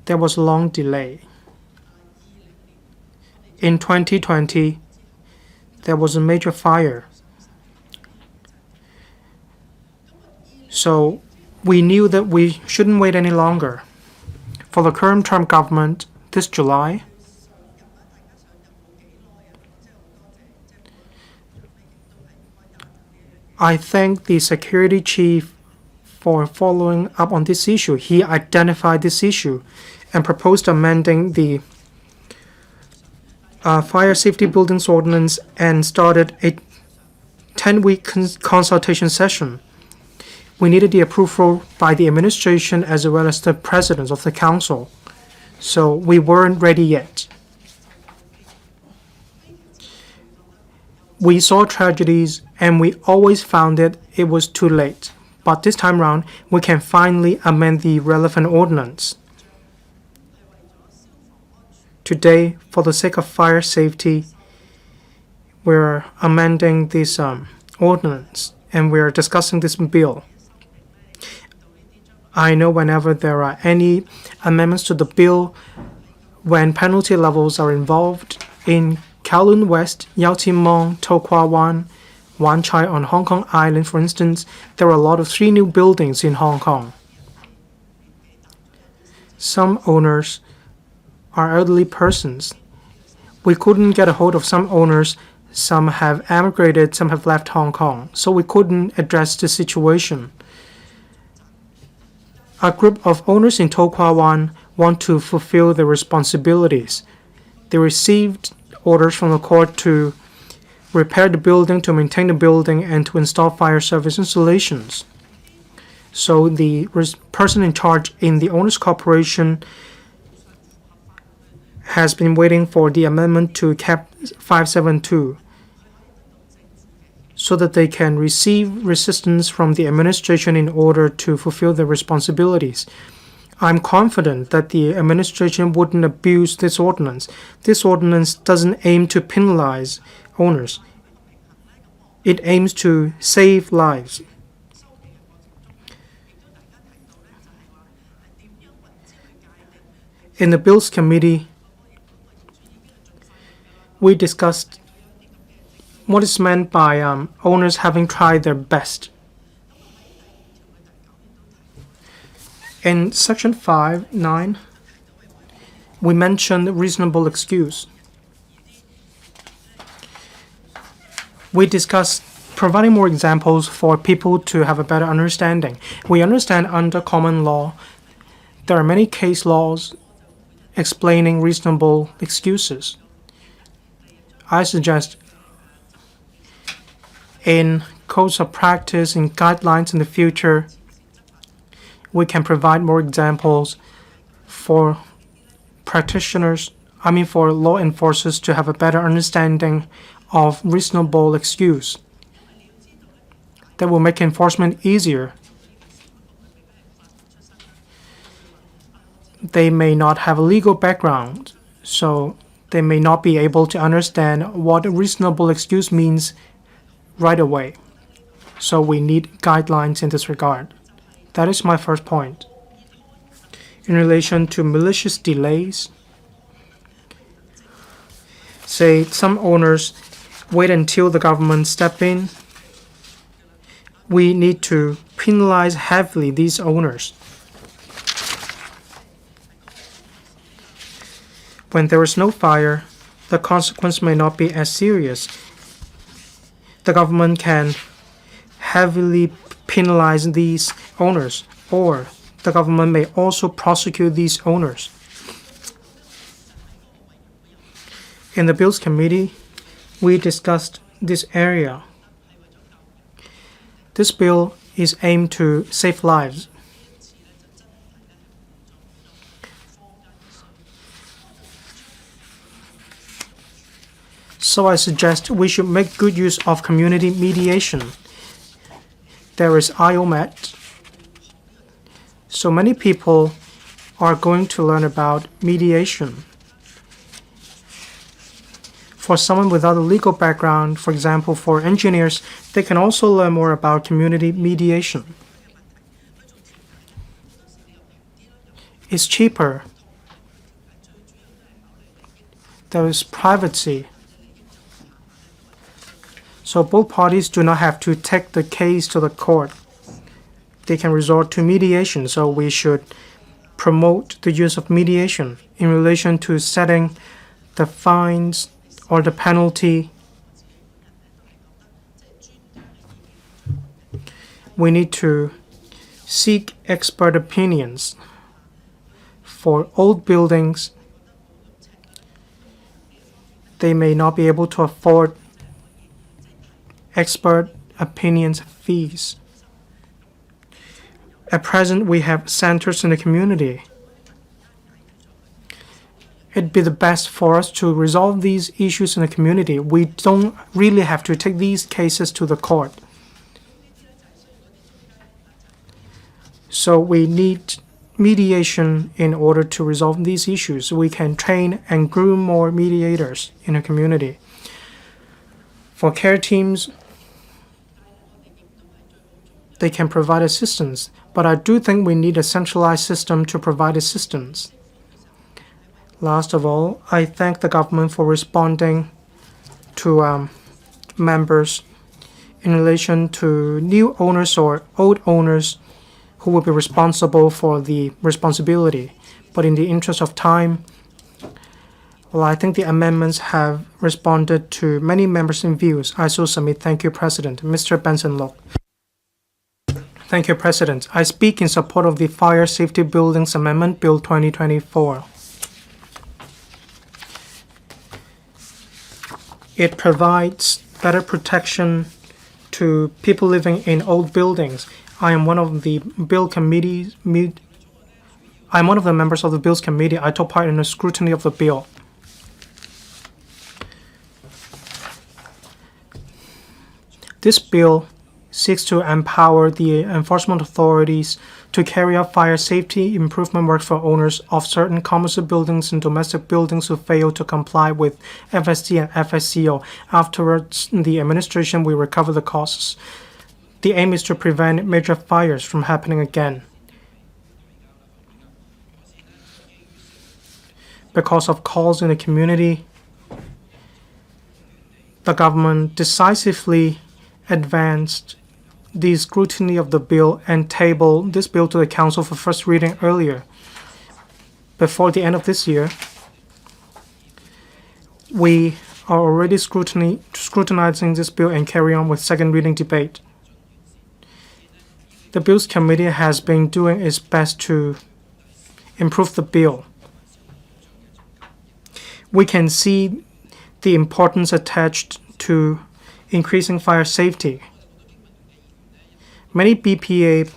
There was a long delay. In 2020, there was a major fire. So we knew that we shouldn't wait any longer. For the current term government, this July, I thank the security chief for following up on this issue. He identified this issue and proposed amending the Fire Safety Buildings Ordinance and started a 10-week consultation session. We needed the approval by the administration as well as the president of the council. So we weren't ready yet. We saw tragedies and we always found that it was too late. But this time around, we can finally amend the relevant ordinance. Today, for the sake of fire safety, we're amending this ordinance and we're discussing this bill. I know whenever there are any amendments to the bill, when penalty levels are involved in Kowloon West, Yau Tin Mong, To Kwa Wan, Wan Chai on Hong Kong Island, for instance, there are a lot of 3 new buildings in Hong Kong. Some owners are elderly persons. We couldn't get a hold of some owners. Some have emigrated, some have left Hong Kong, so we couldn't address the situation. A group of owners in To Kwa Wan want to fulfill their responsibilities. They received orders from the court to repair the building, to maintain the building, and to install fire service installations. So the person in charge in the owners' corporation has been waiting for the amendment to Cap 572 so that they can receive assistance from the administration in order to fulfill their responsibilities. I'm confident that the administration wouldn't abuse this ordinance. This ordinance doesn't aim to penalize owners. It aims to save lives. In the Bills Committee, we discussed what is meant by owners having tried their best. In Section 5(9), we mentioned reasonable excuse. We discussed providing more examples for people to have a better understanding. We understand under common law, there are many case laws explaining reasonable excuses. I suggest in codes of practice, in guidelines in the future, we can provide more examples for practitioners, for law enforcers to have a better understanding of reasonable excuse. That will make enforcement easier. They may not have a legal background, so they may not be able to understand what a reasonable excuse means right away. So we need guidelines in this regard. That is my first point. In relation to malicious delays, say some owners wait until the government step in. We need to penalize heavily these owners. When there is no fire, the consequence may not be as serious. The government can heavily penalize these owners, or the government may also prosecute these owners. In the Bills Committee, we discussed this area. This bill is aimed to save lives. So I suggest we should make good use of community mediation. There is IOMET. So many people are going to learn about mediation. For someone without a legal background, for example, for engineers, they can also learn more about community mediation. It's cheaper. There is privacy. So both parties do not have to take the case to the court. They can resort to mediation, so we should promote the use of mediation in relation to setting the fines or the penalty. We need to seek expert opinions. For old buildings, they may not be able to afford expert opinions fees. At present, we have centers in the community. It'd be the best for us to resolve these issues in the community. We don't really have to take these cases to the court. So we need mediation in order to resolve these issues. We can train and groom more mediators in the community. For care teams, they can provide assistance, but I do think we need a centralized system to provide assistance. Last of all, I thank the government for responding to members in relation to new owners or old owners who will be responsible for the responsibility. But in the interest of time, well, I think the amendments have responded to many members' views. I so submit. Thank you, President. Mr. Benson Look. Thank you, President. I speak in support of the Fire Safety Buildings Amendment Bill 2024. It provides better protection to people living in old buildings. I am one of the members of the Bills Committee. I took part in the scrutiny of the bill. This bill seeks to empower the enforcement authorities to carry out fire safety improvement work for owners of certain commercial buildings and domestic buildings who fail to comply with FSD and FSCO. Afterwards, the administration will recover the costs. The aim is to prevent major fires from happening again. Because of calls in the community, the government decisively advanced the scrutiny of the bill and tabled this bill to the Council for first reading earlier. Before the end of this year, we are already scrutinizing this bill and carry on with second reading debate. The Bills Committee has been doing its best to improve the bill. We can see the importance attached to increasing fire safety. Many BPA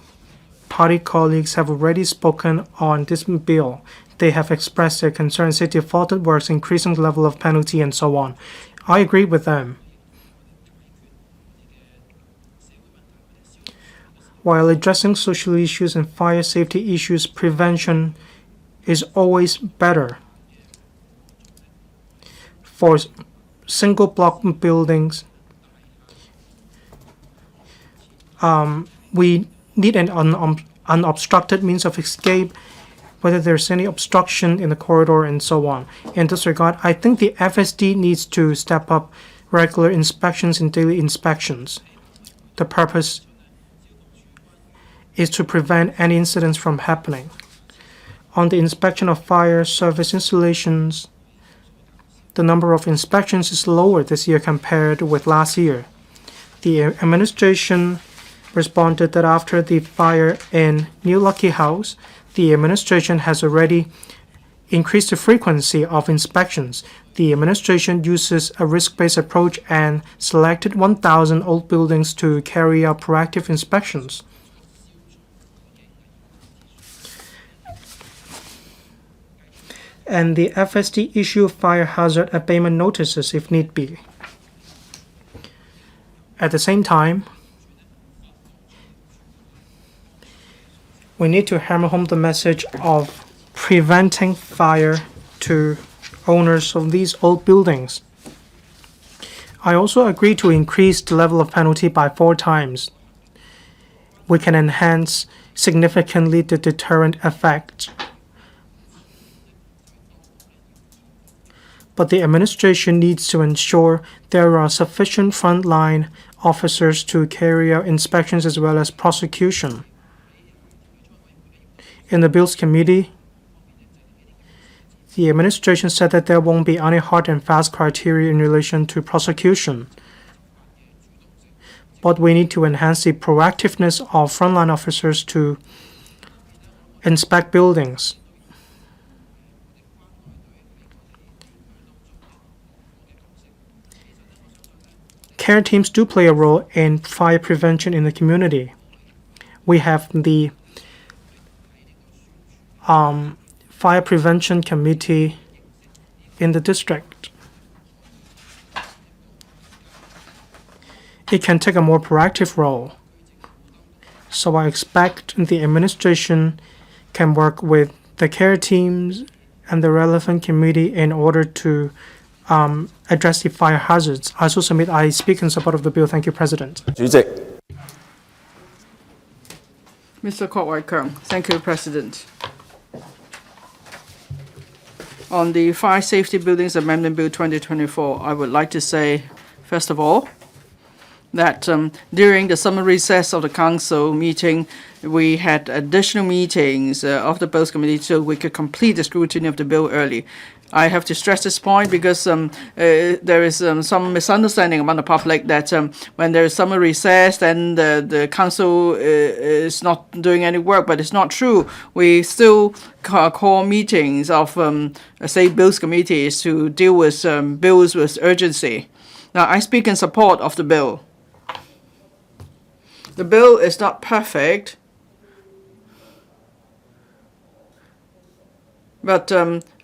party colleagues have already spoken on this bill. They have expressed their concern, say defaulted works, increasing the level of penalty, and so on. I agree with them. While addressing social issues and fire safety issues, prevention is always better. For single block buildings, we need an unobstructed means of escape, whether there's any obstruction in the corridor and so on. In this regard, I think the FSD needs to step up regular inspections and daily inspections. The purpose is to prevent any incidents from happening. On the inspection of fire service installations, the number of inspections is lower this year compared with last year. The administration responded that after the fire in New Lucky House, the administration has already increased the frequency of inspections. The administration uses a risk-based approach and selected 1,000 old buildings to carry out proactive inspections. And the FSD issue fire hazard abatement notices if need be. At the same time, we need to hammer home the message of preventing fire to owners of these old buildings. I also agree to increase the level of penalty by 4 times. We can enhance significantly the deterrent effect. But the administration needs to ensure there are sufficient frontline officers to carry out inspections as well as prosecution. In the Bills Committee, the administration said that there won't be any hard and fast criteria in relation to prosecution. But we need to enhance the proactiveness of frontline officers to inspect buildings. care teams do play a role in fire prevention in the community. We have the fire prevention committee in the district. It can take a more proactive role. So I expect the administration can work with the care teams and the relevant committee in order to address the fire hazards. I also submit I speak in support of the bill. Thank you, President. 主席。 Mr. Kwok Wai-keung. Thank you, President. On the Fire Safety Buildings Amendment Bill 2024, I would like to say, first of all, that during the summer recess of the Council meeting, we had additional meetings of the Bills Committee so we could complete the scrutiny of the bill early. I have to stress this point because there is some misunderstanding among the public that when there is summer recess, then the Council is not doing any work, but it's not true. We still call meetings of, say, Bills committees to deal with bills with urgency. Now, I speak in support of the bill. The bill is not perfect, but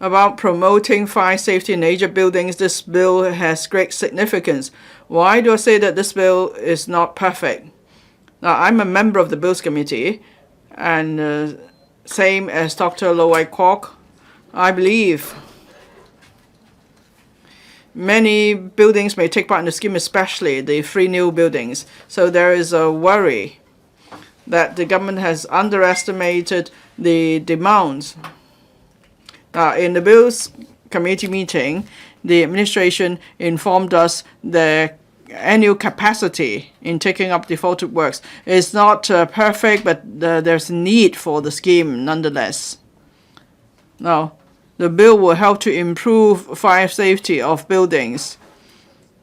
about promoting fire safety in major buildings, this bill has great significance. Why do I say that this bill is not perfect? Now, I'm a member of the Bills Committee, and same as Dr. Lo Wai Kwok, I believe many buildings may take part in the scheme, especially the 3 new buildings. So there is a worry that the government has underestimated the demands. In the Bills Committee meeting, the administration informed us their annual capacity in taking up defaulted works is not perfect, but there's a need for the scheme nonetheless. Now, the bill will help to improve fire safety of buildings.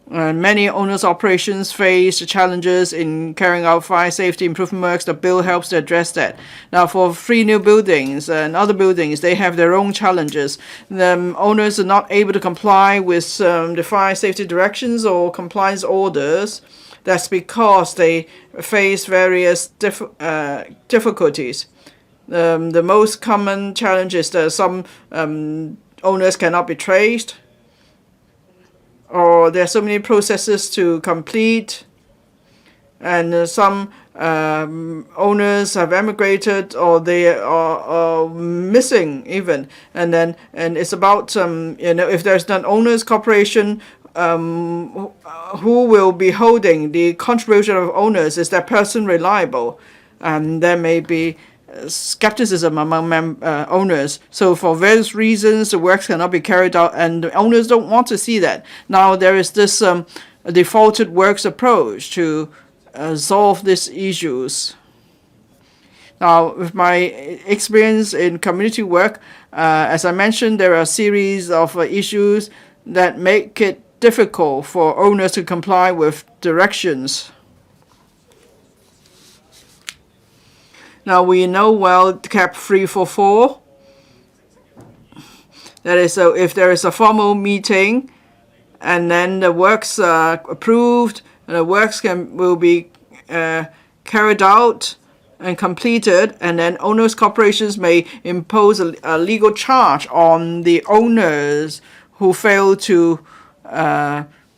Many owners' operations face challenges in carrying out fire safety improvement works. The bill helps to address that. Now, for 3 new buildings and other buildings, they have their own challenges. The owners are not able to comply with the fire safety directions or compliance orders. That's because they face various difficulties. The most common challenge is that some owners cannot be traced, or there are so many processes to complete, and some owners have emigrated or they are missing even. And it's about if there's an owners corporation, who will be holding the contribution of owners? Is that person reliable? And there may be skepticism among owners. So for various reasons, the works cannot be carried out, and the owners don't want to see that. Now there is this defaulted works approach to solve these issues. Now, with my experience in community work, as I mentioned, there are a series of issues that make it difficult for owners to comply with directions. Now, we know well Cap 344. That is, so if there is a formal meeting and then the works are approved, and the works will be carried out and completed, and then owners' corporations may impose a legal charge on the owners who fail to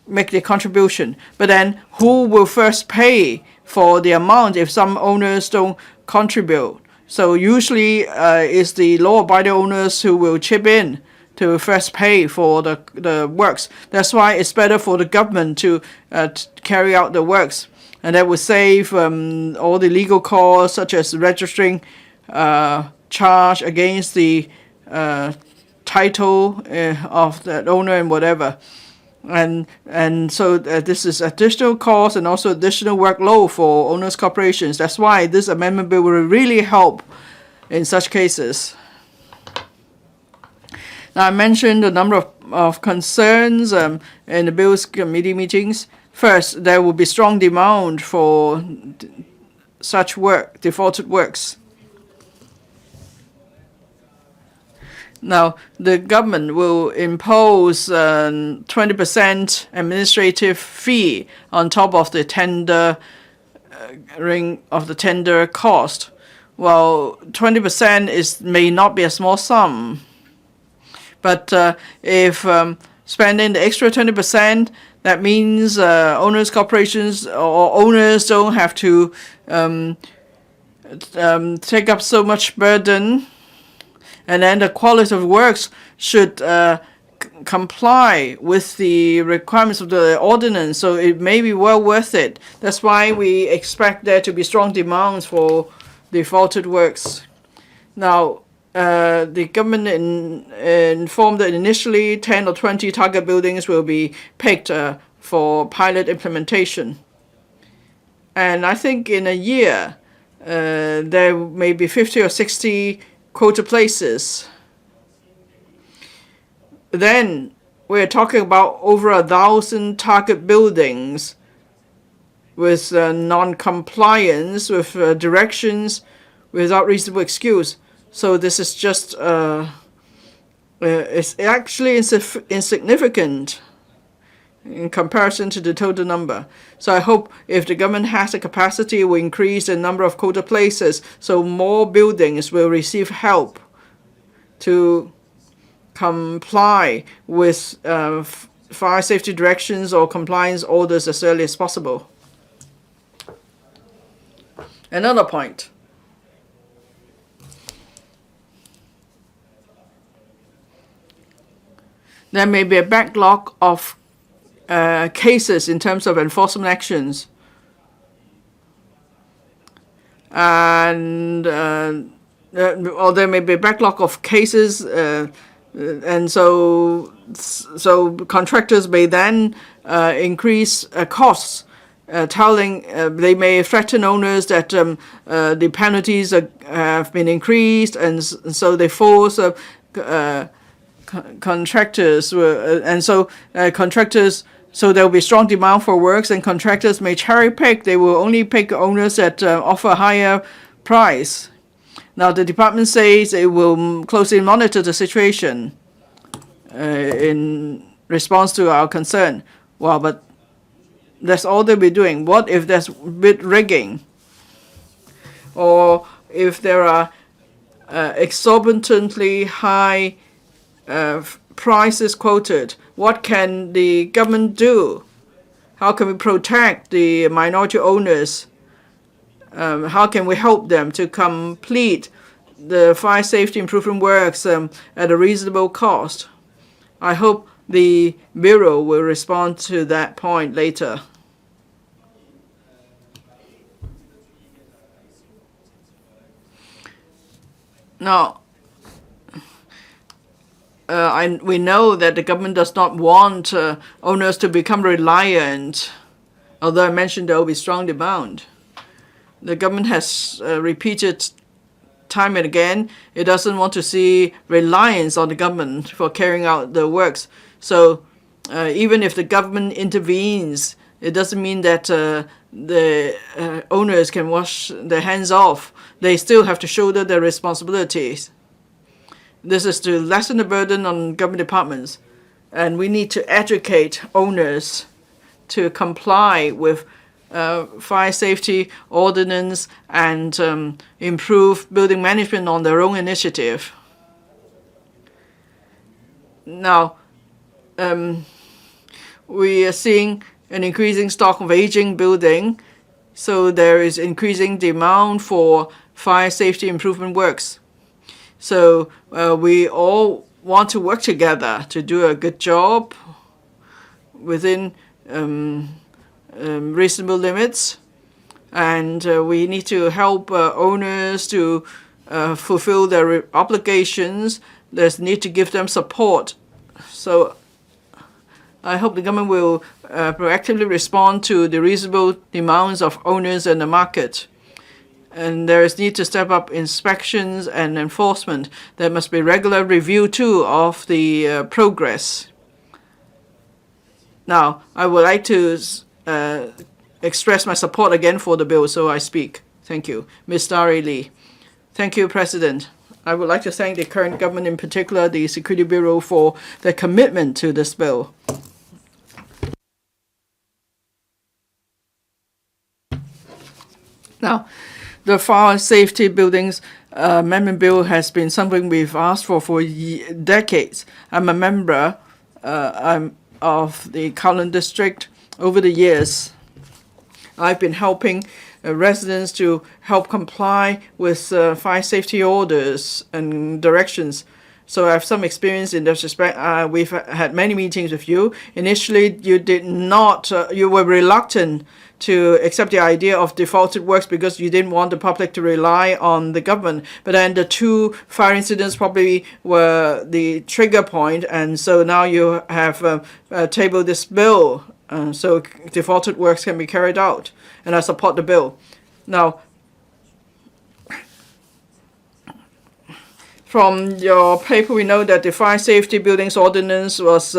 make their contribution. But then who will first pay for the amount if some owners don't contribute? So usually it's the law-abiding owners who will chip in to first pay for the works. That's why it's better for the government to carry out the works, and that will save all the legal costs, such as registering charge against the title of that owner and whatever. And so this is additional cost and also additional workload for owners' corporations. That's why this amendment bill will really help in such cases. Now, I mentioned a number of concerns in the Bills Committee meetings. First, there will be strong demand for such work, defaulted works. Now, the government will impose a 20% administrative fee on top of the tender cost. Well, 20% may not be a small sum, but if spending the extra 20%, that means owners, corporations, or owners don't have to take up so much burden, and then the quality of works should comply with the requirements of the ordinance, so it may be well worth it. That's why we expect there to be strong demands for defaulted works. Now, the government informed that initially 10 or 20 target buildings will be picked for pilot implementation. And I think in a year, there may be 50 or 60 quota places. Then we're talking about over 1,000 target buildings with non-compliance, with directions without reasonable excuse. So this is just, it's actually insignificant in comparison to the total number. So I hope if the government has the capacity, it will increase the number of quota places so more buildings will receive help to comply with fire safety directions or compliance orders as early as possible. Another point. There may be a backlog of cases in terms of enforcement actions. And or there may be a backlog of cases, and so contractors may then increase costs, telling they may threaten owners that the penalties have been increased, and so they force contractors, contractors. So there will be strong demand for works, and contractors may cherry pick. They will only pick owners that offer a higher price. Now, the department says it will closely monitor the situation in response to our concern. Well, but that's all they'll be doing. What if there's bid rigging? Or if there are exorbitantly high prices quoted? What can the government do? How can we protect the minority owners? How can we help them to complete the fire safety improvement works at a reasonable cost? I hope the Bureau will respond to that point later. Now, we know that the government does not want owners to become reliant, although I mentioned there will be strong demand. The government has repeated time and again, it doesn't want to see reliance on the government for carrying out the works. So even if the government intervenes, it doesn't mean that the owners can wash their hands off. They still have to shoulder their responsibilities. This is to lessen the burden on government departments. And we need to educate owners to comply with fire safety ordinance and improve building management on their own initiative. Now, we are seeing an increasing stock of aging building, so there is increasing demand for fire safety improvement works. So we all want to work together to do a good job within reasonable limits, and we need to help owners to fulfill their obligations. There's need to give them support. So I hope the government will proactively respond to the reasonable demands of owners and the market. And there is need to step up inspections and enforcement. There must be regular review, too, of the progress. Now, I would like to express my support again for the bill, so I speak. Thank you. Ms. Dari Lee. Thank you, President. I would like to thank the current government, in particular the Security Bureau, for their commitment to this bill. Now, the Fire Safety Buildings Amendment Bill has been something we've asked for decades. I'm a member of the Kowloon District. Over the years, I've been helping residents to help comply with fire safety orders and directions. So I have some experience in this respect. We've had many meetings with you. Initially, you did not, you were reluctant to accept the idea of defaulted works because you didn't want the public to rely on the government. But then the 2 fire incidents probably were the trigger point, and so now you have tabled this bill. So defaulted works can be carried out, and I support the bill. Now, from your paper, we know that the Fire Safety Buildings Ordinance was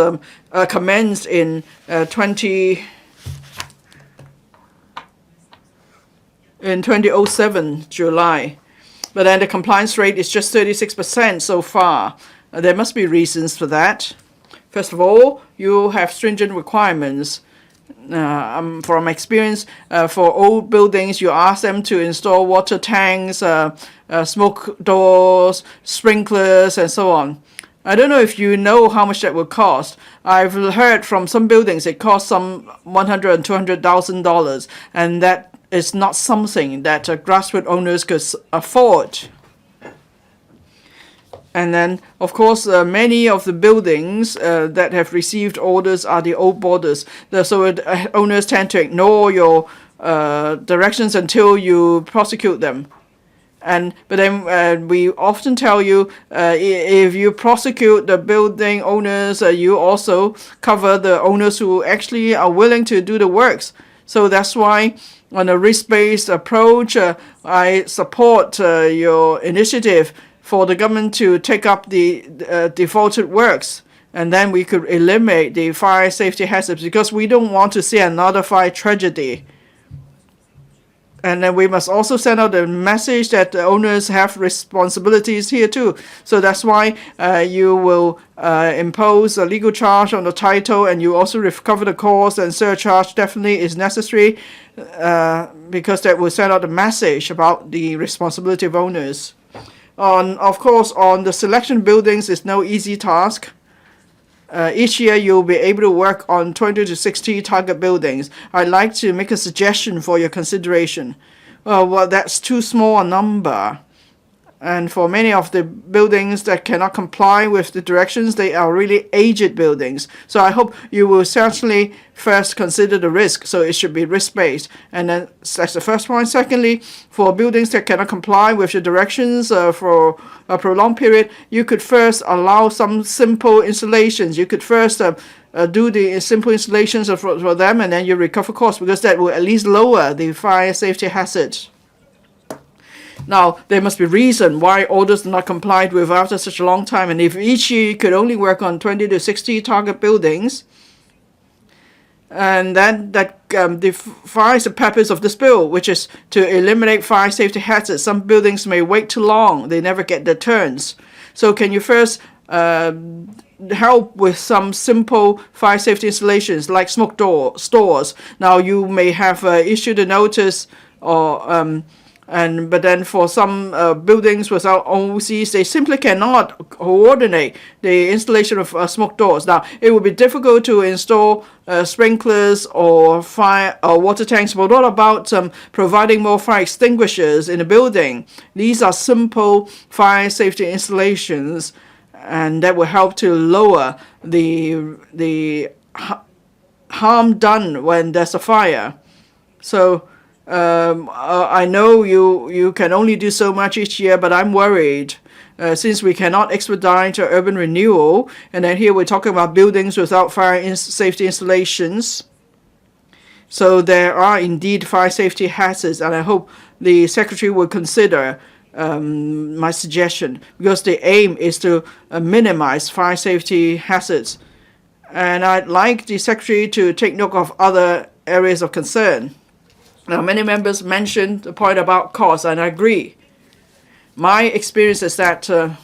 commenced in 2007, July. But then the compliance rate is just 36% so far. There must be reasons for that. First of all, you have stringent requirements. From experience, for old buildings, you ask them to install water tanks, smoke doors, sprinklers, and so on. I don't know if you know how much that would cost. I've heard from some buildings it costs some $100,000 and $200,000, and that is not something that grassroots owners could afford. And then, of course, many of the buildings that have received orders are the old borders. So owners tend to ignore your directions until you prosecute them. But then we often tell you, if you prosecute the building owners, you also cover the owners who actually are willing to do the works. So that's why on a risk-based approach, I support your initiative for the government to take up the defaulted works, and then we could eliminate the fire safety hazards, because we don't want to see another fire tragedy. And then we must also send out the message that the owners have responsibilities here too. So that's why you will impose a legal charge on the title, and you also recover the cost, and surcharge definitely is necessary because that will send out a message about the responsibility of owners. Of course, on the selection buildings, it's no easy task. Each year, you'll be able to work on 20 to 60 target buildings. I'd like to make a suggestion for your consideration. Well, that's too small a number. And for many of the buildings that cannot comply with the directions, they are really aged buildings. So I hope you will certainly first consider the risk. So it should be risk-based. And then that's the first point. Secondly, for buildings that cannot comply with the directions for a prolonged period, you could first allow some simple installations. You could first do the simple installations for them, and then you recover costs, because that will at least lower the fire safety hazards. Now, there must be reason why orders are not complied with after such a long time. And if each year you could only work on 20 to 60 target buildings, and then that defies the purpose of this bill, which is to eliminate fire safety hazards. Some buildings may wait too long. They never get their turns. So can you first help with some simple fire safety installations like smoke stores? Now, you may have issued a notice or but then for some buildings without OCs, they simply cannot coordinate the installation of smoke doors. Now, it would be difficult to install sprinklers or fire or water tanks, but what about providing more fire extinguishers in the building? These are simple fire safety installations, and that will help to lower the harm done when there's a fire. So I know you can only do so much each year, but I'm worried since we cannot expedite urban renewal, and then here we're talking about buildings without fire safety installations. So there are indeed fire safety hazards, and I hope the Secretary will consider my suggestion, because the aim is to minimize fire safety hazards. And I'd like the Secretary to take note of other areas of concern. Now, many members mentioned the point about cost, and I agree. my experience is that a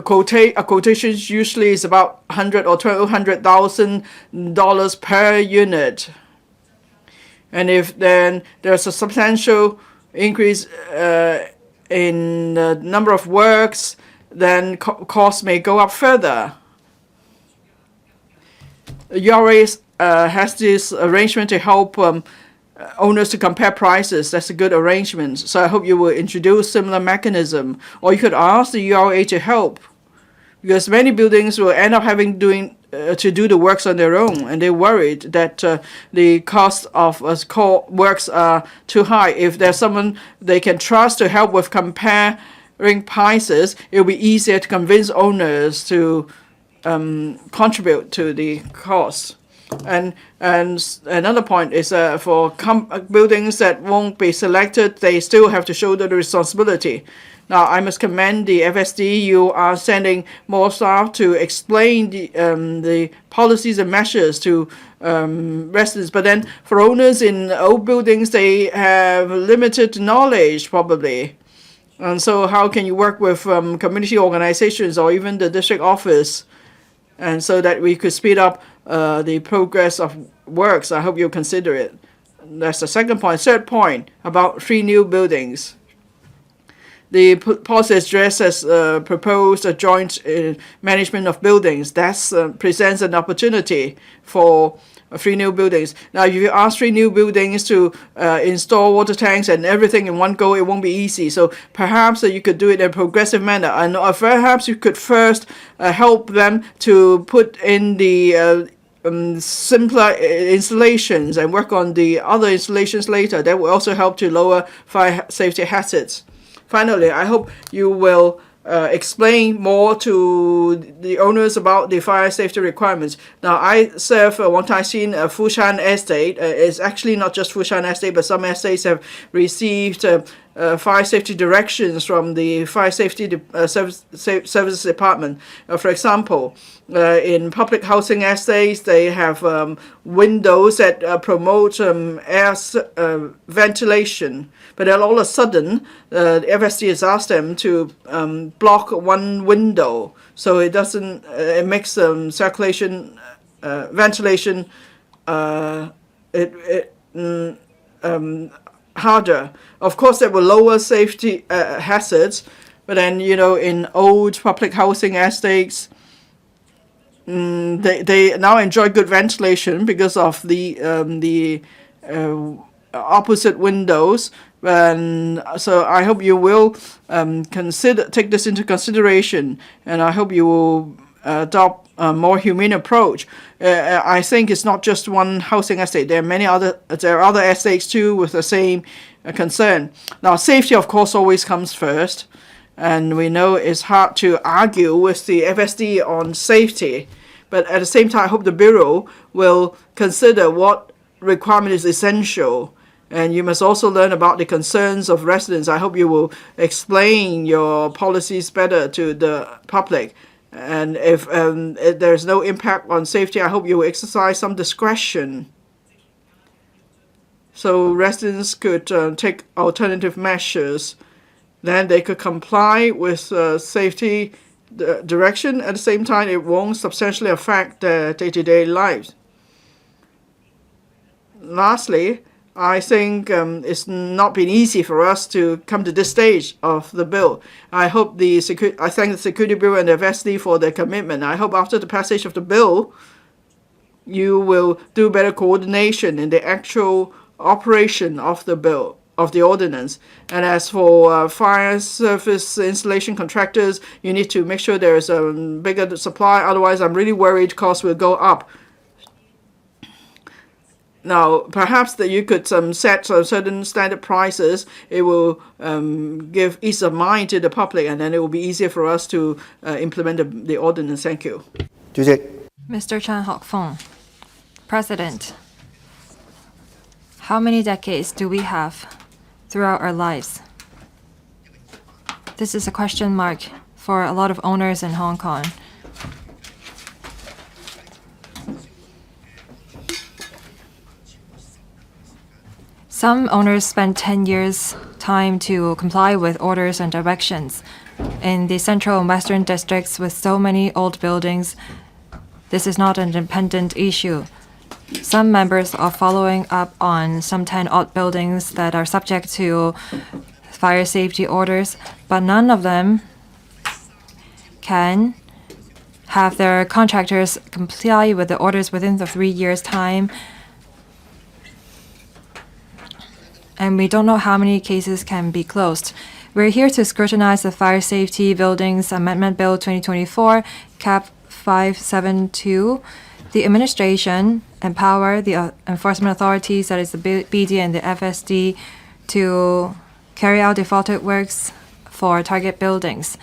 quotation usually is about $100,000 or $200,000 per unit. And if then there's a substantial increase in the number of works, then costs may go up further. URA has this arrangement to help owners to compare prices. That's a good arrangement. So I hope you will introduce similar mechanism, or you could ask the URA to help, because many buildings will end up having to do the works on their own, and they're worried that the cost of works are too high. If there's someone they can trust to help with comparing prices, it will be easier to convince owners to contribute to the cost. And another point is for buildings that won't be selected, they still have to shoulder the responsibility. Now, I must commend the FSD. You are sending more staff to explain the policies and measures to residents. But then for owners in old buildings, they have limited knowledge probably. And so how can you work with community organizations or even the district office, and so that we could speed up the progress of works? I hope you'll consider it. That's the second point. Third point about 3 new buildings. The policy address has proposed a joint management of buildings. That presents an opportunity for 3 new buildings. Now, if you ask 3 new buildings to install water tanks and everything in one go, it won't be easy. So perhaps you could do it in a progressive manner. And perhaps you could first help them to put in the simpler installations and work on the other installations later. That will also help to lower fire safety hazards. Finally, I hope you will explain more to the owners about the fire safety requirements. Now, I serve Wong Tai Sin Fushan Estate. It's actually not just Fushan Estate, but some estates have received fire safety directions from the Fire Safety Services Department. For example, in public housing estates, they have windows that promote air ventilation. But then all of a sudden, the FSD has asked them to block one window, so it doesn't. It makes circulation, ventilation, harder. Of course, that will lower safety hazards, but then in old public housing estates, they now enjoy good ventilation because of the opposite windows. And so I hope you will take this into consideration, and I hope you will adopt a more humane approach. I think it's not just one housing estate. There are other estates too with the same concern. Now, safety, of course, always comes first, and we know it's hard to argue with the FSD on safety. But at the same time, I hope the Bureau will consider what requirement is essential. And you must also learn about the concerns of residents. I hope you will explain your policies better to the public. And if there's no impact on safety, I hope you will exercise some discretion, so residents could take alternative measures. Then they could comply with safety direction. At the same time, it won't substantially affect their day-to-day lives. Lastly, I think it's not been easy for us to come to this stage of the bill. I thank the Security Bureau and the FSD for their commitment. I hope after the passage of the bill, you will do better coordination in the actual operation of the bill, of the ordinance. And as for fire service installation contractors, you need to make sure there is a bigger supply. Otherwise, I'm really worried costs will go up. Now, perhaps that you could set certain standard prices. It will give ease of mind to the public, and then it will be easier for us to implement the ordinance. Thank you. 主席， Mr. Chan Hock-Fong, President, how many decades do we have throughout our lives? This is a question mark for a lot of owners in Hong Kong. Some owners spend 10 years time to comply with orders and directions. In the central and western districts with so many old buildings, this is not an independent issue. Some members are following up on some 10 odd buildings that are subject to fire safety orders, but none of them can have their contractors comply with the orders within the 3 years' time. And we don't know how many cases can be closed. We're here to scrutinize the Fire Safety Buildings Amendment Bill 2024, Cap 572. The administration empower the enforcement authorities, that is the BD and the FSD, to carry out defaulted works for target buildings.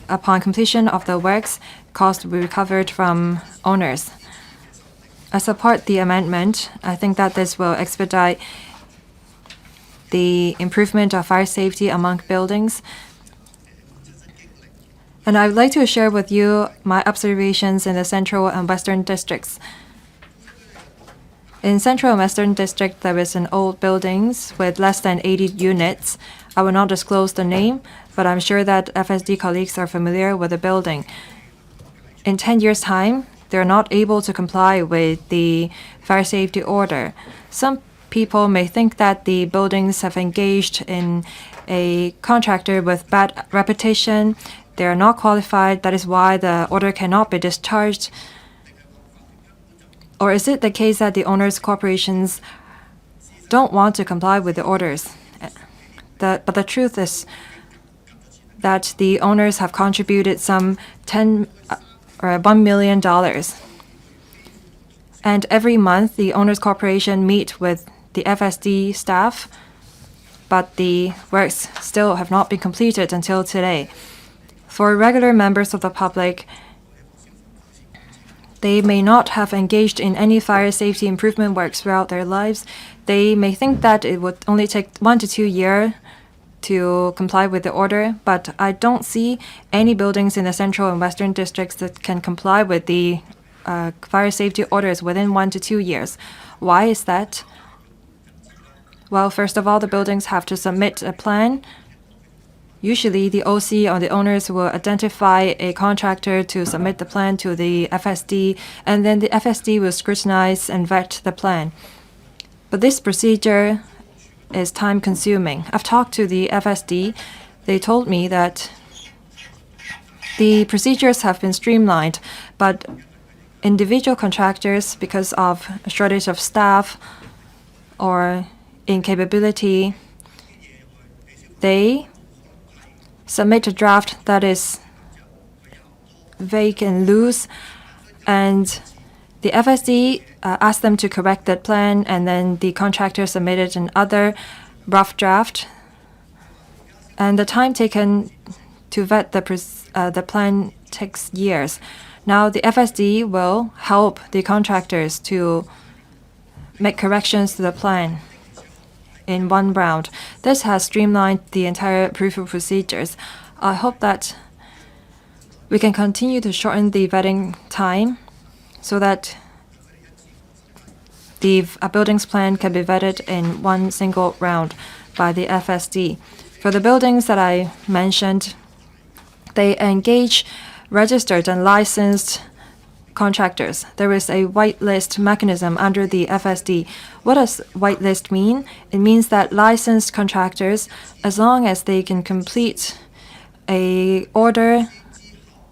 Upon completion of the works, costs will be recovered from owners. I support the amendment. I think that this will expedite the improvement of fire safety among buildings. And I would like to share with you my observations in the Central and Western districts. In Central and Western District, there is an old buildings with less than 80 units. I will not disclose the name, but I'm sure that FSD colleagues are familiar with the building. In 10 years' time, they're not able to comply with the fire safety order. Some people may think that the buildings have engaged in a contractor with bad reputation. They are not qualified. That is why the order cannot be discharged. Or is it the case that the owners' corporations don't want to comply with the orders? But the truth is that the owners have contributed some $1 million. And every month, the owners' corporation meet with the FSD staff, but the works still have not been completed until today. For regular members of the public, they may not have engaged in any fire safety improvement works throughout their lives. They may think that it would only take 1 to 2 years to comply with the order, but I don't see any buildings in the Central and Western districts that can comply with the fire safety orders within 1 to 2 years. Why is that? Well, first of all, the buildings have to submit a plan. Usually, the OC or the owners will identify a contractor to submit the plan to the FSD, and then the FSD will scrutinize and vet the plan. But this procedure is time-consuming. I've talked to the FSD. They told me that the procedures have been streamlined, but individual contractors, because of a shortage of staff or incapability, they submit a draft that is vague and loose, and the FSD asked them to correct that plan, and then the contractor submitted another rough draft, and the time taken to vet the plan takes years. Now the FSD will help the contractors to make corrections to the plan in one round. This has streamlined the entire approval procedures. I hope that we can continue to shorten the vetting time so that the buildings plan can be vetted in one single round by the FSD. For the buildings that I mentioned, they engage registered and licensed contractors. There is a whitelist mechanism under the FSD. What does whitelist mean? It means that licensed contractors, as long as they can complete a order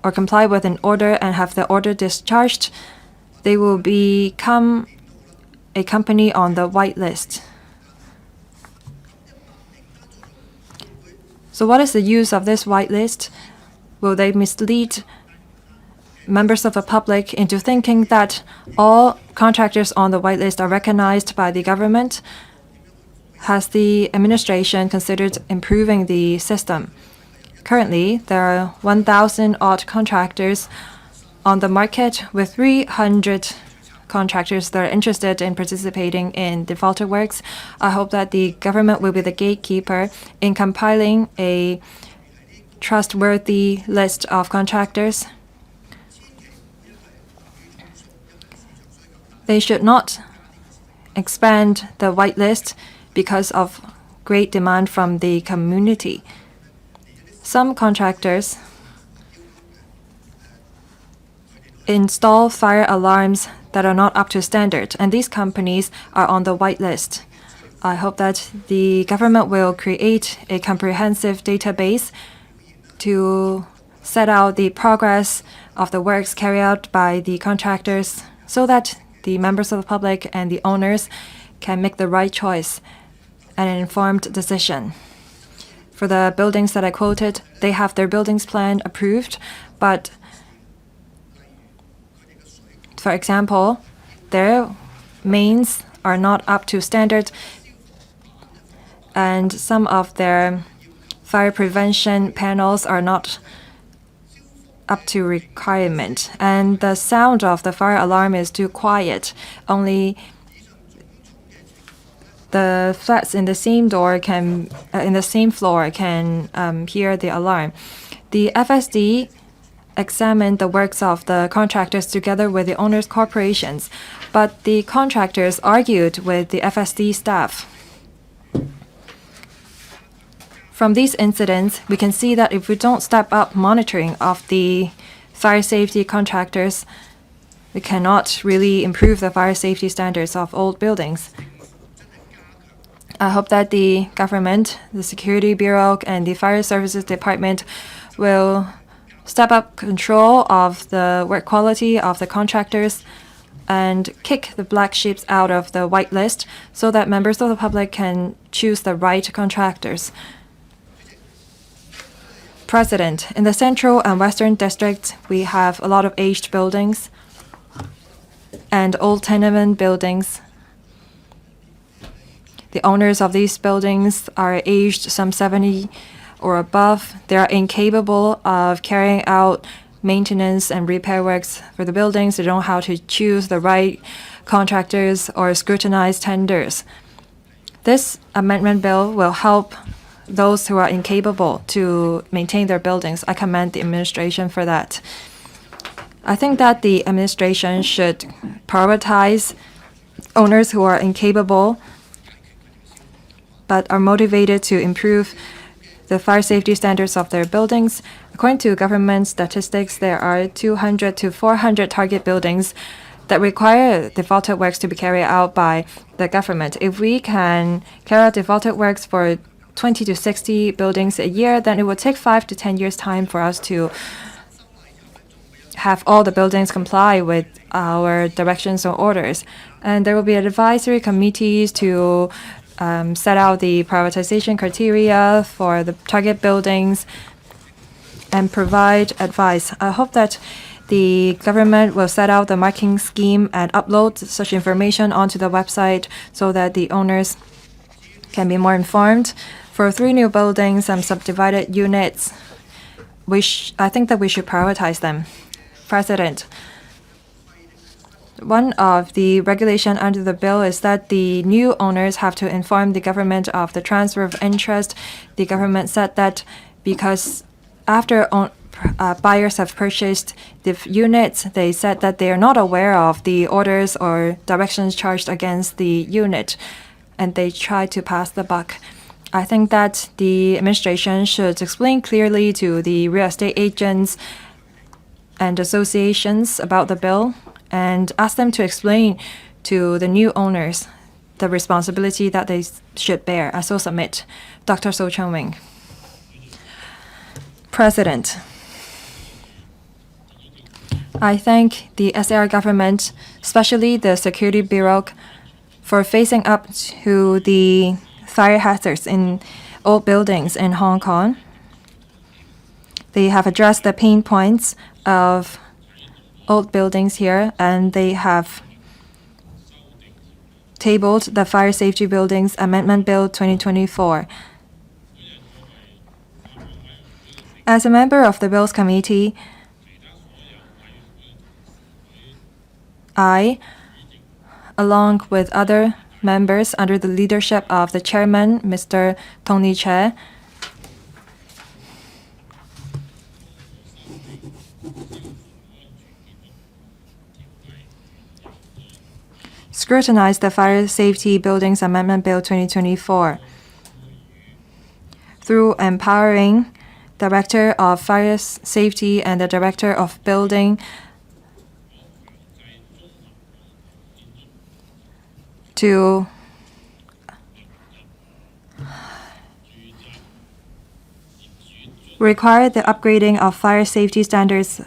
or comply with an order and have the order discharged, they will become a company on the whitelist. So what is the use of this whitelist? Will they mislead members of the public into thinking that all contractors on the whitelist are recognized by the government? Has the administration considered improving the system? Currently, there are 1,000 odd contractors on the market, with 300 contractors that are interested in participating in defaulted works. I hope that the government will be the gatekeeper in compiling a trustworthy list of contractors. They should not expand the whitelist because of great demand from the community. Some contractors install fire alarms that are not up to standard, and these companies are on the whitelist. I hope that the government will create a comprehensive database to set out the progress of the works carried out by the contractors so that the members of the public and the owners can make the right choice and an informed decision. For the buildings that I quoted, they have their buildings plan approved, but for example, their mains are not up to standard, and some of their fire prevention panels are not up to requirement, and the sound of the fire alarm is too quiet. Only the flats in the same door can, in the same floor, can hear the alarm. The FSD examined the works of the contractors together with the owners' corporations, but the contractors argued with the FSD staff. From these incidents, we can see that if we don't step up monitoring of the fire safety contractors, we cannot really improve the fire safety standards of old buildings. I hope that the government, the Security Bureau, and the Fire Services Department will step up control of the work quality of the contractors and kick the black sheep out of the whitelist so that members of the public can choose the right contractors. President, in the Central and Western districts, we have a lot of aged buildings and old tenement buildings. The owners of these buildings are aged some 70 or above. They are incapable of carrying out maintenance and repair works for the buildings. They don't know how to choose the right contractors or scrutinize tenders. This amendment bill will help those who are incapable to maintain their buildings. I commend the administration for that. I think that the administration should prioritize owners who are incapable but are motivated to improve the fire safety standards of their buildings. According to government statistics, there are 200 to 400 target buildings that require defaulted works to be carried out by the government. If we can carry out defaulted works for 20 to 60 buildings a year, then it will take 5 to 10 years' time for us to have all the buildings comply with our directions or orders. And there will be advisory committees to set out the prioritization criteria for the target buildings and provide advice. I hope that the government will set out the marking scheme and upload such information onto the website so that the owners can be more informed. For 3 new buildings and subdivided units, I think that we should prioritize them. President, one of the regulation under the bill is that the new owners have to inform the government of the transfer of interest. The government said that because after buyers have purchased the units, they said that they are not aware of the orders or directions charged against the unit, and they try to pass the buck. I think that the administration should explain clearly to the real estate agents and associations about the bill and ask them to explain to the new owners the responsibility that they should bear. I so submit. Dr. So Chong-Wing. President, I thank the SAR government, especially the Security Bureau, for facing up to the fire hazards in old buildings in Hong Kong. They have addressed the pain points of old buildings here, and they have tabled the Fire Safety Buildings Amendment Bill 2024. As a member of the Bills Committee, I, along with other members under the leadership of the chairman, Mr. Tony Che, scrutinize the Fire Safety Buildings Amendment Bill 2024 through empowering Director of Fire Safety and the Director of Building to require the upgrading of fire safety standards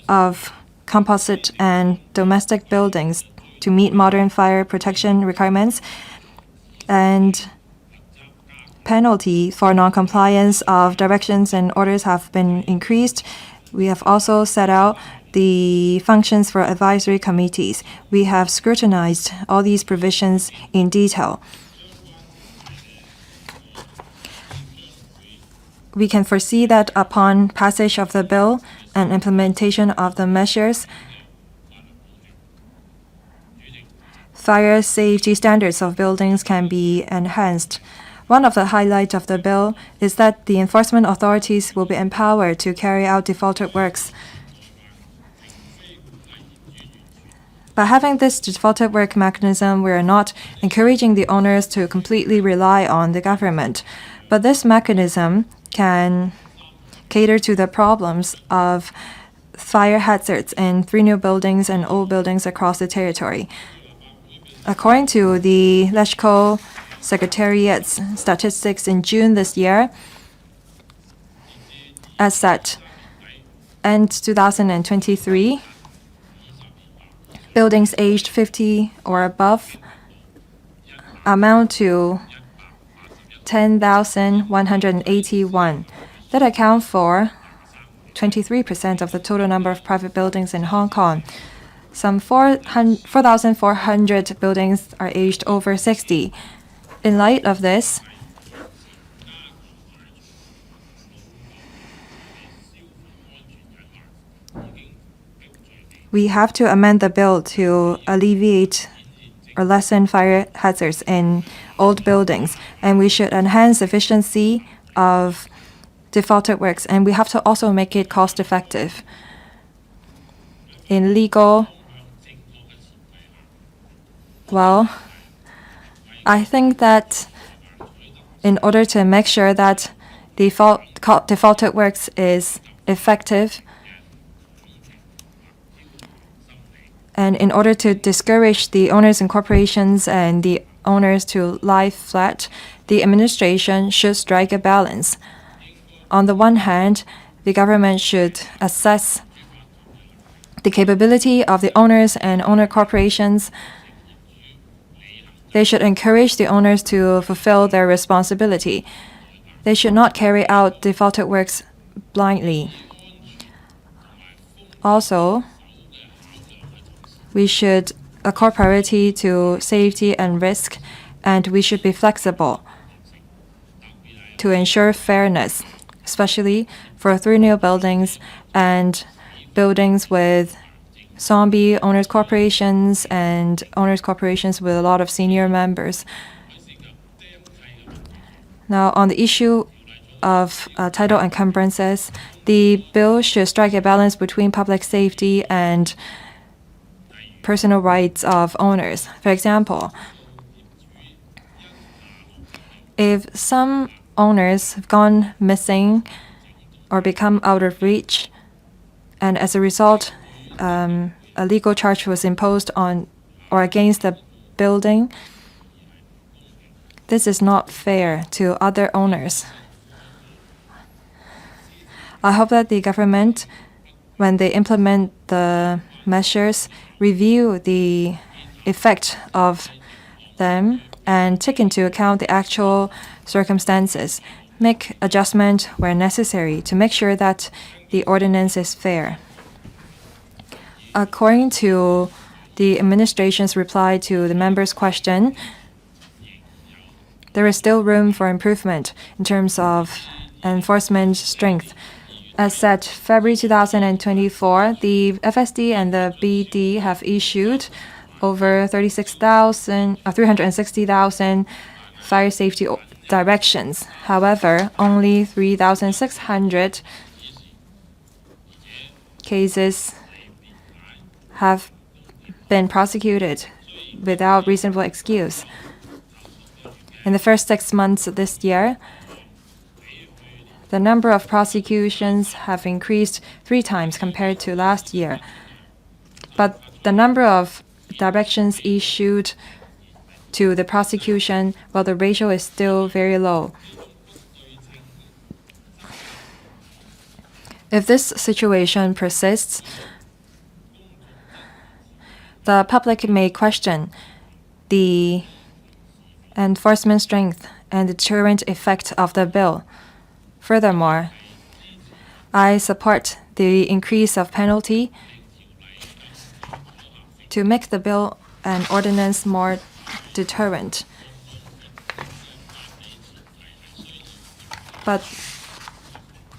of composite and domestic buildings to meet modern fire protection requirements, and penalty for non-compliance of directions and orders have been increased. We have also set out the functions for advisory committees. We have scrutinized all these provisions in detail. We can foresee that upon passage of the bill and implementation of the measures, fire safety standards of buildings can be enhanced. One of the highlights of the bill is that the enforcement authorities will be empowered to carry out defaulted works. By having this defaulted work mechanism, we are not encouraging the owners to completely rely on the government, but this mechanism can cater to the problems of fire hazards in 3 new buildings and old buildings across the territory. According to the LCO Secretariat's statistics in June this year, as at end 2023, buildings aged 50 or above amount to 10,181. That account for 23% of the total number of private buildings in Hong Kong. Some 4,400 buildings are aged over 60. In light of this, we have to amend the bill to alleviate or lessen fire hazards in old buildings, and we should enhance efficiency of defaulted works, and we have to also make it cost-effective. In legal, well, I think that in order to make sure that defaulted works is effective, and in order to discourage the owners and corporations and the owners to lie flat, the administration should strike a balance. On the one hand, the government should assess the capability of the owners and owner corporations. They should encourage the owners to fulfill their responsibility. They should not carry out defaulted works blindly. Also, we should accord priority to safety and risk, and we should be flexible to ensure fairness, especially for 3 new buildings and buildings with zombie owners corporations and owners corporations with a lot of senior members. Now, on the issue of title encumbrances, the bill should strike a balance between public safety and personal rights of owners. For example, if some owners have gone missing or become out of reach, and as a result, a legal charge was imposed on or against the building, this is not fair to other owners. I hope that the government, when they implement the measures, review the effect of them and take into account the actual circumstances, make adjustment where necessary to make sure that the ordinance is fair. According to the administration's reply to the member's question, there is still room for improvement in terms of enforcement strength. As said, February 2024, the FSD and the BD have issued over 360,000 fire safety directions. However, only 3,600 cases have been prosecuted without reasonable excuse. In the first 6 months of this year, the number of prosecutions have increased 3 times compared to last year. But the number of directions issued to the prosecution, well, the ratio is still very low. If this situation persists, the public may question the enforcement strength and deterrent effect of the bill. Furthermore, I support the increase of penalty to make the bill and ordinance more deterrent. But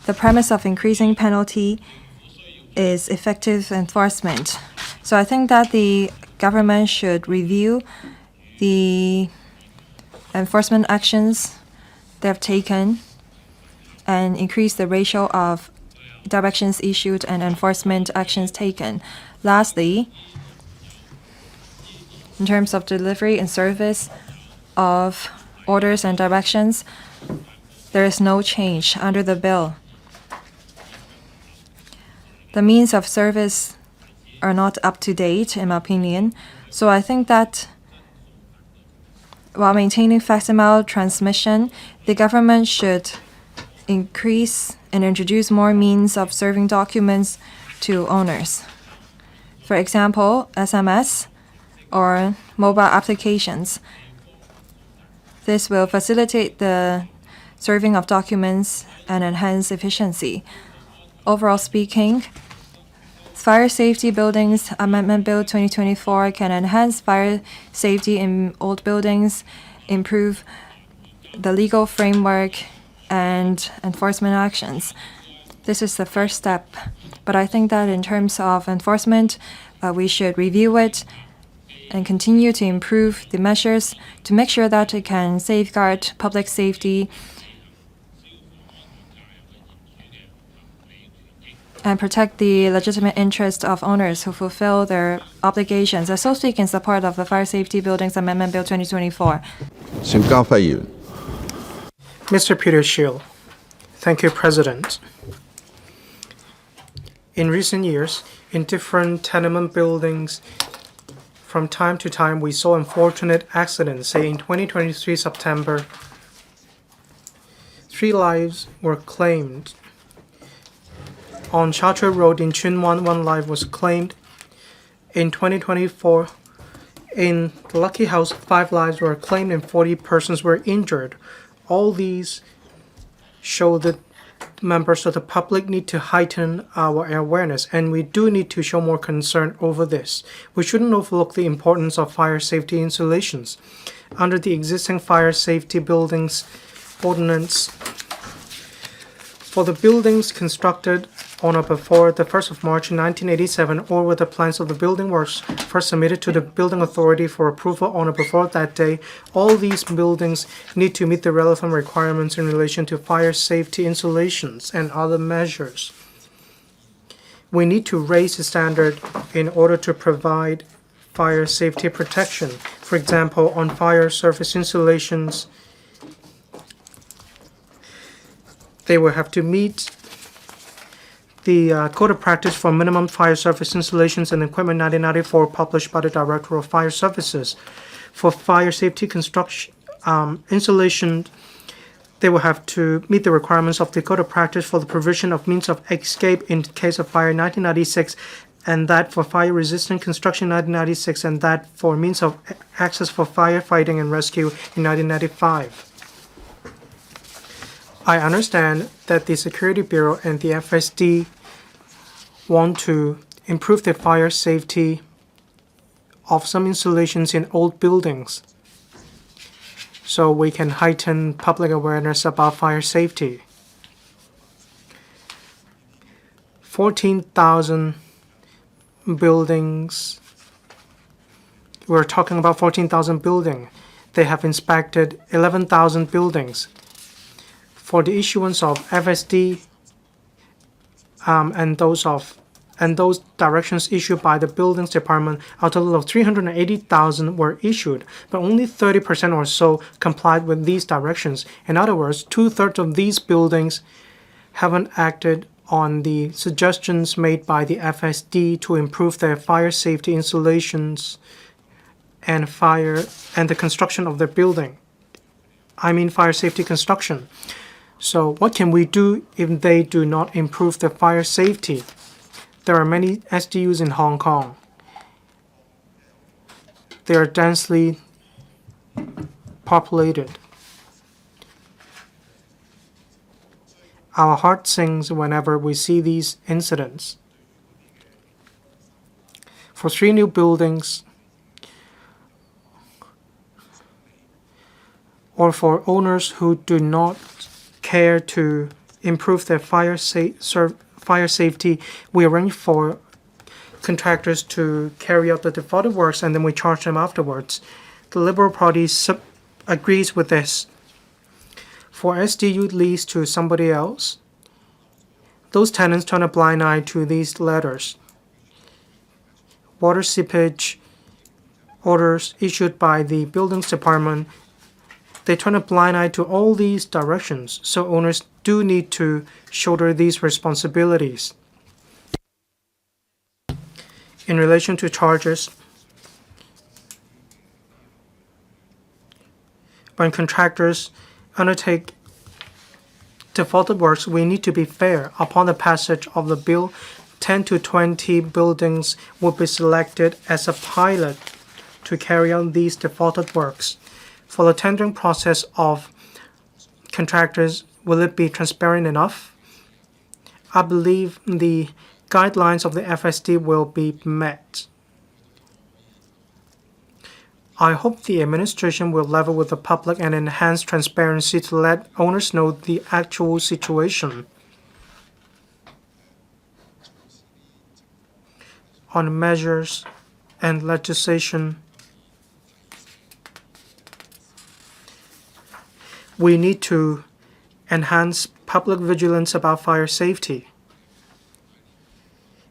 the premise of increasing penalty is effective enforcement. So I think that the government should review the enforcement actions they have taken and increase the ratio of directions issued and enforcement actions taken. Lastly, in terms of delivery and service of orders and directions, there is no change under the bill. The means of service are not up to date, in my opinion. So I think that while maintaining facsimile transmission, the government should increase and introduce more means of serving documents to owners. For example, SMS or mobile applications. This will facilitate the serving of documents and enhance efficiency. Overall speaking, Fire Safety Buildings Amendment Bill 2024 can enhance fire safety in old buildings, improve the legal framework, and enforcement actions. This is the first step, but I think that in terms of enforcement, we should review it and continue to improve the measures to make sure that it can safeguard public safety and protect the legitimate interest of owners who fulfill their obligations. I so speak in support of the Fire Safety Buildings Amendment Bill 2024. 請交發言。 Mr. Peter Shield. Thank you, President. In recent years, in different tenement buildings, from time to time, we saw unfortunate accidents. Say in 2023 September, 3 lives were claimed. On Chartres Road in Chunwan, 1 life was claimed. In 2024, in the Lucky House, 5 lives were claimed and 40 persons were injured. All these show that members of the public need to heighten our awareness, and we do need to show more concern over this. We shouldn't overlook the importance of fire safety installations. Under the existing fire safety buildings ordinance, for the buildings constructed on or before the 1st of March 1987, or where the plans of the building were first submitted to the building authority for approval on or before that day, all these buildings need to meet the relevant requirements in relation to fire safety installations and other measures. We need to raise the standard in order to provide fire safety protection. For example, on fire surface installations, they will have to meet the Code of Practice for Minimum Fire Surface Installations and Equipment 1994, published by the Director of Fire Services. For fire safety construction installation, they will have to meet the requirements of the Code of Practice for the provision of means of escape in case of fire 1996, and that for fire-resistant construction 1996, and that for means of access for firefighting and rescue in 1995. I understand that the Security Bureau and the FSD want to improve the fire safety of some installations in old buildings so we can heighten public awareness about fire safety. 14,000 buildings. We're talking about 14,000 buildings. They have inspected 11,000 buildings. For the issuance of FSD and those of and those directions issued by the Buildings Department, a total of 380,000 were issued, but only 30% or so complied with these directions. In other words, 2/3 of these buildings haven't acted on the suggestions made by the FSD to improve their fire safety installations and the construction of their building. I mean fire safety construction. So what can we do if they do not improve the fire safety? There are many SDUs in Hong Kong. They are densely populated. Our heart sings whenever we see these incidents. For 3 new buildings, or for owners who do not care to improve their fire safety, we arrange for contractors to carry out the defaulted works and then we charge them afterwards. The Liberal Party agrees with this. For SDU lease to somebody else, those tenants turn a blind eye to these letters. Water seepage orders issued by the Buildings Department, they turn a blind eye to all these directions, so owners do need to shoulder these responsibilities. In relation to charges, when contractors undertake defaulted works, we need to be fair. Upon the passage of the bill, 10 to 20 buildings will be selected as a pilot to carry out these defaulted works. For the tendering process of contractors, will it be transparent enough? I believe the guidelines of the FSD will be met. I hope the administration will level with the public and enhance transparency to let owners know the actual situation. On measures and legislation, we need to enhance public vigilance about fire safety.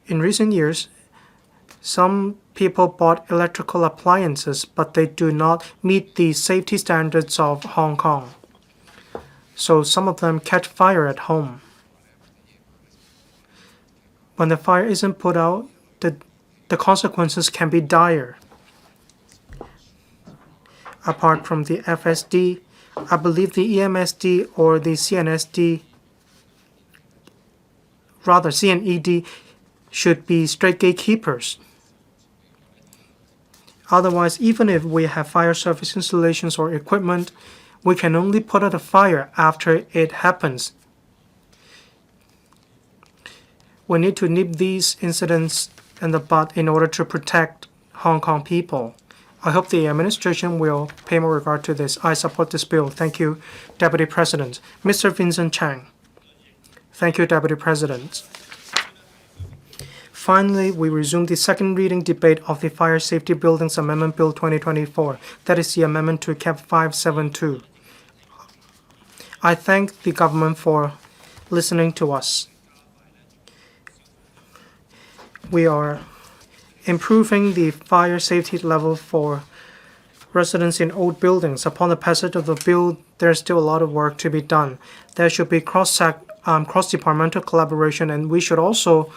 In recent years, some people bought electrical appliances, but they do not meet the safety standards of Hong Kong. So some of them catch fire at home. When the fire isn't put out, the consequences can be dire. Apart from the FSD, I believe the EMSD or the CNED should be straight gatekeepers. Otherwise, even if we have fire service installations or equipment, we can only put out a fire after it happens. We need to nip these incidents in the bud in order to protect Hong Kong people. I hope the administration will pay more regard to this. I support this bill. Thank you, Deputy President. Mr. Vincent Chang. Thank you, Deputy President. Finally, we resume the second reading debate of the Fire Safety Buildings Amendment Bill 2024. That is the amendment to Cap 572. I thank the government for listening to us. We are improving the fire safety level for residents in old buildings. Upon the passage of the bill, there's still a lot of work to be done. There should be cross-departmental collaboration, and we should also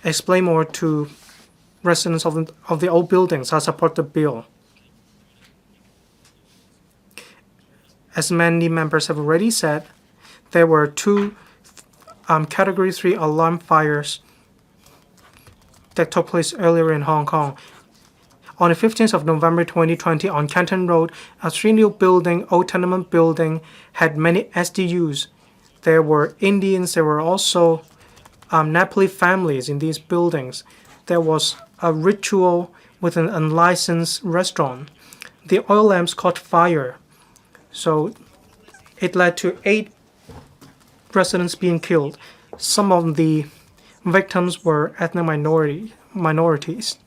explain more to residents of the old buildings. I support the bill. As many members have already said, there were 2 Category 3 alarm fires that took place earlier in Hong Kong. On the 15th of November 2020 on Canton Road, a 3-new building, old tenement building, had many SDUs. There were Indians, there were also Nepali families in these buildings. There was a ritual with an unlicensed restaurant. The oil lamps caught fire, so it led to 8 residents being killed. Some of the victims were ethnic minorities.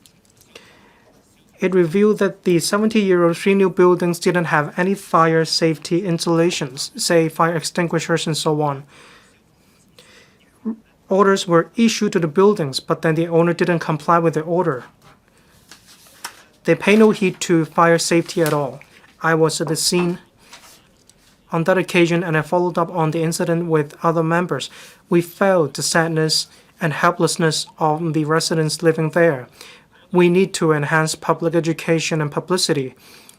It revealed that the 70-year-old 3 new buildings didn't have any fire safety installations, say fire extinguishers and so on. orders were issued to the buildings, but then the owner didn't comply with the order. They pay no heed to fire safety at all. I was at the scene on that occasion, and I followed up on the incident with other members. We felt the sadness and helplessness of the residents living there. We need to enhance public education and publicity,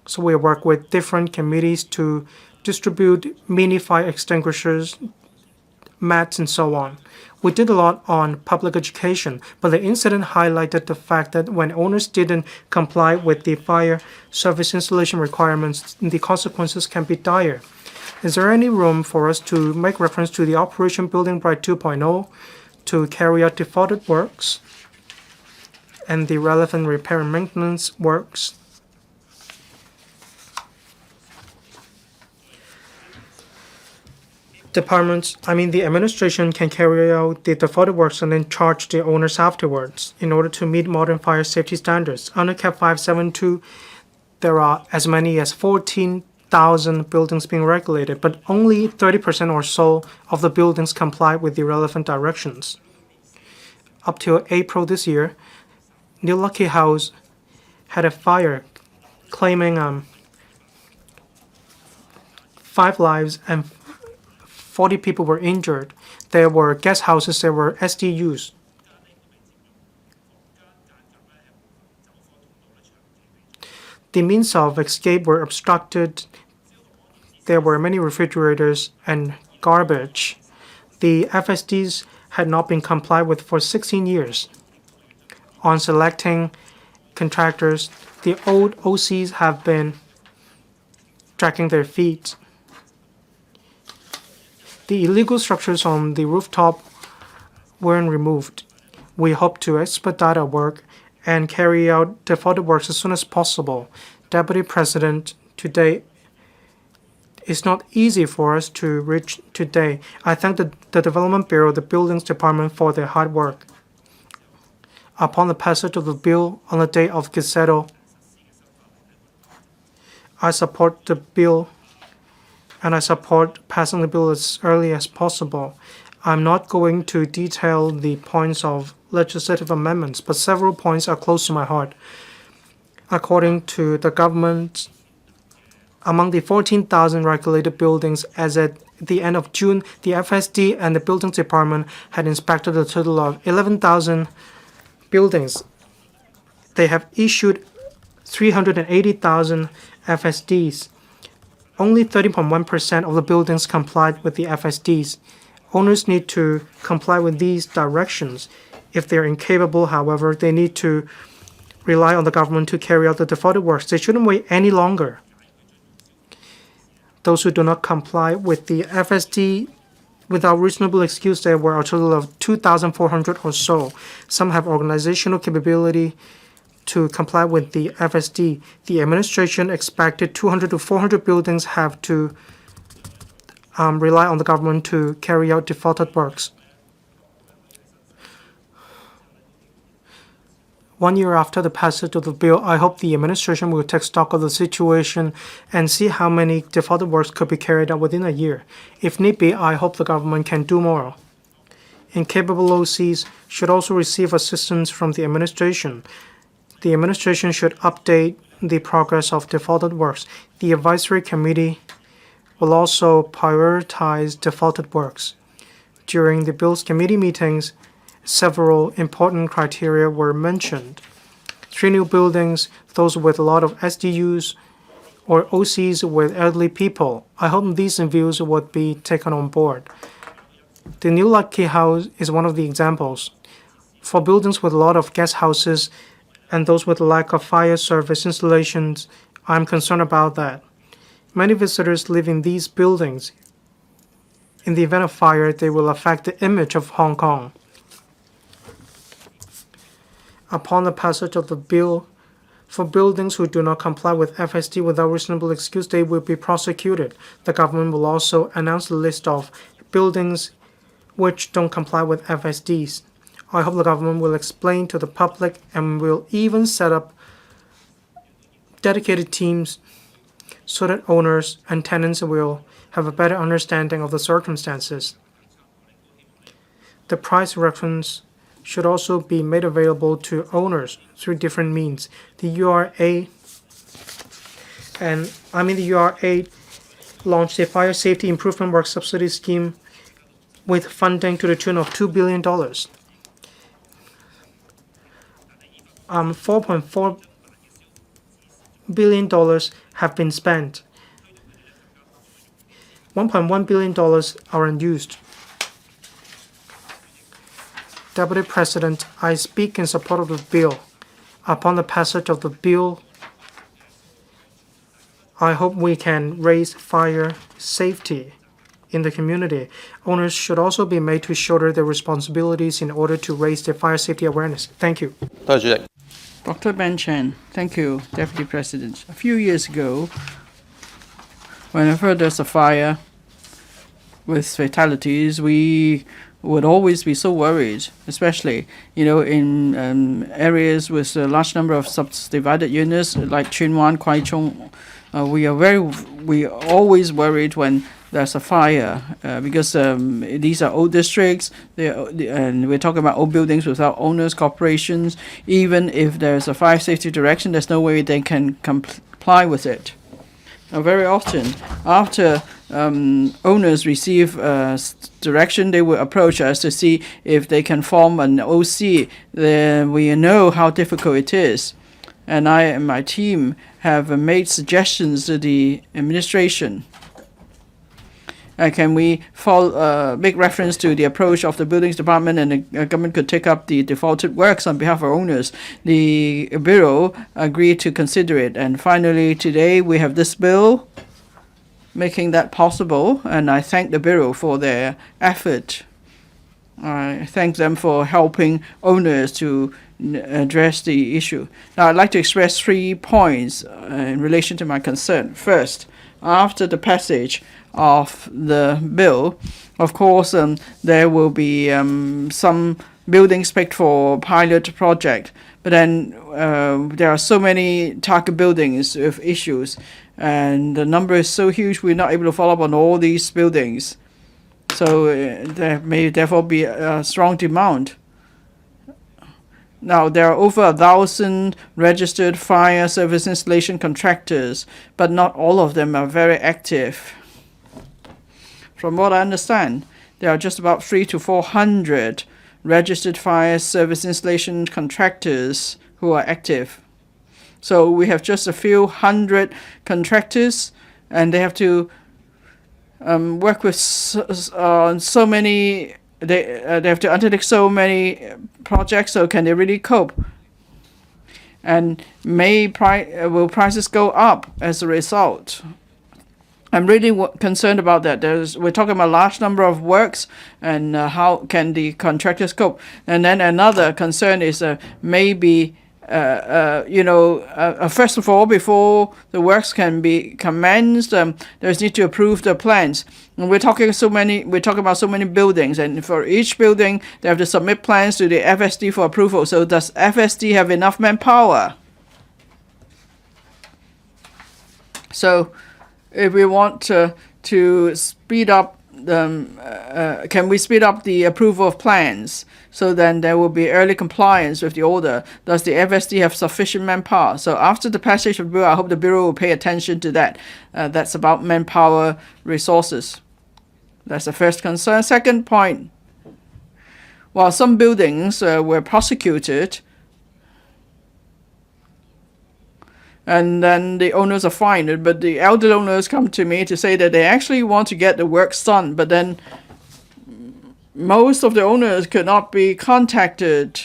so we work with different committees to distribute mini fire extinguishers, mats, and so on. We did a lot on public education, but the incident highlighted the fact that when owners didn't comply with the fire service installation requirements, the consequences can be dire. Is there any room for us to make reference to the Operation Building Bright 2.0 to carry out defaulted works and the relevant repair and maintenance works? The administration can carry out the defaulted works and then charge the owners afterwards in order to meet modern fire safety standards. Under Cap 572, there are as many as 14,000 buildings being regulated, but only 30% or so of the buildings comply with the relevant directions. Up till April this year, New Lucky House had a fire claiming 5 lives and 40 people were injured. There were guest houses, there were SDUs. The means of escape were obstructed. There were many refrigerators and garbage. The FSDs had not been complied with for 16 years. On selecting contractors, the old OCs have been dragging their feet. The illegal structures on the rooftop weren't removed. We hope to expedite our work and carry out defaulted works as soon as possible. Deputy President, today it's not easy for us to reach today. I thank the Development Bureau, the Buildings Department for their hard work. Upon the passage of the bill on the day of Gazzetto, I support the bill and I support passing the bill as early as possible. I'm not going to detail the points of legislative amendments, but several points are close to my heart. According to the government, among the 14,000 regulated buildings as at the end of June, the FSD and the Buildings Department had inspected a total of 11,000 buildings. They have issued 380,000 FSDs. Only 30.1% of the buildings complied with the FSDs. Owners need to comply with these directions. If they are incapable, however, they need to rely on the government to carry out the defaulted works. They shouldn't wait any longer. Those who do not comply with the FSD without reasonable excuse, there were a total of 2,400 or so. Some have organizational capability to comply with the FSD. The administration expected 200 to 400 buildings have to rely on the government to carry out defaulted works. 1 year after the passage of the bill, I hope the administration will take stock of the situation and see how many defaulted works could be carried out within a year. If need be, I hope the government can do more. Incapable OCs should also receive assistance from the administration. The administration should update the progress of defaulted works. The advisory committee will also prioritize defaulted works. During the Bills Committee meetings, several important criteria were mentioned. 3 new buildings, those with a lot of SDUs, or OCs with elderly people. I hope these views would be taken on board. The New Lucky House is one of the examples. For buildings with a lot of guest houses and those with lack of fire service installations, I'm concerned about that. Many visitors live in these buildings. In the event of fire, they will affect the image of Hong Kong. Upon the passage of the bill, for buildings who do not comply with FSD without reasonable excuse, they will be prosecuted. The government will also announce a list of buildings which don't comply with FSDs. I hope the government will explain to the public and will even set up dedicated teams so that owners and tenants will have a better understanding of the circumstances. The price reference should also be made available to owners through different means. The URA launched a fire safety improvement work subsidy scheme with funding to the tune of $2 billion. $4.4 billion have been spent. $1.1 billion are unused. Deputy President, I speak in support of the bill. Upon the passage of the bill, I hope we can raise fire safety in the community. Owners should also be made to shoulder their responsibilities in order to raise their fire safety awareness. Thank you. Dr. Ben Chen, thank you, Deputy President. A few years ago, whenever there's a fire with fatalities, we would always be so worried, especially, in areas with a large number of subdivided units like Tsuen Wan, Kwai Chung. We are always worried when there's a fire because these are old districts, and we're talking about old buildings without owners, corporations. Even if there's a fire safety direction, there's no way they can comply with it. Very often, after owners receive direction, they will approach us to see if they can form an OC. Then we know how difficult it is. And I and my team have made suggestions to the administration. Can we make reference to the approach of the Buildings Department, and the government could take up the defaulted works on behalf of owners? The Bureau agreed to consider it. And finally, today we have this bill making that possible, and I thank the Bureau for their effort. I thank them for helping owners to address the issue. Now, I'd like to express 3 points in relation to my concern. First, after the passage of the bill, of course, there will be some buildings picked for pilot project, but then there are so many target buildings with issues, and the number is so huge, we're not able to follow up on all these buildings. So there may therefore be a strong demand. Now, there are over 1,000 registered fire service installation contractors, but not all of them are very active. From what I understand, there are just about 300 to 400 registered fire service installation contractors who are active. So we have just a few hundred contractors, and they have to work with so many. They have to undertake so many projects. So can they really cope? And will prices go up as a result? I'm really concerned about that. We're talking about a large number of works, and how can the contractors cope? And then another concern is maybe. First of all, before the works can be commenced, there's need to approve the plans. And we're talking about so many buildings, and for each building, they have to submit plans to the FSD for approval. So does FSD have enough manpower? So, if we want to speed up, can we speed up the approval of plans? So then there will be early compliance with the order. Does the FSD have sufficient manpower? So after the passage of the bill, I hope the Bureau will pay attention to that. That's about manpower resources. That's the first concern. Second point, while some buildings were prosecuted, and then the owners are fined, but the elder owners come to me to say that they actually want to get the works done, but then most of the owners could not be contacted.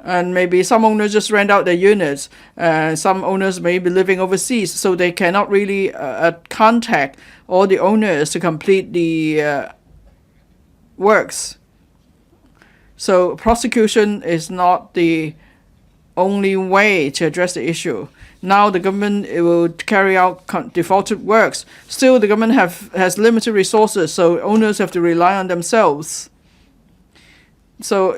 And maybe some owners just rent out their units. Some owners may be living overseas, so they cannot really contact all the owners to complete the works. So prosecution is not the only way to address the issue. Now the government will carry out defaulted works. Still, the government has limited resources, so owners have to rely on themselves. So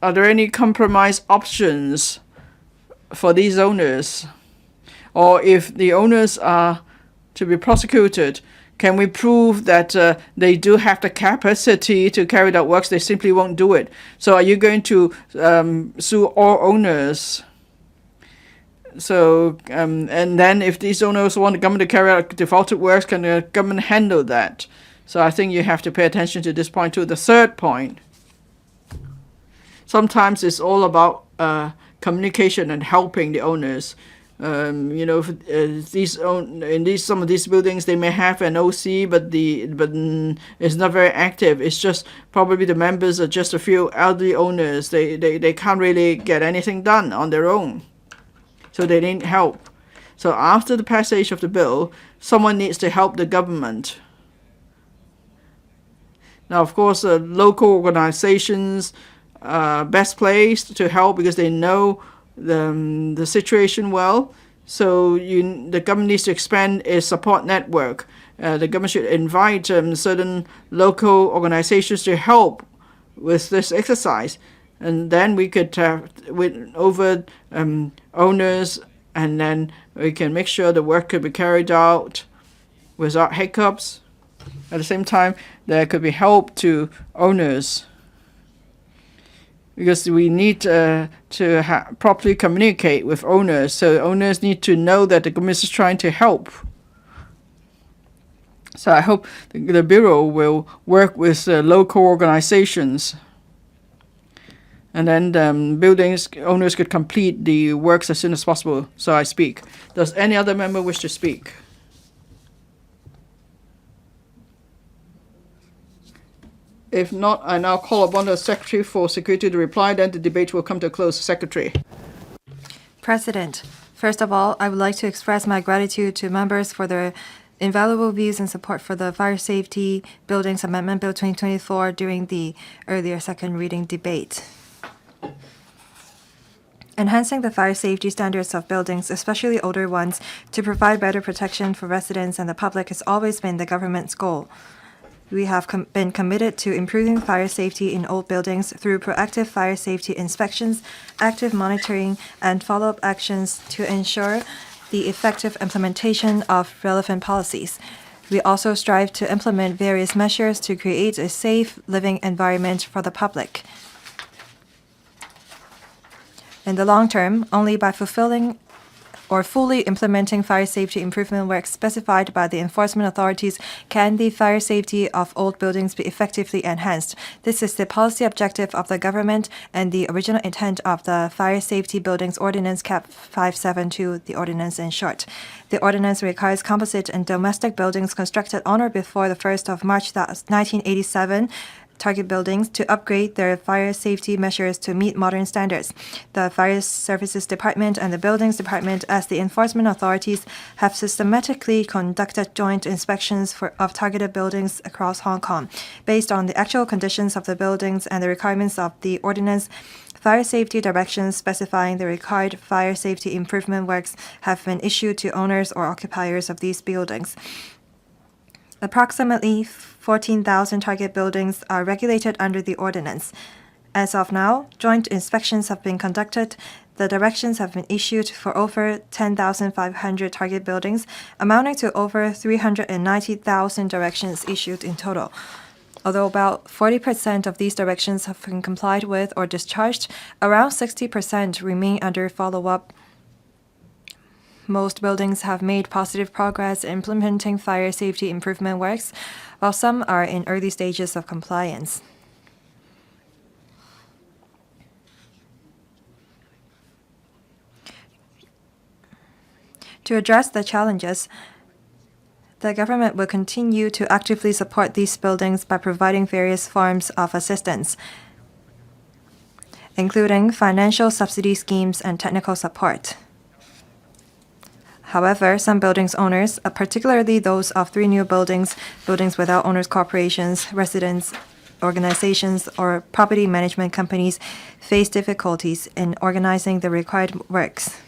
are there any compromise options for these owners? Or if the owners are to be prosecuted, Can we prove that they do have the capacity to carry out works? They simply won't do it. So are you going to sue all owners? So, and then if these owners want the government to carry out defaulted works, can the government handle that? So I think you have to pay attention to this point too. The third point, sometimes it's all about communication and helping the owners. Some of these buildings, they may have an OC, but it's not very active. It's just probably the members are just a few elderly owners. They can't really get anything done on their own, so they need help. So after the passage of the bill, someone needs to help the government. Now, of course, local organizations are best placed to help because they know the situation well. So the government needs to expand its support network. The government should invite certain local organizations to help with this exercise. And then we could win over owners, and then we can make sure the work could be carried out without hiccups. At the same time, there could be help to owners, because we need to properly communicate with owners. So owners need to know that the government is trying to help. So I hope the Bureau will work with local organizations. And then buildings owners could complete the works as soon as possible. So I speak. Does any other member wish to speak? If not, I now call upon the Secretary for Security to reply, then the debate will come to a close. Secretary. President, first of all, I would like to express my gratitude to members for their invaluable views and support for the Fire Safety Buildings Amendment Bill 2024 during the earlier second reading debate. Enhancing the fire safety standards of buildings, especially older ones, to provide better protection for residents and the public has always been the government's goal. We have been committed to improving fire safety in old buildings through proactive fire safety inspections, active monitoring, and follow-up actions to ensure the effective implementation of relevant policies. We also strive to implement various measures to create a safe living environment for the public. In the long term, only by fulfilling or fully implementing fire safety improvement work specified by the enforcement authorities can the fire safety of old buildings be effectively enhanced. This is the policy objective of the government and the original intent of the Fire Safety Buildings Ordinance Cap 572, the ordinance in short. The ordinance requires composite and domestic buildings constructed on or before the 1st of March 1987 target buildings to upgrade their fire safety measures to meet modern standards. The Fire Services Department and the Buildings Department, as the enforcement authorities, have systematically conducted joint inspections of targeted buildings across Hong Kong. Based on the actual conditions of the buildings and the requirements of the ordinance, fire safety directions specifying the required fire safety improvement works have been issued to owners or occupiers of these buildings. Approximately 14,000 target buildings are regulated under the ordinance. As of now, joint inspections have been conducted. The directions have been issued for over 10,500 target buildings, amounting to over 390,000 directions issued in total. Although about 40% of these directions have been complied with or discharged, around 60% remain under follow-up. Most buildings have made positive progress in implementing fire safety improvement works, while some are in early stages of compliance. To address the challenges, the government will continue to actively support these buildings by providing various forms of assistance, including financial subsidy schemes and technical support. However, some buildings owners, particularly those of 3 new buildings, buildings without owners corporations, residents, organizations, or property management companies, face difficulties in organizing the required works.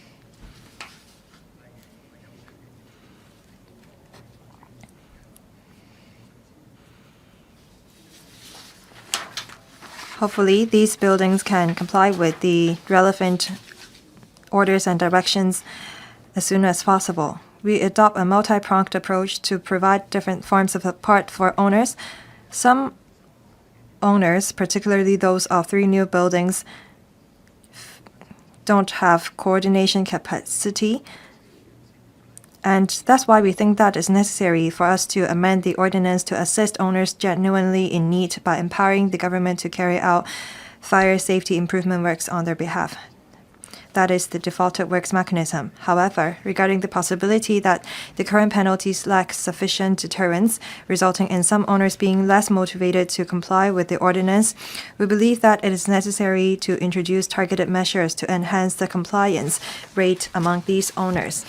Hopefully, these buildings can comply with the relevant orders and directions as soon as possible. we adopt a multi-pronged approach to provide different forms of support for owners. Some owners, particularly those of 3 new buildings, don't have coordination capacity. And that's why we think that it's necessary for us to amend the ordinance to assist owners genuinely in need by empowering the government to carry out fire safety improvement works on their behalf. That is the defaulted works mechanism. However, regarding the possibility that the current penalties lack sufficient deterrence, resulting in some owners being less motivated to comply with the ordinance, we believe that it is necessary to introduce targeted measures to enhance the compliance rate among these owners.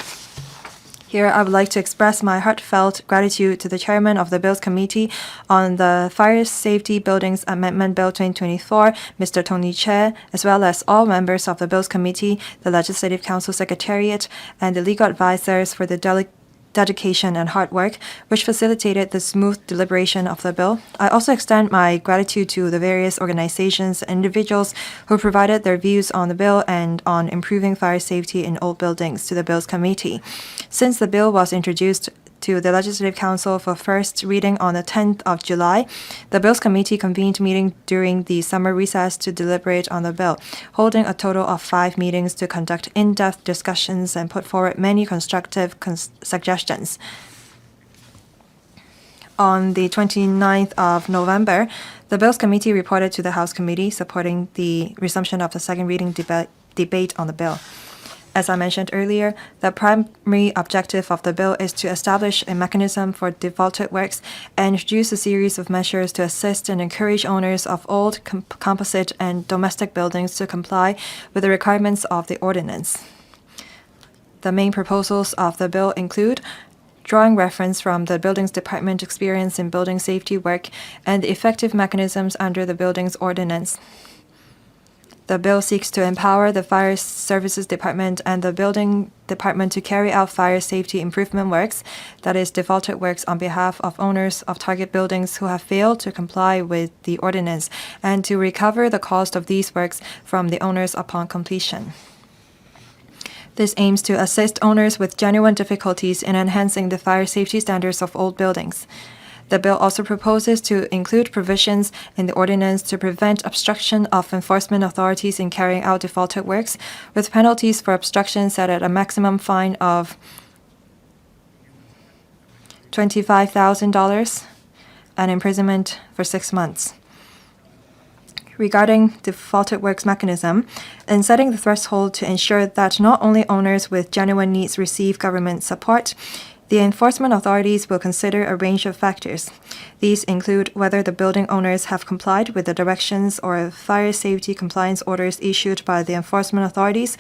Here, I would like to express my heartfelt gratitude to the chairman of the Bills Committee on the Fire Safety Buildings Amendment Bill 2024, Mr. Tony Che, as well as all members of the Bills Committee, the Legislative Council Secretariat, and the legal advisors for the dedication and hard work, which facilitated the smooth deliberation of the bill. I also extend my gratitude to the various organizations and individuals who provided their views on the bill and on improving fire safety in old buildings to the Bills Committee. Since the bill was introduced to the Legislative Council for first reading on the 10th of July, the Bills Committee convened meeting during the summer recess to deliberate on the bill, holding a total of 5 meetings to conduct in-depth discussions and put forward many constructive suggestions. On the 29th of November, the Bills Committee reported to the House Committee supporting the resumption of the second reading debate on the bill. As I mentioned earlier, the primary objective of the bill is to establish a mechanism for defaulted works and introduce a series of measures to assist and encourage owners of old, composite, and domestic buildings to comply with the requirements of the ordinance. The main proposals of the bill include drawing reference from the Buildings Department experience in building safety work and the effective mechanisms under the Buildings Ordinance. The bill seeks to empower the Fire Services Department and the Building Department to carry out fire safety improvement works, that is, defaulted works on behalf of owners of target buildings who have failed to comply with the ordinance, and to recover the cost of these works from the owners upon completion. This aims to assist owners with genuine difficulties in enhancing the fire safety standards of old buildings. The bill also proposes to include provisions in the ordinance to prevent obstruction of enforcement authorities in carrying out defaulted works, with penalties for obstruction set at a maximum fine of $25,000 and imprisonment for 6 months. Regarding defaulted works mechanism, in setting the threshold to ensure that not only owners with genuine needs receive government support, the enforcement authorities will consider a range of factors. These include whether the building owners have complied with the directions or fire safety compliance orders issued by the enforcement authorities,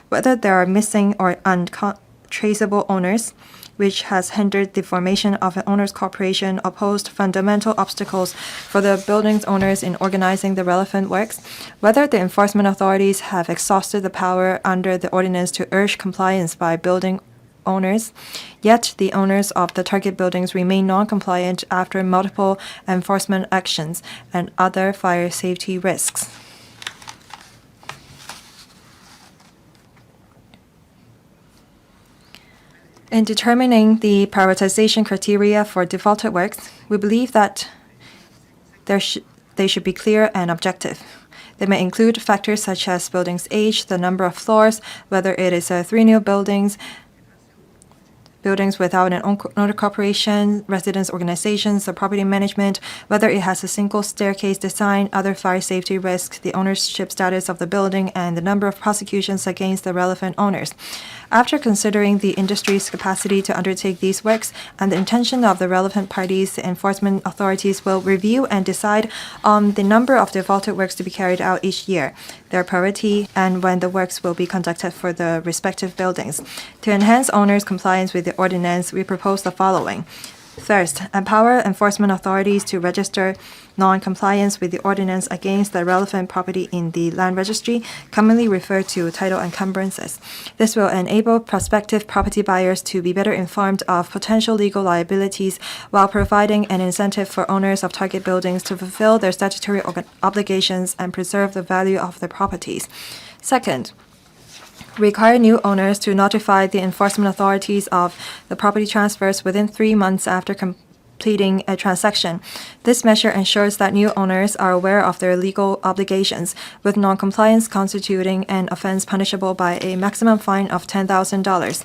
whether there are missing or untraceable owners, which has hindered the formation of an owners' corporation or posed fundamental obstacles for the building's owners in organizing the relevant works, whether the enforcement authorities have exhausted the power under the ordinance to urge compliance by building owners, yet the owners of the target buildings remain non-compliant after multiple enforcement actions, and other fire safety risks. In determining the prioritization criteria for defaulted works, we believe that they should be clear and objective. They may include factors such as building's age, the number of floors, whether it is 3 new buildings without an owner corporation, residence organizations, or property management, whether it has a single staircase design, other fire safety risks, the ownership status of the building, and the number of prosecutions against the relevant owners. After considering the industry's capacity to undertake these works and the intention of the relevant parties, the enforcement authorities will review and decide on the number of defaulted works to be carried out each year, their priority, and when the works will be conducted for the respective buildings. To enhance owners' compliance with the ordinance, we propose the following. First, empower enforcement authorities to register non-compliance with the ordinance against the relevant property in the land registry, commonly referred to title encumbrances. This will enable prospective property buyers to be better informed of potential legal liabilities while providing an incentive for owners of target buildings to fulfill their statutory obligations and preserve the value of their properties. Second, require new owners to notify the enforcement authorities of the property transfers within 3 months after completing a transaction. This measure ensures that new owners are aware of their legal obligations, with non-compliance constituting an offense punishable by a maximum fine of $10,000.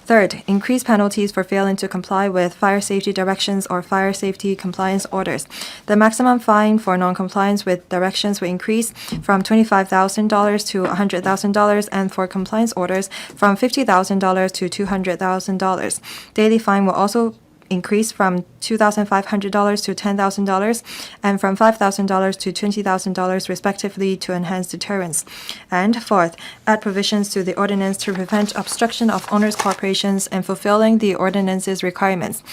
Third, increase penalties for failing to comply with fire safety directions or fire safety compliance orders. The maximum fine for non-compliance with directions will increase from $25,000 to $100,000, and for compliance orders from $50,000 to $200,000. Daily fine will also increase from $2,500 to $10,000 and from $5,000 to $20,000 respectively to enhance deterrence. And fourth, add provisions to the ordinance to prevent obstruction of owners' corporations in fulfilling the ordinance's requirements.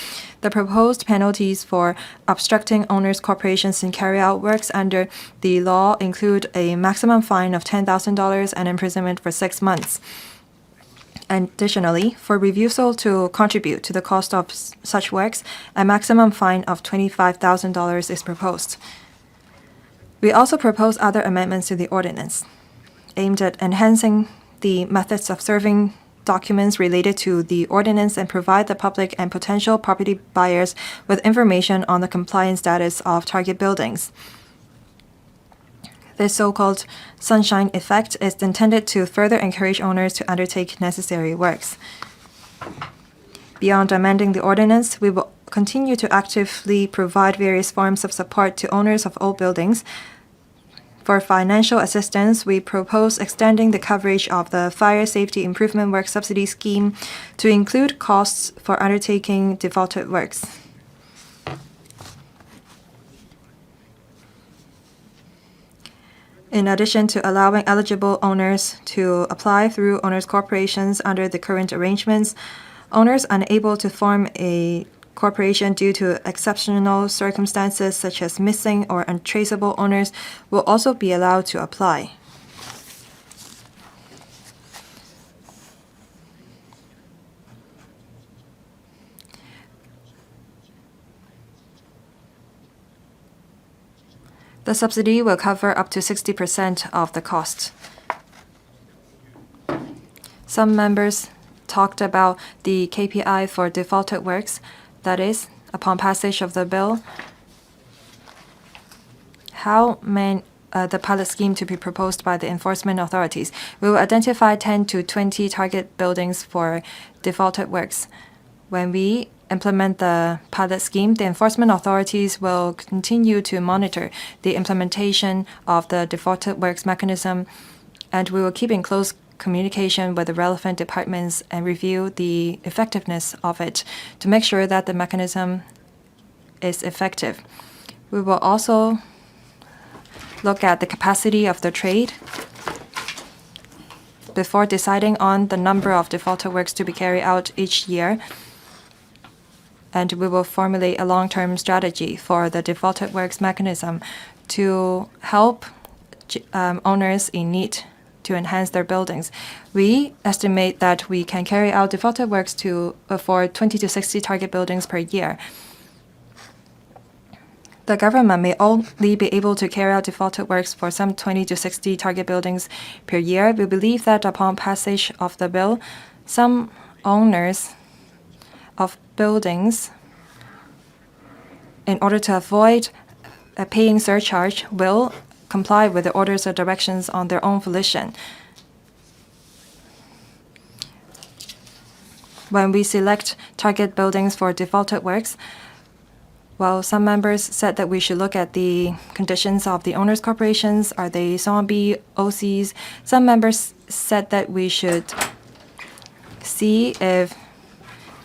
The proposed penalties for obstructing owners' corporations and carry out works under the law include a maximum fine of $10,000 and imprisonment for 6 months. Additionally, for refusal to contribute to the cost of such works, a maximum fine of $25,000 is proposed. We also propose other amendments to the ordinance aimed at enhancing the methods of serving documents related to the ordinance and provide the public and potential property buyers with information on the compliance status of target buildings. This so-called sunshine effect is intended to further encourage owners to undertake necessary works. Beyond amending the ordinance, we will continue to actively provide various forms of support to owners of old buildings. For financial assistance, we propose extending the coverage of the Fire Safety Improvement Work Subsidy Scheme to include costs for undertaking defaulted works. In addition to allowing eligible owners to apply through owners' corporations under the current arrangements, owners unable to form a corporation due to exceptional circumstances such as missing or untraceable owners will also be allowed to apply. The subsidy will cover up to 60% of the cost. Some members talked about the KPI for defaulted works, that is, upon passage of the bill, how the pilot scheme to be proposed by the enforcement authorities. We will identify 10 to 20 target buildings for defaulted works. When we implement the pilot scheme, the enforcement authorities will continue to monitor the implementation of the defaulted works mechanism, and we will keep in close communication with the relevant departments and review the effectiveness of it to make sure that the mechanism is effective. We will also look at the capacity of the trade before deciding on the number of defaulted works to be carried out each year. And we will formulate a long-term strategy for the defaulted works mechanism to help owners in need to enhance their buildings. We estimate that we can carry out defaulted works for 20 to 60 target buildings per year. The government may only be able to carry out defaulted works for some 20 to 60 target buildings per year. We believe that upon passage of the bill, some owners of buildings, in order to avoid a paying surcharge, will comply with the orders or directions on their own volition. When we select target buildings for defaulted works, well, some members said that we should look at the conditions of the owners' corporations. Are they zombie OCs? Some members said that we should see if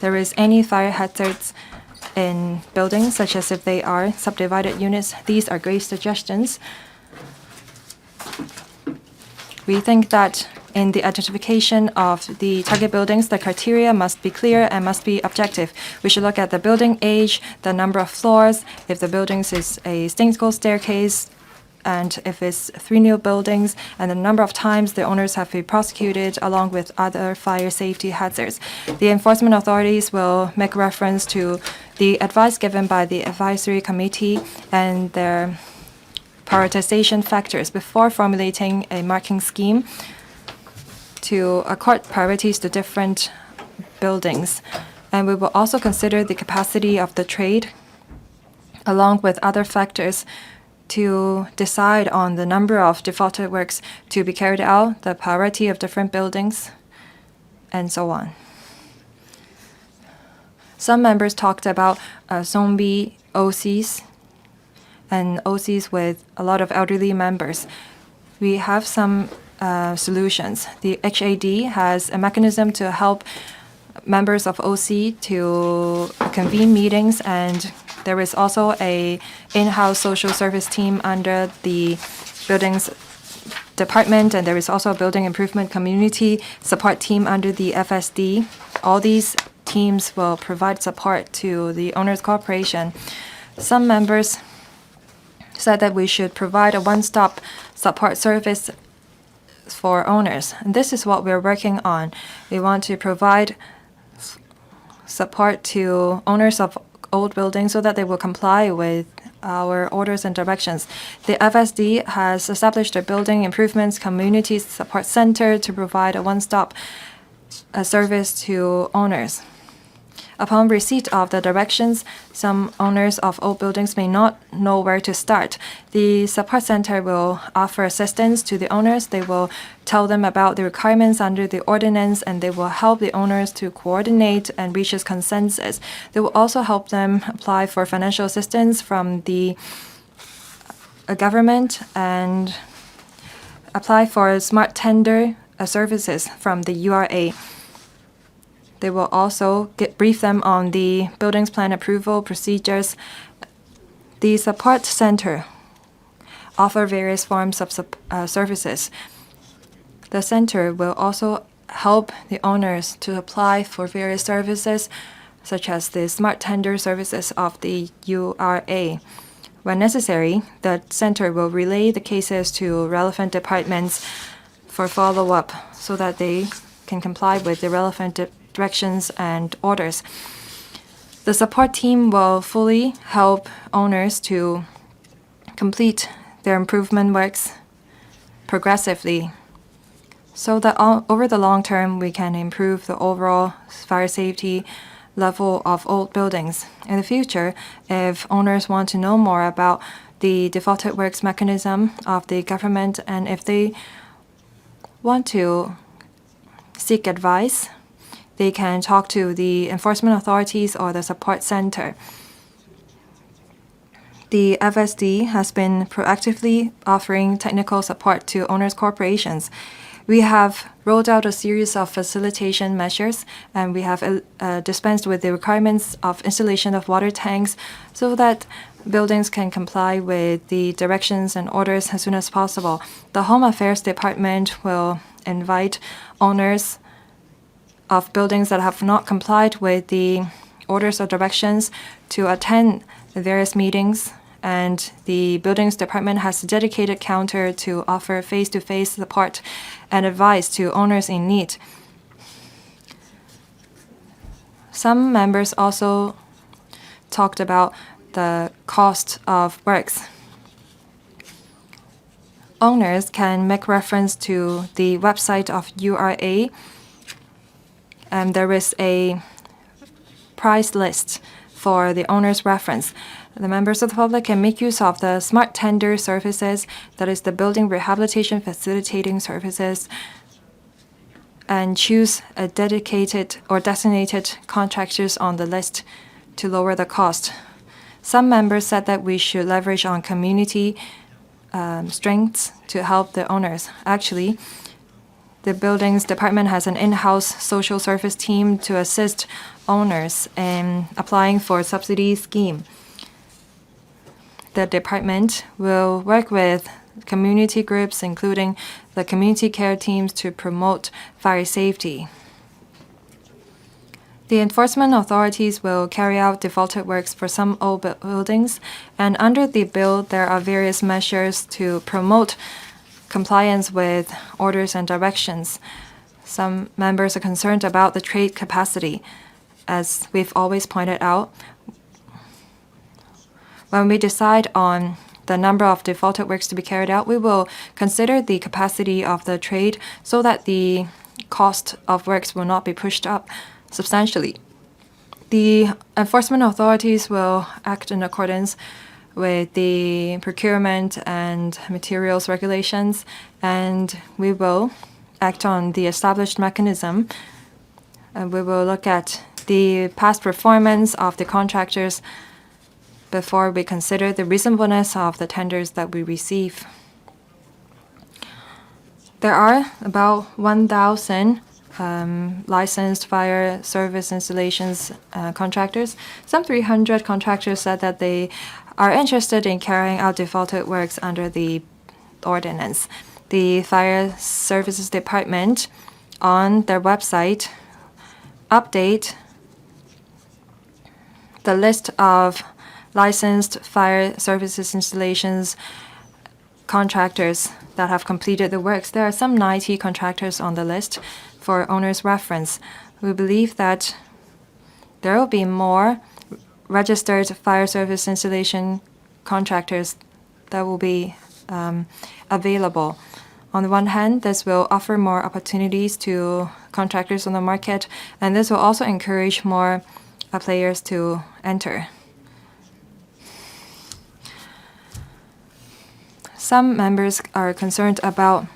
there is any fire hazards in buildings, such as if they are subdivided units. These are great suggestions. We think that in the identification of the target buildings, the criteria must be clear and must be objective. We should look at the building age, the number of floors, if the buildings is a single staircase, and if it's 3 new buildings, and the number of times the owners have been prosecuted along with other fire safety hazards. The enforcement authorities will make reference to the advice given by the advisory committee and their prioritization factors before formulating a marking scheme to accord priorities to different buildings. And we will also consider the capacity of the trade along with other factors to decide on the number of defaulted works to be carried out, the priority of different buildings, and so on. Some members talked about zombie OCs and OCs with a lot of elderly members. We have some solutions. The HAD has a mechanism to help members of OC to convene meetings, and there is also a in-house social service team under the buildings department, and there is also a building improvement community support team under the FSD. All these teams will provide support to the owners' corporation. Some members said that we should provide a one-stop support service for owners, and this is what we're working on. We want to provide support to owners of old buildings so that they will comply with our orders and directions. The FSD has established a building improvements community support center to provide a one-stop service to owners. Upon receipt of the directions, some owners of old buildings may not know where to start. The support center will offer assistance to the owners. They will tell them about the requirements under the ordinance, and they will help the owners to coordinate and reach a consensus. They will also help them apply for financial assistance from the government and apply for smart tender services from the URA. They will also brief them on the buildings plan approval procedures. The support center offer various forms of services. The center will also help the owners to apply for various services, such as the smart tender services of the URA. When necessary, the center will relay the cases to relevant departments for follow-up so that they can comply with the relevant directions and orders. The support team will fully help owners to complete their improvement works progressively so that over the long term we can improve the overall fire safety level of old buildings. In the future, if owners want to know more about the defaulted works mechanism of the government, and if they want to seek advice, they can talk to the enforcement authorities or the support center. The FSD has been proactively offering technical support to owners' corporations. We have rolled out a series of facilitation measures, and we have dispensed with the requirements of installation of water tanks so that buildings can comply with the directions and orders as soon as possible. The Home Affairs Department will invite owners of buildings that have not complied with the orders or directions to attend the various meetings, and the buildings department has a dedicated counter to offer face-to-face support and advice to owners in need. Some members also talked about the cost of works. Owners can make reference to the website of URA, and there is a price list for the owner's reference. The members of the public can make use of the smart tender services, that is the building rehabilitation facilitating services, and choose a dedicated or designated contractors on the list to lower the cost. Some members said that we should leverage on community strengths to help the owners. Actually, the buildings department has an in-house social service team to assist owners in applying for a subsidy scheme. The department will work with community groups, including the community care teams, to promote fire safety. The enforcement authorities will carry out defaulted works for some old buildings, and under the bill there are various measures to promote compliance with orders and directions. Some members are concerned about the trade capacity. As we've always pointed out, when we decide on the number of defaulted works to be carried out, we will consider the capacity of the trade so that the cost of works will not be pushed up substantially. The enforcement authorities will act in accordance with the procurement and materials regulations, and we will act on the established mechanism. And we will look at the past performance of the contractors before we consider the reasonableness of the tenders that we receive. There are about 1,000 licensed fire service installations contractors. Some 300 contractors said that they are interested in carrying out defaulted works under the ordinance. The Fire Services Department on their website update the list of licensed fire services installations contractors that have completed the works. There are some 90 contractors on the list for owners' reference. We believe that there will be more registered fire service installation contractors that will be available. On the one hand, this will offer more opportunities to contractors on the market, and this will also encourage more players to enter. Some members are concerned about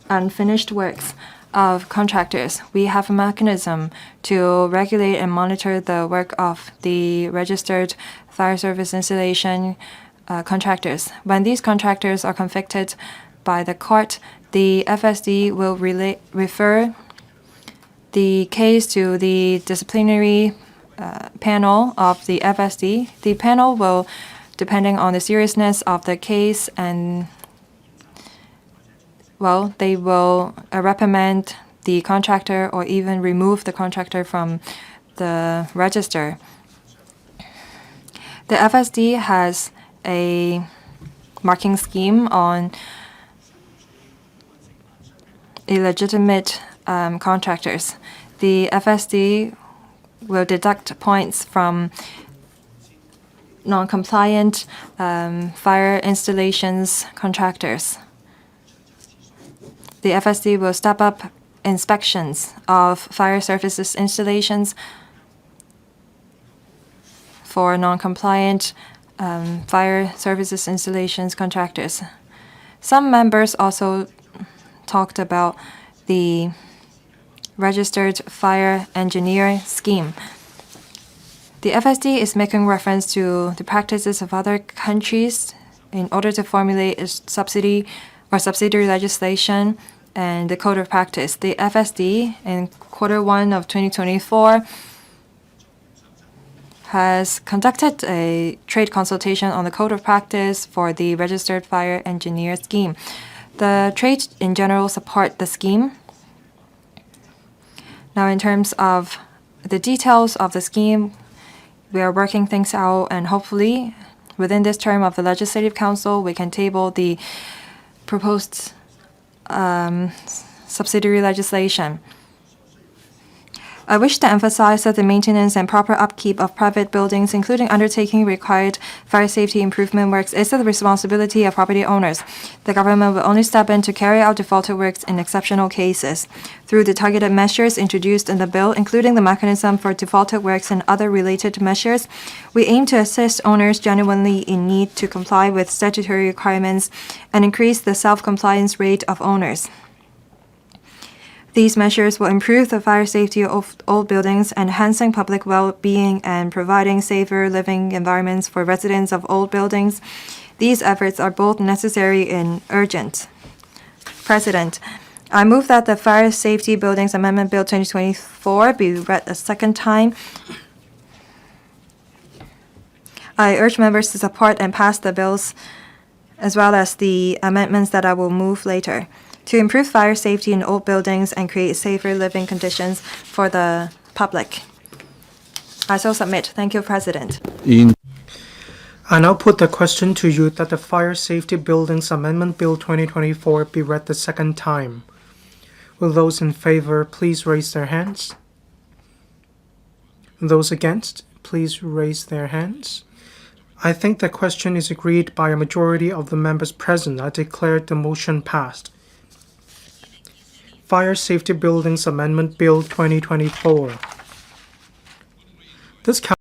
unfinished works of contractors. We have a mechanism to regulate and monitor the work of the registered fire service installation contractors. When these contractors are convicted by the court, the FSD will refer the case to the disciplinary panel of the FSD. The panel will, depending on the seriousness of the case, and they will reprimand the contractor or even remove the contractor from the register. The FSD has a marking scheme on illegitimate contractors. The FSD will deduct points from non-compliant fire installations contractors. The FSD will step up inspections of fire services installations for non-compliant fire services installations contractors. Some members also talked about the registered fire engineer scheme. The FSD is making reference to the practices of other countries in order to formulate a subsidiary legislation and the code of practice. The FSD in Q1 of 2024 has conducted a trade consultation on the code of practice for the registered fire engineer scheme. The trade in general support the scheme. Now, in terms of the details of the scheme, we are working things out, and hopefully within this term of the Legislative Council, we can table the proposed subsidiary legislation. I wish to emphasize that the maintenance and proper upkeep of private buildings, including undertaking required fire safety improvement works, is the responsibility of property owners. The government will only step in to carry out defaulted works in exceptional cases. Through the targeted measures introduced in the bill, including the mechanism for defaulted works and other related measures, we aim to assist owners genuinely in need to comply with statutory requirements and increase the self-compliance rate of owners. These measures will improve the fire safety of old buildings, enhancing public well-being and providing safer living environments for residents of old buildings. These efforts are both necessary and urgent. President, I move that the Fire Safety Buildings Amendment Bill 2024 be read a second time. I urge members to support and pass the bills as well as the amendments that I will move later, to improve fire safety in old buildings and create safer living conditions for the public. I so submit. Thank you, President. I now put the question to you that the Fire Safety Buildings Amendment Bill 2024 be read the second time. Will those in favor please raise their hands? Those against, please raise their hands. I think the question is agreed by a majority of the members present. I declare the motion passed. Fire Safety Buildings Amendment Bill 2024. This